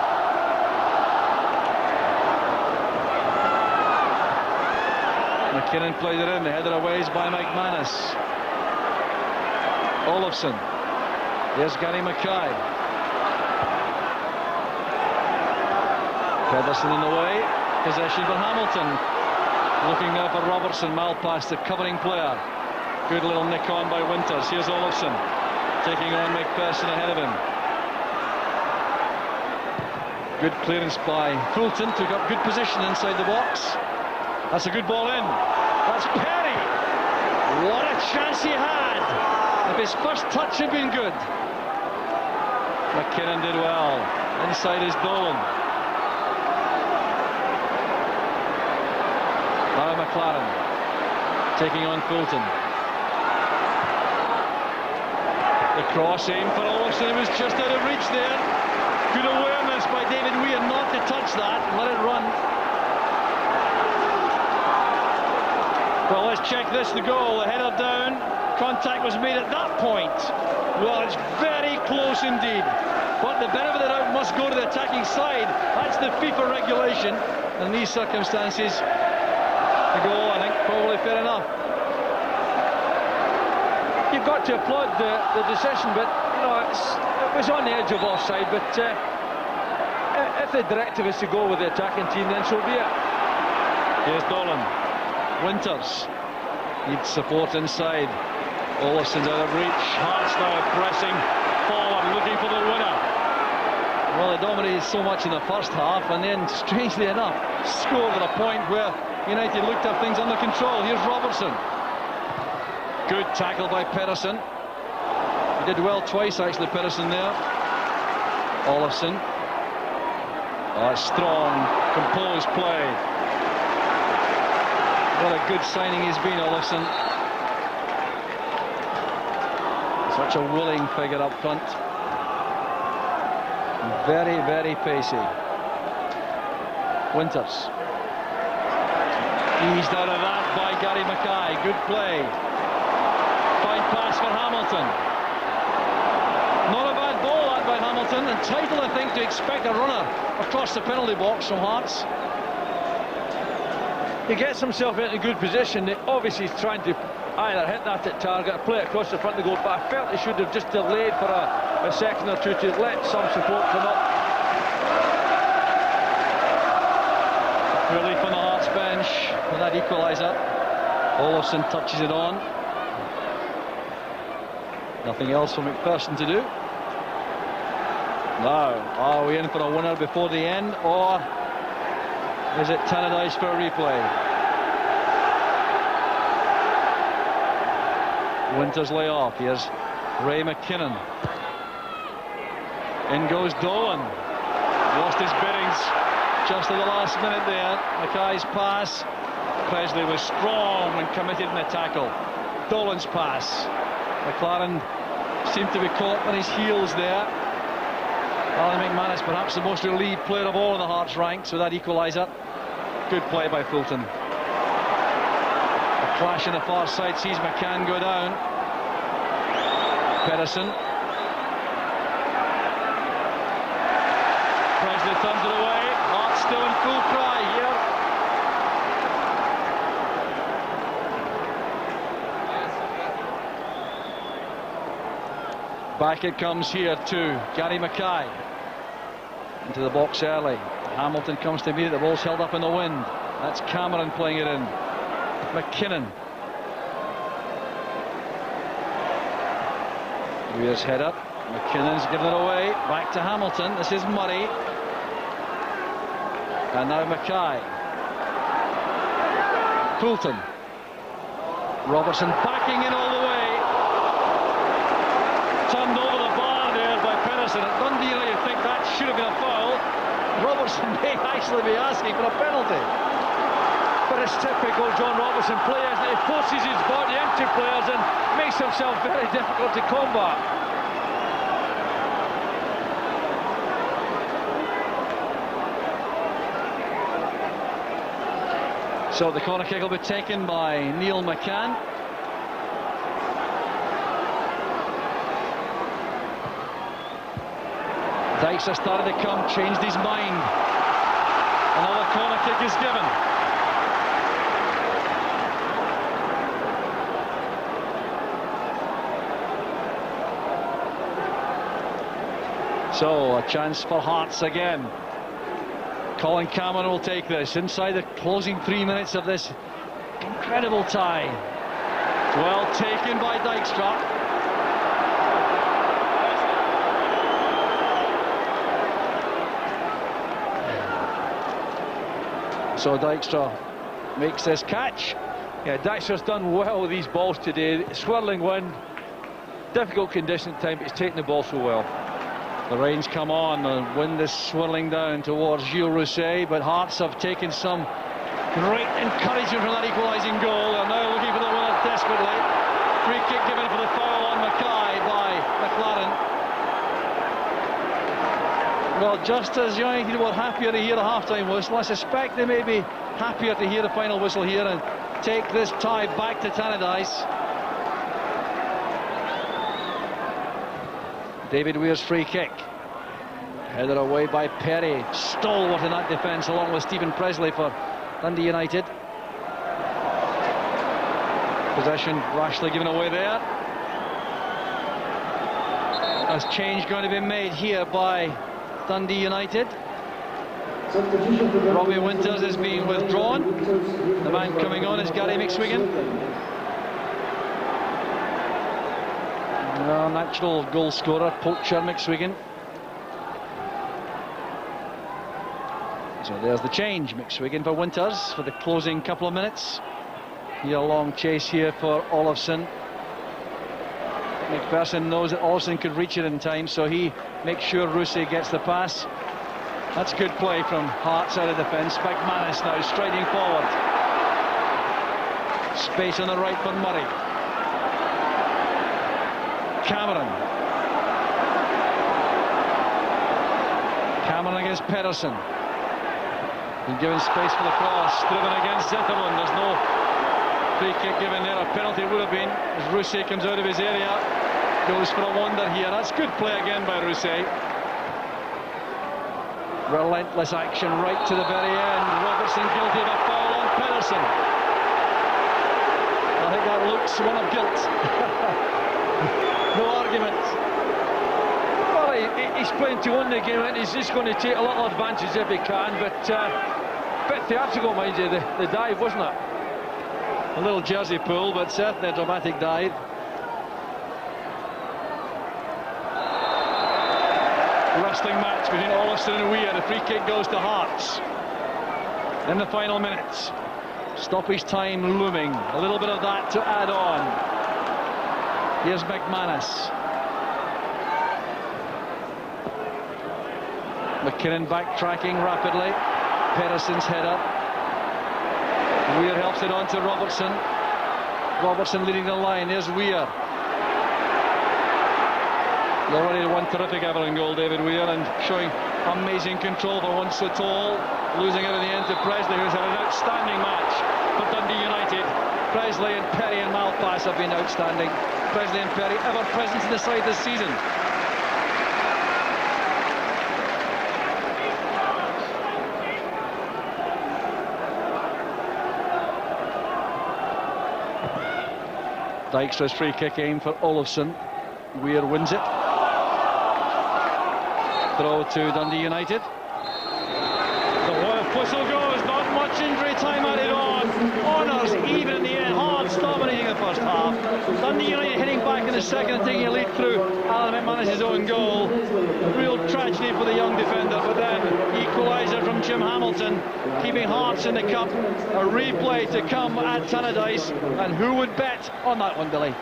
Speaker 15: McKinnon played it in, the header away is by McManus. Olofsson. Here's Gary Mackay. Pedersen in the way. Possession for Hamilton. Looking now for Robertson. Malpass, the covering player. Good little nick on by Winters. Here's Olofsson. Taking on McPherson ahead of him. Good clearance by Fulton. Took up good position inside the box. That's a good ball in. That's Perry. What a chance he had. If his first touch had been good. McKinnon did well. Inside is Dolan. Now McLaren. Taking on Fulton. The cross aim for Olofsson. He was just out of reach there. Good awareness by David Weir not to touch that and let it run. Well, let's check this, the goal. The header down. Contact was made at that point. Well, it's very close indeed. But the benefit of the doubt must go to the attacking side. That's the FIFA regulation. In these circumstances, the goal, I think, probably fair enough.
Speaker 12: You've got to applaud the decision, but you know it was on the edge of offside. But if the directive is to go with the attacking team, then so be it.
Speaker 15: Here's Dolan. Winters needs support inside. Olofsson's out of reach. Hearts now pressing forward, looking for the winner. Well, they dominated so much in the first half, and then, strangely enough, scored at a point where United looked to have things under control. Here's Robertson. Good tackle by Pedersen. He did well twice, actually, Pedersen there. Olofsson. Oh, strong, composed play.
Speaker 13: What a good signing he's been, Olofsson. Such a willing figure up front. Very, very pacey. Winters. Eased out of that by Gary Mackay. Good play. Fine pass for Hamilton. Not a bad ball that by Hamilton. Entitled, I think, to expect a runner across the penalty box from Hearts.
Speaker 12: He gets himself into a good position. Obviously he's trying to either hit that at target or play it across the front of the goal, but I felt he should have just delayed for a second or two to let some support come up.
Speaker 13: Relief on the Hearts bench for that equaliser. Olofsson touches it on. Nothing else for McPherson to do. Now, are we in for a winner before the end, or is it Tannadice for a replay? Winters lay off. Here's Ray McKinnon. In goes Dolan. Lost his bearings just at the last minute there. Mackay's pass. Presley was strong when committed in the tackle. Dolan's pass. McLaren seemed to be caught on his heels there. Alan McManus, perhaps the most relieved player of all in the Hearts ranks with that equaliser. Good play by Fulton. A clash in the far side sees McCann go down. Pedersen. Presley thumbs it away. Hearts still in full cry here. Back it comes here to Gary Mackay. Into the box early. Hamilton comes to meet it. The ball's held up in the wind. That's Cameron playing it in. McKinnon. Weir's head up. McKinnon's given it away. Back to Hamilton. This is Murray. And now Mackay. Fulton. Robertson backing in all the way. Turned over the bar there by Pedersen. At Dundee, you think that should have been a foul. Robertson may actually be asking for a penalty. But it's typical John Robertson players that he forces his body into players and makes himself very difficult to combat. So the corner kick will be taken by Neil McCann. Dykes has started to come, changed his mind. Another corner kick is given. So a chance for Hearts again. Colin Cameron will take this inside the closing 3 minutes of this incredible tie. Well taken by Dykstra. So Dykstra makes this catch. Yeah, Dykstra's done well with these balls today. Swirling wind, difficult condition at time, but he's taken the ball so well. The rains come on, the wind is swirling down towards Gilles Rousset, but Hearts have taken some great encouragement from that equalising goal. They're now looking for the winner desperately. Free kick given for the foul on Mackay by McLaren. Well, just as United were happier to hear the half-time whistle, I suspect they may be happier to hear the final whistle here and take this tie back to Tannadice. David Weir's free kick. Headed away by Perry. Stalwart in that defence along with Stephen Presley for Dundee United. Possession rashly given away there. There's change going to be made here by Dundee United. Robbie Winters is being withdrawn. The man coming on is Gary McSwiggan. Natural goal scorer, poacher McSwiggan. So there's the change. McSwiggan for Winters for the closing couple of minutes. Here a long chase here for Olofsson. McPherson knows that Olofsson could reach it in time, so he makes sure Rousset gets the pass. That's good play from Hearts out of defence. McManus now striding forward. Space on the right for Murray. Cameron against Pedersen. Been given space for the cross, driven against Zetterlund. There's no free kick given there. A penalty would have been as Rousset comes out of his area. Goes for a wonder here. That's good play again by Rousset. Relentless action right to the very end. Robertson guilty of a foul on Pedersen. I think that looks one of guilt. No argument. Well, he's playing to win the game, and he's just going to take a little advantage if he can, but a bit theatrical, mind you, the dive, wasn't it? A little jersey pull, but certainly a dramatic dive. Wrestling match between Olafsson and Weir. The free kick goes to Hearts in the final minutes. Stoppage time looming. A little bit of that to add on. Here's McManus. McKinnon backtracking rapidly. Pedersen's header. Weir helps it on to Robertson. Robertson leading the line. There's Weir. Already one terrific Everton goal, David Weir, and showing amazing control for one so tall. Losing it in the end to Presley, who's had an outstanding match for Dundee United. Presley and Perry and Malpass have been outstanding. Presley and Perry ever present in the side this season. Dijkstra's free kick aim for Olafsson. Weir wins it. Throw to Dundee United. The whistle goes, not much injury time added on. Honours even in the end. Hearts dominating the first half. Dundee United hitting back in the second and taking a lead through Alan McManus' own goal. Real tragedy for the young defender, but then equaliser from Jim Hamilton, keeping Hearts in the cup. A replay to come at Tannadice, and who would bet on that one, Billy?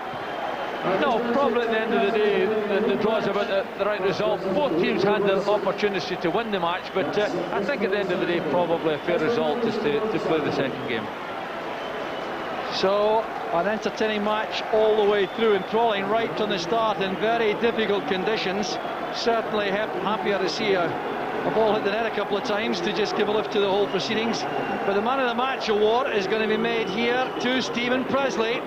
Speaker 12: No, probably at the end of the day, the draw's about the right result. Both teams had their opportunity to win the match, but I think at the end of the day, probably a fair result is to play the second game.
Speaker 13: So, an entertaining match all the way through, and crawling right from the start in very difficult conditions. Certainly happier to see a ball hit the net a couple of times to just give a lift to the whole proceedings. But the man of the match award is going to be made here to Stephen Presley,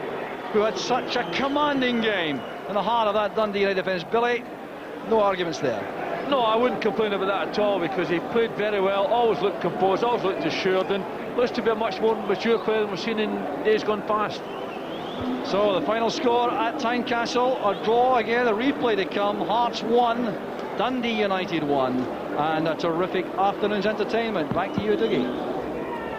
Speaker 13: who had such a commanding game in the heart of that Dundee United defence. Billy, no arguments there.
Speaker 12: No, I wouldn't complain about that at all, because he played very well, always looked composed, always looked assured, and looks to be a much more mature player than we've seen in days gone past.
Speaker 13: So the final score at Tynecastle, a draw again, a replay to come. Hearts 1, Dundee United 1, and a terrific afternoon's entertainment. Back to you, Dougie.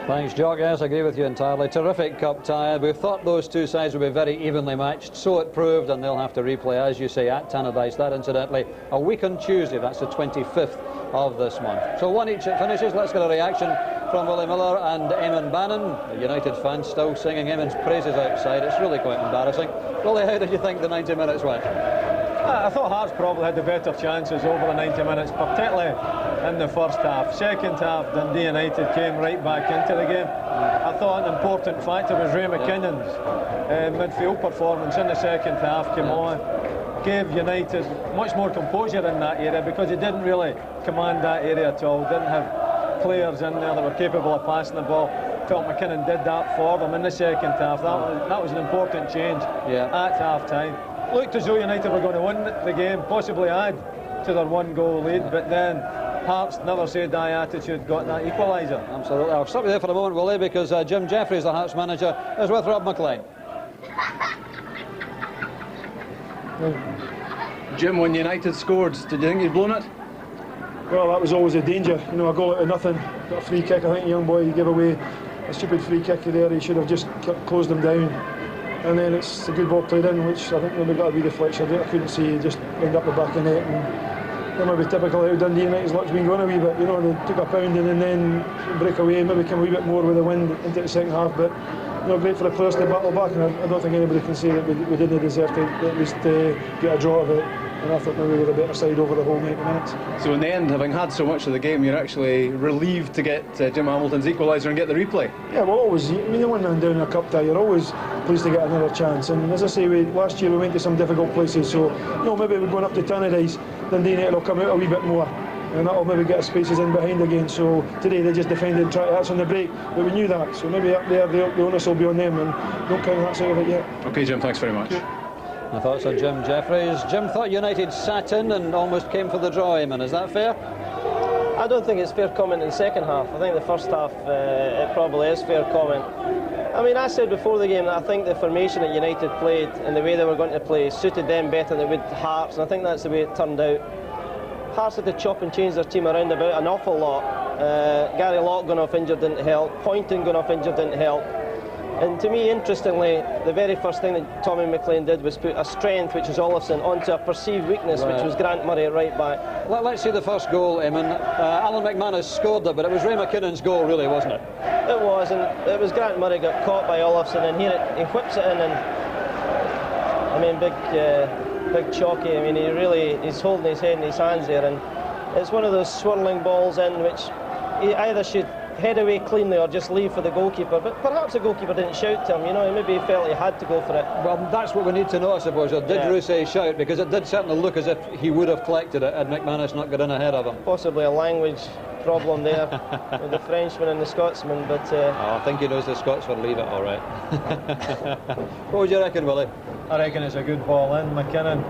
Speaker 2: Thanks, Jock. Yes, I agree with you entirely. Terrific cup tie. We thought those two sides would be very evenly matched, so it proved, and they'll have to replay, as you say, at Tannadice. That, incidentally, a week on Tuesday. That's the 25th of this month. So one each it finishes. Let's get a reaction from Willie Miller and Eamon Bannon. The United fans still singing Eamon's praises outside. It's really quite embarrassing. Willie, how did you think the 90 minutes went?
Speaker 4: I thought Hearts probably had the better chances over the 90 minutes, particularly in the first half. Second half, Dundee United came right back into the game. I thought an important factor was Ray McKinnon's midfield performance in the second half came on. Gave United much more composure in that area, because he didn't really command that area at all. Didn't have players in there that were capable of passing the ball. Felt McKinnon did that for them in the second half. That was an important change at half time. Looked as though United were going to win the game, possibly add to their one-goal lead, but then Hearts, never say die attitude, got that equaliser.
Speaker 2: Absolutely. I'll stop you there for a moment, Willie, because Jim Jeffries, the Hearts manager, is with Rob McLean.
Speaker 14: Jim, when United scored, did you think you'd blown it?
Speaker 8: Well, that was always a danger. You know, a goal out of nothing. Got a free kick. I think a young boy gave away a stupid free kick there. He should have just closed them down. And then it's a good ball played in, which I think maybe got a wee deflection there. I couldn't see, he just ended up the back of the net. And that might be typical how Dundee United's luck's been going a wee bit. You know, they took a pounding and then break away, maybe came a wee bit more with the wind into the second half. But you know, great for the players to battle back, and I don't think anybody can say that we didn't deserve to at least get a draw of it. and I thought maybe we were the better side over the whole 90 minutes.
Speaker 14: So in the end, having had so much of the game, you're actually relieved to get Jim Hamilton's equaliser and get the replay?
Speaker 8: Yeah, well, always, I mean, the one down in a cup tie, you're always pleased to get another chance. And as I say, last year we went to some difficult places, so maybe we're going up to Tannadice, Dundee United will come out a wee bit more, and that'll maybe get us spaces in behind again. So today they just defended and tried to hit us on the break, but we knew that, so maybe up there the onus will be on them, and don't count that out of it yet.
Speaker 14: OK, Jim, thanks very much.
Speaker 2: The thoughts of Jim Jeffries. Jim thought United sat in and almost came for the draw, Eamon. Is that fair?
Speaker 3: I don't think it's fair comment in the second half. I think the first half it probably is fair comment. I mean, I said before the game that I think the formation that United played and the way they were going to play suited them better than it would Hearts, and I think that's the way it turned out. Hearts had to chop and change their team around about an awful lot. Gary Locke going off injured didn't help, Poynton going off injured didn't help. And to me, interestingly, the very first thing that Tommy McLean did was put a strength, which was Olafsson, onto a perceived weakness, which was Grant Murray at right back.
Speaker 2: Let's see the first goal, Eamon. Alan McManus scored it, but it was Ray McKinnon's goal, really, wasn't it?
Speaker 3: It was, and it was Grant Murray got caught by Olafsson, and here he whips it in, and I mean, big chalky. I mean, he's holding his head in his hands there, and it's one of those swirling balls in which he either should head away cleanly or just leave for the goalkeeper, but perhaps the goalkeeper didn't shout to him, maybe he felt he had to go for it.
Speaker 2: Well, that's what we need to know, I suppose. Or did Rousset shout? Because it did certainly look as if he would have collected it had McManus not got in ahead of him.
Speaker 3: Possibly a language problem there with the Frenchman and the Scotsman, but...
Speaker 2: I think he knows the Scots will leave it all right. What would you reckon, Willie?
Speaker 4: I reckon it's a good ball in. McKinnon,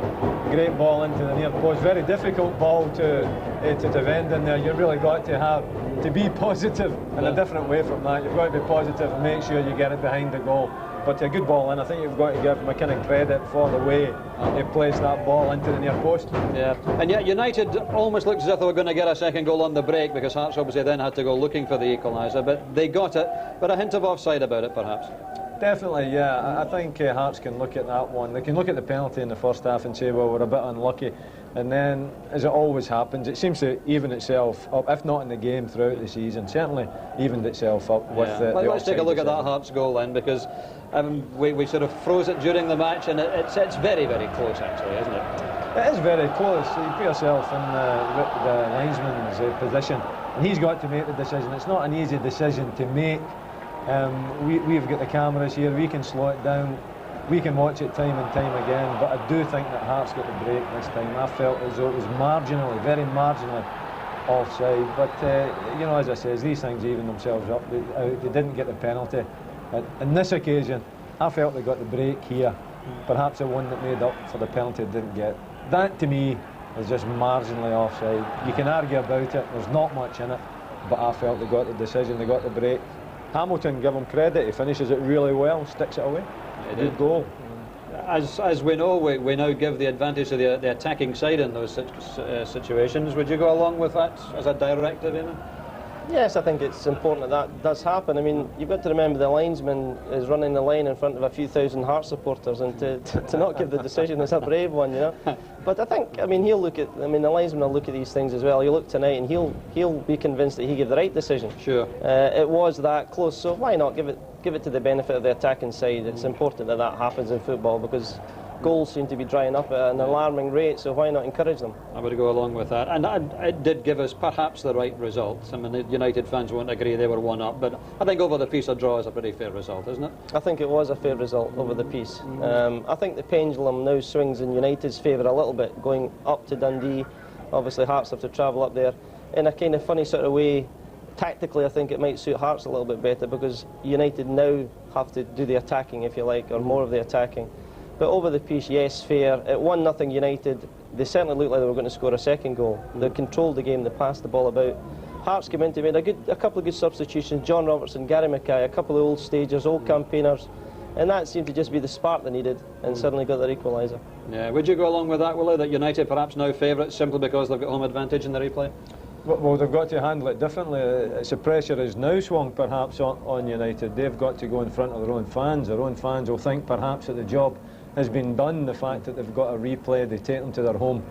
Speaker 4: great ball into the near post. Very difficult ball to defend in there. You've really got to be positive in a different way from that. You've got to be positive and make sure you get it behind the goal. But a good ball in. I think you've got to give McKinnon credit for the way he placed that ball into the near post.
Speaker 2: Yeah, and yet United almost looked as if they were going to get a second goal on the break, because Hearts obviously then had to go looking for the equaliser, but they got it, but a hint of offside about it perhaps.
Speaker 4: Definitely, yeah. I think Hearts can look at that one. They can look at the penalty in the first half and say, well, we're a bit unlucky. And then, as it always happens, it seems to even itself up, if not in the game throughout the season, certainly evened itself up with the
Speaker 2: Let's take a look at that Hearts goal then, because we sort of froze it during the match, and it's very, very close actually, isn't it?
Speaker 4: It is very close. You put yourself in the linesman's position, and he's got to make the decision. It's not an easy decision to make. We've got the cameras here, we can slow it down, we can watch it time and time again, but I do think that Hearts got the break this time. I felt as though it was marginally, very marginally offside, but as I say, these things even themselves up. They didn't get the penalty. On this occasion, I felt they got the break here, perhaps the one that made up for the penalty didn't get. That to me is just marginally offside. You can argue about it, there's not much in it, but I felt they got the decision, they got the break. Hamilton, give him credit, he finishes it really well, sticks it away. Good goal.
Speaker 2: As we know, we now give the advantage to the attacking side in those situations. Would you go along with that as a directive, Eamon?
Speaker 3: Yes, I think it's important that does happen. I mean, you've got to remember the linesman is running the line in front of a few thousand Hearts supporters, and to not give the decision is a brave one, But I think, he'll look at, the linesman will look at these things as well. He'll look tonight and he'll be convinced that he gave the right decision.
Speaker 2: Sure.
Speaker 3: It was that close, so why not give it to the benefit of the attacking side? It's important that happens in football, because goals seem to be drying up at an alarming rate, so why not encourage them?
Speaker 2: I would go along with that, and it did give us perhaps the right result. The United fans won't agree they were one up, but I think over the piece a draw is a pretty fair result, isn't it?
Speaker 3: I think it was a fair result over the piece. I think the pendulum now swings in United's favour a little bit, going up to Dundee. Obviously Hearts have to travel up there in a kind of funny sort of way. Tactically, I think it might suit Hearts a little bit better, because United now have to do the attacking, if you like, or more of the attacking. But over the piece, yes, fair. At 1-0 United, they certainly looked like they were going to score a second goal. They controlled the game, they passed the ball about. Hearts came in to made a couple of good substitutions. John Robertson, Gary Mackay, a couple of old stagers, old campaigners, and that seemed to just be the spark they needed, and suddenly got their equaliser.
Speaker 2: Yeah, would you go along with that, Willie, that United perhaps now favourites simply because they've got home advantage in the replay?
Speaker 4: Well, they've got to handle it differently. The pressure is now swung perhaps on United. They've got to go in front of their own fans. Their own fans will think perhaps that the job has been done. The fact that they've got a replay, they take them to their home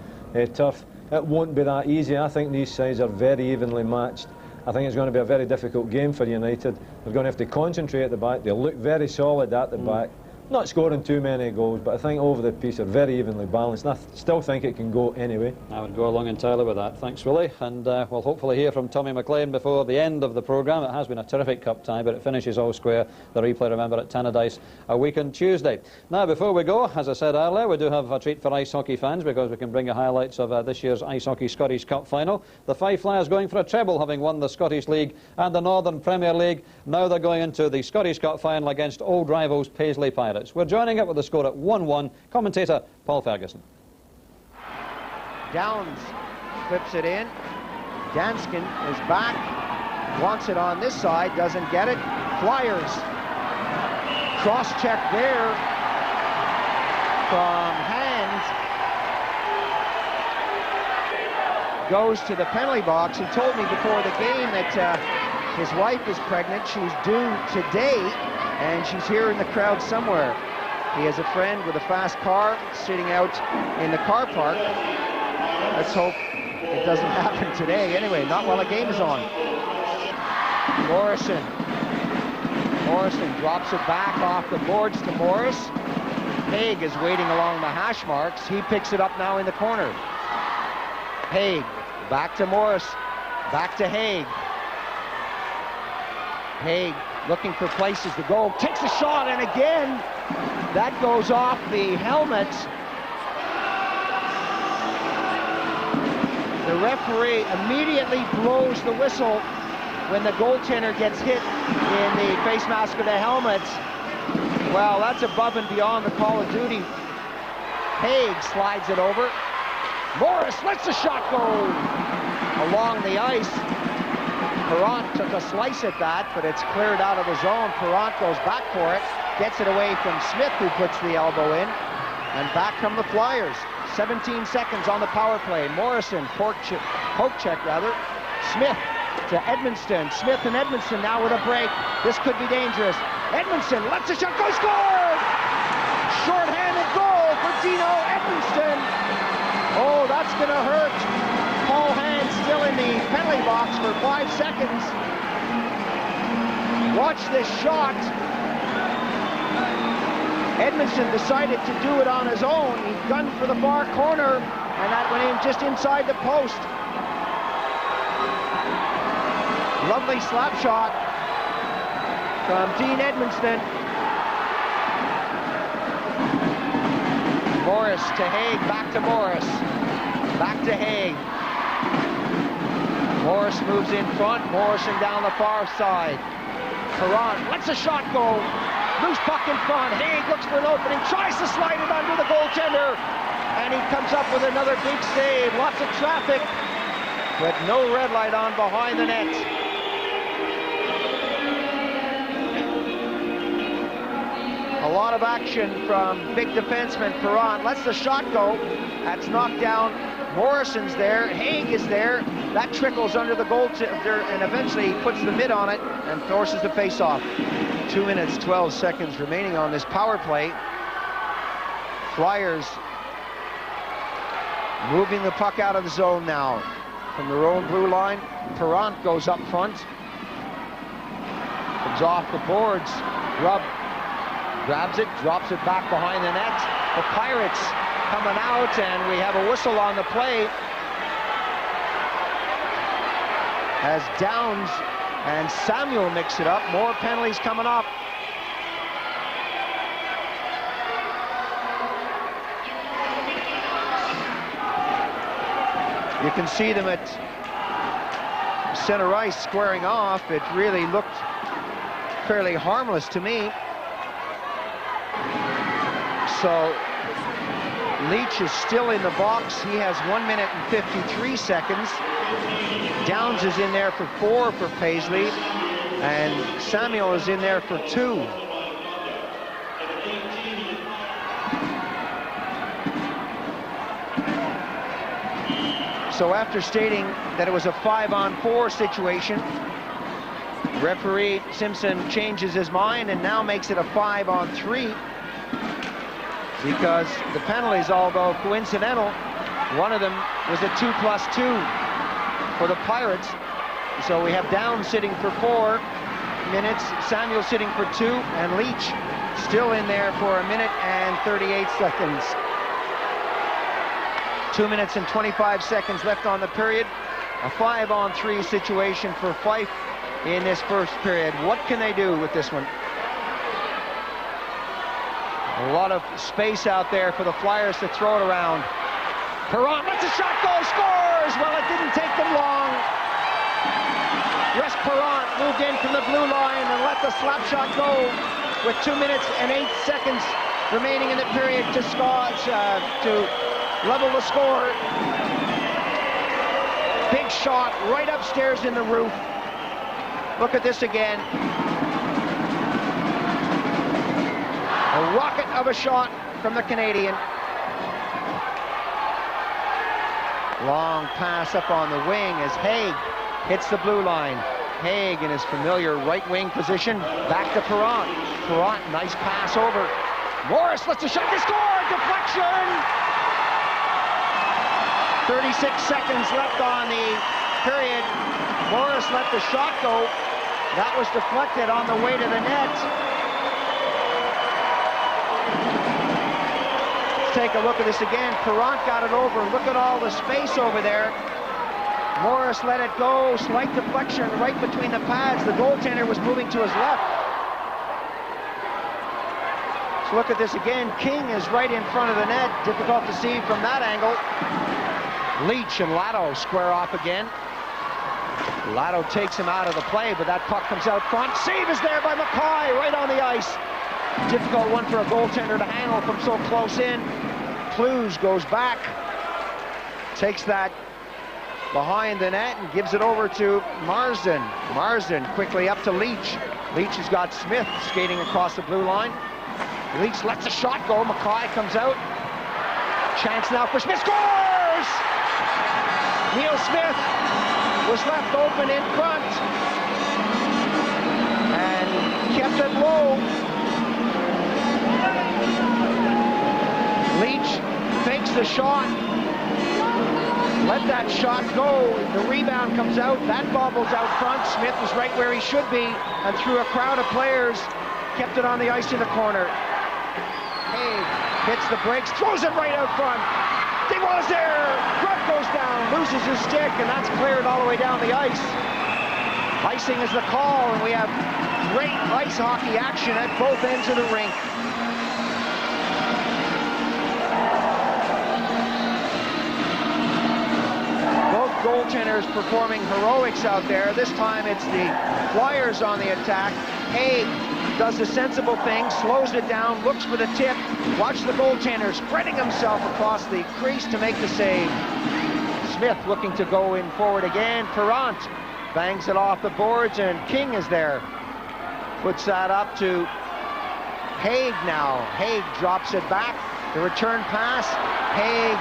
Speaker 4: turf. It won't be that easy. I think these sides are very evenly matched. I think it's going to be a very difficult game for United. They're going to have to concentrate at the back. They look very solid at the back, Not scoring too many goals, but I think over the piece are very evenly balanced, and I still think it can go anyway.
Speaker 2: I would go along entirely with that. Thanks, Willie. And we'll hopefully hear from Tommy McLean before the end of the programme. It has been a terrific cup tie, but it finishes all square. The replay, remember, at Tannadice a week on Tuesday. Now, before we go, as I said earlier, we do have a treat for ice hockey fans, because we can bring you highlights of this year's Ice Hockey Scottish Cup final. The Five Flyers going for a treble, having won the Scottish League and the Northern Premier League. Now they're going into the Scottish Cup final against old rivals Paisley Pirates. We're joining up with the score at 1-1. Commentator Paul Ferguson.
Speaker 17: Downs clips it in. Danskin is back, wants it on this side, doesn't get it. Flyers cross-check there from Hand. Goes to the penalty box. He told me before the game that his wife is pregnant. She's due today, and she's here in the crowd somewhere. He has a friend with a fast car sitting out in the car park. Let's hope it doesn't happen today. Anyway, not while the game is on. Morrison drops it back off the boards to Morris. Haig is waiting along the hash marks. He picks it up now in the corner. Haig, back to Morris, back to Haig. Haig looking for places to go, takes a shot, and again, that goes off the helmet. The referee immediately blows the whistle when the goaltender gets hit in the face mask of the helmet. Well, that's above and beyond the Call of Duty. Haig slides it over. Morris lets the shot go along the ice. Perrant took a slice at that, but it's cleared out of the zone. Perrant goes back for it, gets it away from Smith, who puts the elbow in, and back come the Flyers. 17 seconds on the power play. Morrison, poke check rather. Smith to Edmondson. Smith and Edmondson now with a break. This could be dangerous. Edmondson lets the shot go, scored! Short-handed goal for Dino Edmondson. Oh, that's going to hurt. Paul Hand still in the penalty box for 5 seconds. Watch this shot. Edmondson decided to do it on his own. He gunned for the far corner, and that went in just inside the post. Lovely slap shot from Dean Edmondson. Morris to Haig, back to Morris. Back to Haig. Morris moves in front, Morrison down the far side. Perrant lets a shot go. Loose puck in front. Haig looks for an opening, tries to slide it under the goaltender, and he comes up with another big save. Lots of traffic, but no red light on behind the net. A lot of action from big defenseman Perrant. Lets the shot go. That's knocked down. Morrison's there. Haig is there. That trickles under the goaltender, and eventually he puts the mid on it and forces the face-off. 2 minutes, 12 seconds remaining on this power play. Flyers moving the puck out of the zone now. From their own blue line, Perrant goes up front. Comes off the boards. Grubb grabs it, drops it back behind the net. The Pirates coming out, and we have a whistle on the play as Downs and Samuel mix it up. More penalties coming up. You can see them at center ice squaring off. It really looked fairly harmless to me. So Leach is still in the box. He has 1 minute and 53 seconds. Downs is in there for 4 for Paisley, and Samuel is in there for 2. So after stating that it was a 5-on-4 situation, referee Simpson changes his mind and now makes it a 5-on-3, because the penalties, although coincidental, one of them was a 2+2 for the Pirates. So we have Downs sitting for 4, minutes. Samuel sitting for 2, and Leach still in there for 1 minute and 38 seconds. 2 minutes and 25 seconds left on the period. A 5-on-3 situation for Fife in this first period. What can they do with this one? A lot of space out there for the Flyers to throw it around. Perron lets a shot go, scores! Well, it didn't take them long. Russ Perron moved in from the blue line and let the slap shot go with 2 minutes and 8 seconds remaining in the period to score, to level the score. Big shot right upstairs in the roof. Look at this again. A rocket of a shot from the Canadian. Long pass up on the wing as Haig hits the blue line. Haig in his familiar right wing position. Back to Perron. Perron, nice pass over. Morris lets a shot to score. Deflection. 36 seconds left on the period. Morris let the shot go. That was deflected on the way to the net. Let's take a look at this again. Perron got it over. Look at all the space over there. Morris let it go. Slight deflection right between the pads. The goaltender was moving to his left. Let's look at this again. King is right in front of the net. Difficult to see from that angle. Leach and Lato square off again. Lato takes him out of the play, but that puck comes out front. Save is there by McCoy, right on the ice. Difficult one for a goaltender to handle from so close in. Clues goes back, takes that behind the net and gives it over to Marsden. Marsden quickly up to Leach. Leach has got Smith skating across the blue line. Leach lets a shot go. McCoy comes out. Chance now for Smith. Scores! Neil Smith was left open in front and kept it low. Leach fakes the shot. Let that shot go. The rebound comes out. That bobbles out front. Smith was right where he should be and through a crowd of players kept it on the ice in the corner. Haig hits the brakes, throws it right out front. DeWalla's there. Grubb goes down, loses his stick, and that's cleared all the way down the ice. Icing is the call, and we have great ice hockey action at both ends of the rink. Both goaltenders performing heroics out there. This time it's the Flyers on the attack. Haig does the sensible thing, slows it down, looks for the tip. Watch the goaltender spreading himself across the crease to make the save. Smith looking to go in forward again. Perrant bangs it off the boards, and King is there. Puts that up to Haig now. Haig drops it back. The return pass. Haig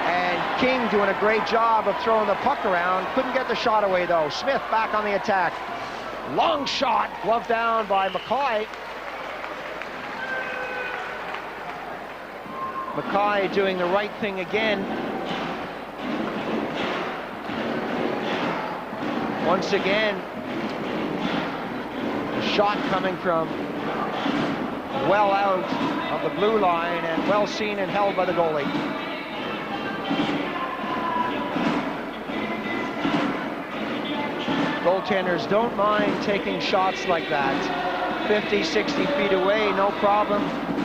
Speaker 17: and King doing a great job of throwing the puck around. Couldn't get the shot away, though. Smith back on the attack. Long shot, gloved down by McCoy. McCoy doing the right thing again. Once again, a shot coming from well out of the blue line and well seen and held by the goalie. Goaltenders don't mind taking shots like that. 50, 60 feet away, no problem.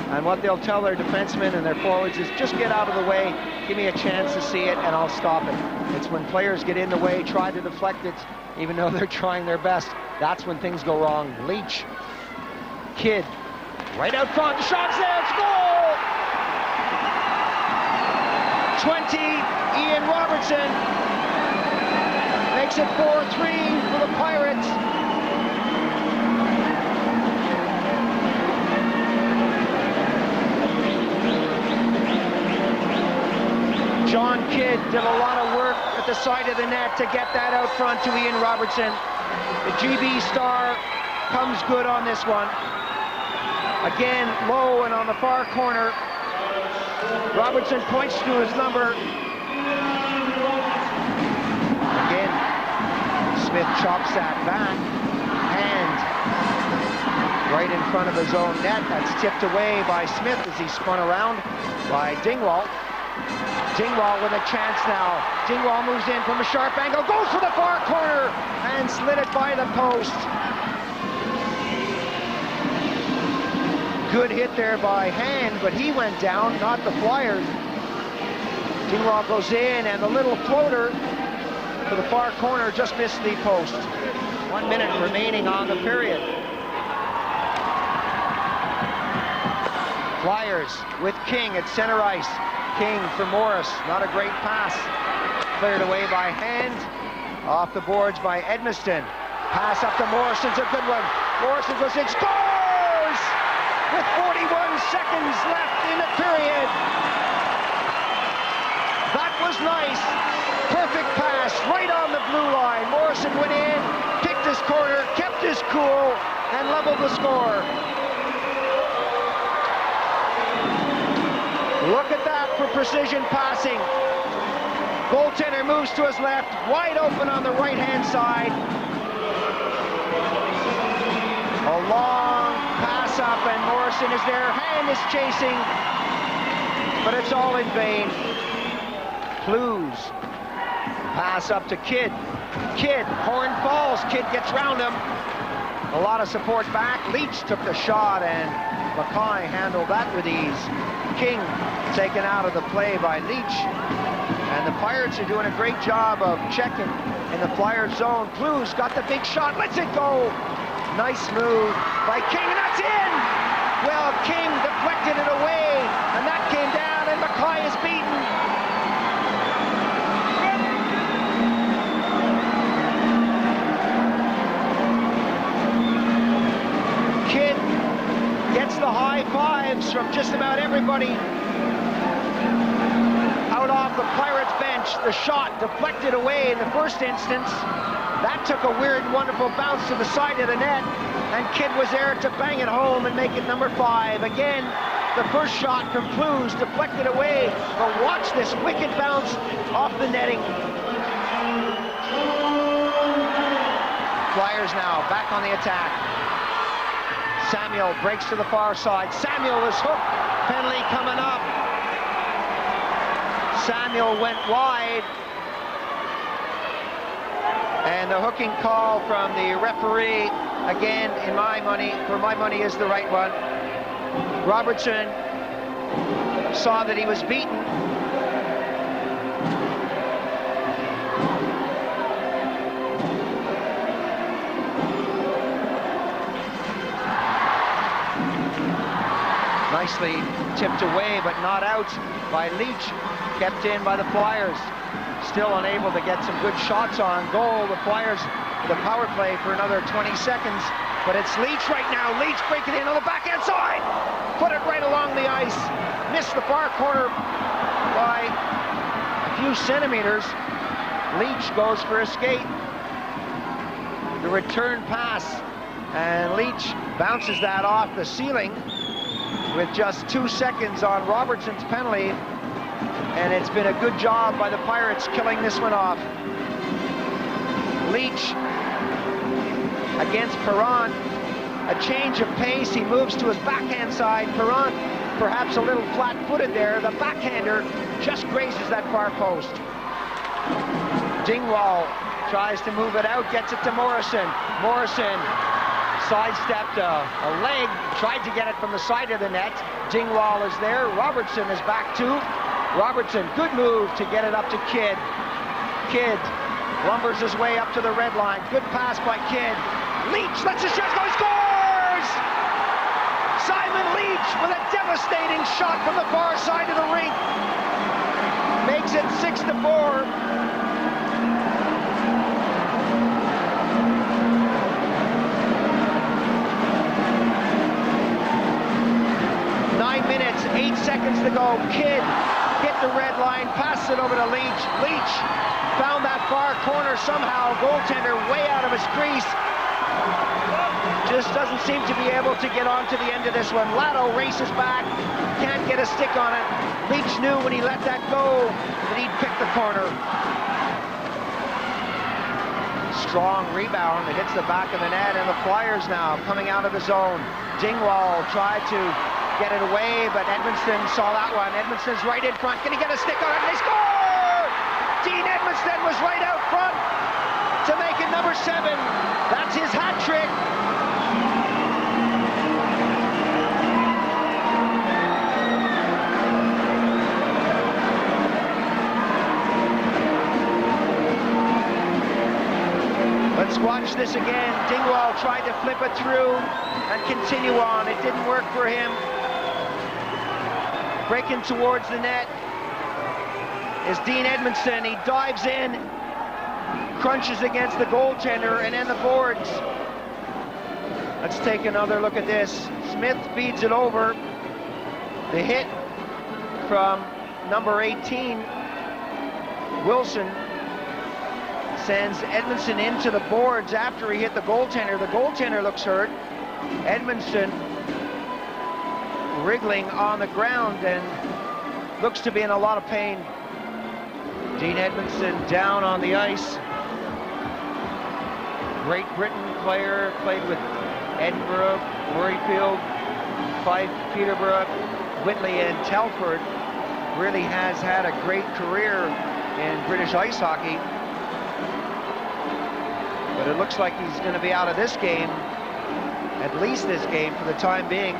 Speaker 17: And what they'll tell their defensemen and their forwards is just get out of the way, give me a chance to see it, and I'll stop it. It's when players get in the way, try to deflect it, even though they're trying their best, that's when things go wrong. Leach, Kidd, right out front, the shot's there, it's goal! 20, Ian Robertson. Makes it 4-3 for the Pirates. John Kidd did a lot of work at the side of the net to get that out front to Ian Robertson. The GB star comes good on this one. Again, low and on the far corner. Robertson points to his number. Again, Smith chops that back, and right in front of his own net. That's tipped away by Smith as he spun around by Dingwall. Dingwall with a chance now. Dingwall moves in from a sharp angle, goes for the far corner, and slid it by the post. Good hit there by Hand, but he went down, not the Flyers. Dingwall goes in, and the little floater to the far corner just missed the post. 1 minute remaining on the period. Flyers with King at center ice. King for Morris, not a great pass. Cleared away by Hand. Off the boards by Edmiston. Pass up to Morrison's a good one. Morrison goes in, scores! With 41 seconds left in the period. That was nice. Perfect pass right on the blue line. Morrison went in, picked his corner, kept his cool, and leveled the score. Look at that for precision passing. Goaltender moves to his left, wide open on the right-hand side. A long pass up, and Morrison is there. Hand is chasing, but it's all in vain. Clues. Pass up to Kidd. Kidd, horn falls. Kidd gets round him. A lot of support back. Leach took the shot, and Mackay handled that with ease. King taken out of the play by Leach. And the Pirates are doing a great job of checking in the Flyers zone. Clues got the big shot, lets it go. Nice move by King, and that's in! Well, King deflected it away, and that came down, and Mackay is beaten. Kidd gets the high fives from just about everybody. Out off the Pirates bench, the shot deflected away in the first instance. That took a weird, wonderful bounce to the side of the net, and Kidd was there to bang it home and make it number 5. Again, the first shot from Clues deflected away, but watch this wicked bounce off the netting. Flyers now back on the attack. Samuel breaks to the far side. Samuel is hooked. Penalty coming up. Samuel went wide. And the hooking call from the referee, again, for my money, is the right one. Robertson saw that he was beaten. Nicely tipped away, but not out by Leach. Kept in by the Flyers. Still unable to get some good shots on goal. The Flyers, the power play for another 20 seconds, but it's Leach right now. Leach breaking in on the backhand side. Put it right along the ice. Missed the far corner by a few centimeters. Leach goes for a skate. The return pass, and Leach bounces that off the ceiling with just 2 seconds on Robertson's penalty. And it's been a good job by the Pirates killing this one off. Leach against Perron. A change of pace. He moves to his backhand side. Perron perhaps a little flat-footed there. The backhander just grazes that far post. Dingwall tries to move it out, gets it to Morrison. Morrison sidestepped a leg, tried to get it from the side of the net. Dingwall is there. Robertson is back too. Robertson, good move to get it up to Kidd. Kidd lumbers his way up to the red line. Good pass by Kidd. Leach lets his shot go, he scores! Simon Leach with a devastating shot from the far side of the rink. Makes it 6-4. Minutes, 8 seconds to go. Kidd hit the red line, passed it over to Leach. Leach found that far corner somehow. Goaltender way out of his crease. Just doesn't seem to be able to get on to the end of this one. Lato races back, can't get a stick on it. Leach knew when he let that go that he'd pick the corner. Strong rebound. It hits the back of the net, and the Flyers now coming out of the zone. Dingwall tried to get it away, but Edmondson saw that one. Edmondson's right in front. Can he get a stick on it? And they score! Dean Edmondson was right out front to make it number 7. That's his hat trick. Let's watch this again. Dingwall tried to flip it through and continue on. It didn't work for him. Breaking towards the net is Dean Edmondson. He dives in, crunches against the goaltender and then the boards. Let's take another look at this. Smith feeds it over. The hit from number 18, Wilson, sends Edmondson into the boards after he hit the goaltender. The goaltender looks hurt. Edmondson wriggling on the ground and looks to be in a lot of pain. Dean Edmondson down on the ice. Great Britain player, played with Edinburgh, Murrayfield, Fife, Peterborough, Whitley and Telford. Really has had a great career in British ice hockey. But it looks like he's going to be out of this game, at least this game for the time being.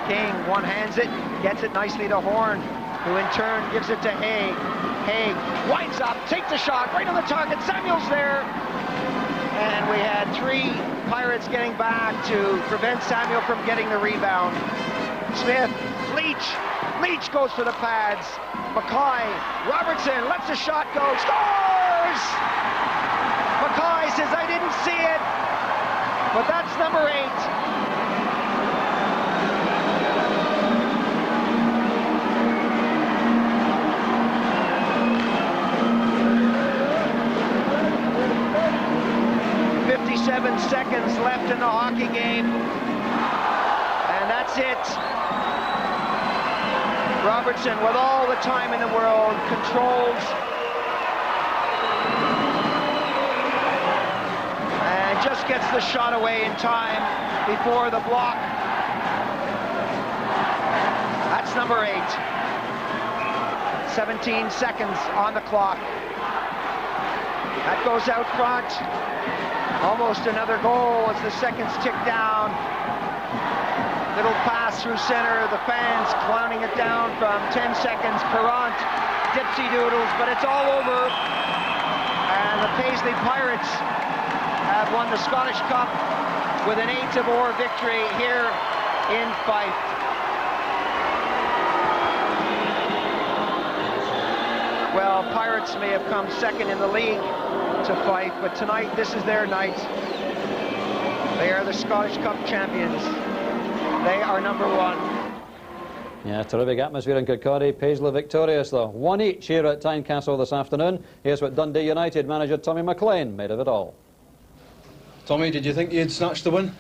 Speaker 17: King one-hands it, gets it nicely to Horn, who in turn gives it to Hay. Hay winds up, takes a shot right on the target. Samuel's there. And we had 3 Pirates getting back to prevent Samuel from getting the rebound. Smith, Leach goes for the pads. Mackay, Robertson lets the shot go, scores! Mackay says, I didn't see it, but that's number 8. Seconds left in the hockey game, and that's it. Robertson, with all the time in the world, controls and just gets the shot away in time before the block. That's number 8. 17 seconds on the clock. That goes out front. Almost another goal as the seconds tick down. Little pass through center, the fans clowning it down from 10 seconds. Perrant, dipsy doodles, but it's all over. And the Paisley Pirates have won the Scottish Cup with an 8-4 victory here in Fife. Well, Pirates may have come second in the league to Fife, but tonight this is their night. They are the Scottish Cup champions. They are number 1.
Speaker 2: Yeah, terrific atmosphere in Kirkcaldy. Paisley victorious though. 1 each here at Tynecastle this afternoon. Here's what Dundee United manager Tommy McLean made of it all.
Speaker 14: Tommy, did you think you'd snatched the win?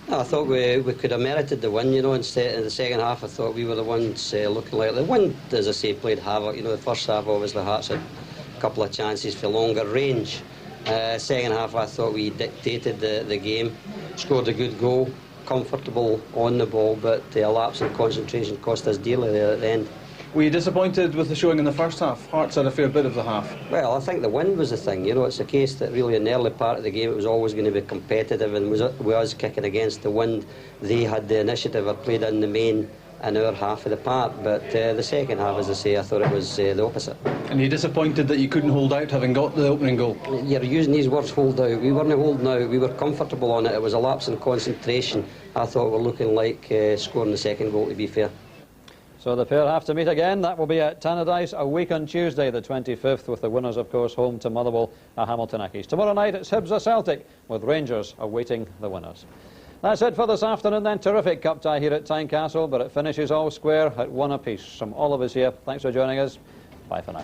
Speaker 11: I thought we could have merited the win, you know. Instead, in the second half, I thought we were the ones looking like the wind, as I say, played havoc. You know, the first half, obviously, Hearts had a couple of chances for longer range. Second half, I thought we dictated the game, scored a good goal, comfortable on the ball, but a lapse in concentration cost us dearly there at the end.
Speaker 14: Were you disappointed with the showing in the first half? Hearts had a fair bit of the half.
Speaker 11: Well, I think the wind was the thing. You know, it's a case that really in the early part of the game it was always going to be competitive, and with us kicking against the wind, they had the initiative or played in the main in our half of the park. But the second half, as I say, I thought it was the opposite.
Speaker 14: And you're disappointed that you couldn't hold out having got the opening goal?
Speaker 11: You're using these words, hold out. We weren't holding out, we were comfortable on it. It was a lapse in concentration. I thought we were looking like scoring the second goal, to be fair.
Speaker 2: So the pair have to meet again. That will be at Tannadice a week on Tuesday, the 25th, with the winners, of course, home to Motherwell at Hamilton Accies. Tomorrow night, it's Hibs Celtic, with Rangers awaiting the winners. That's it for this afternoon, then. Terrific cup tie here at Tynecastle, but it finishes all square at 1 apiece. From all of us here, thanks for joining us. Bye for now.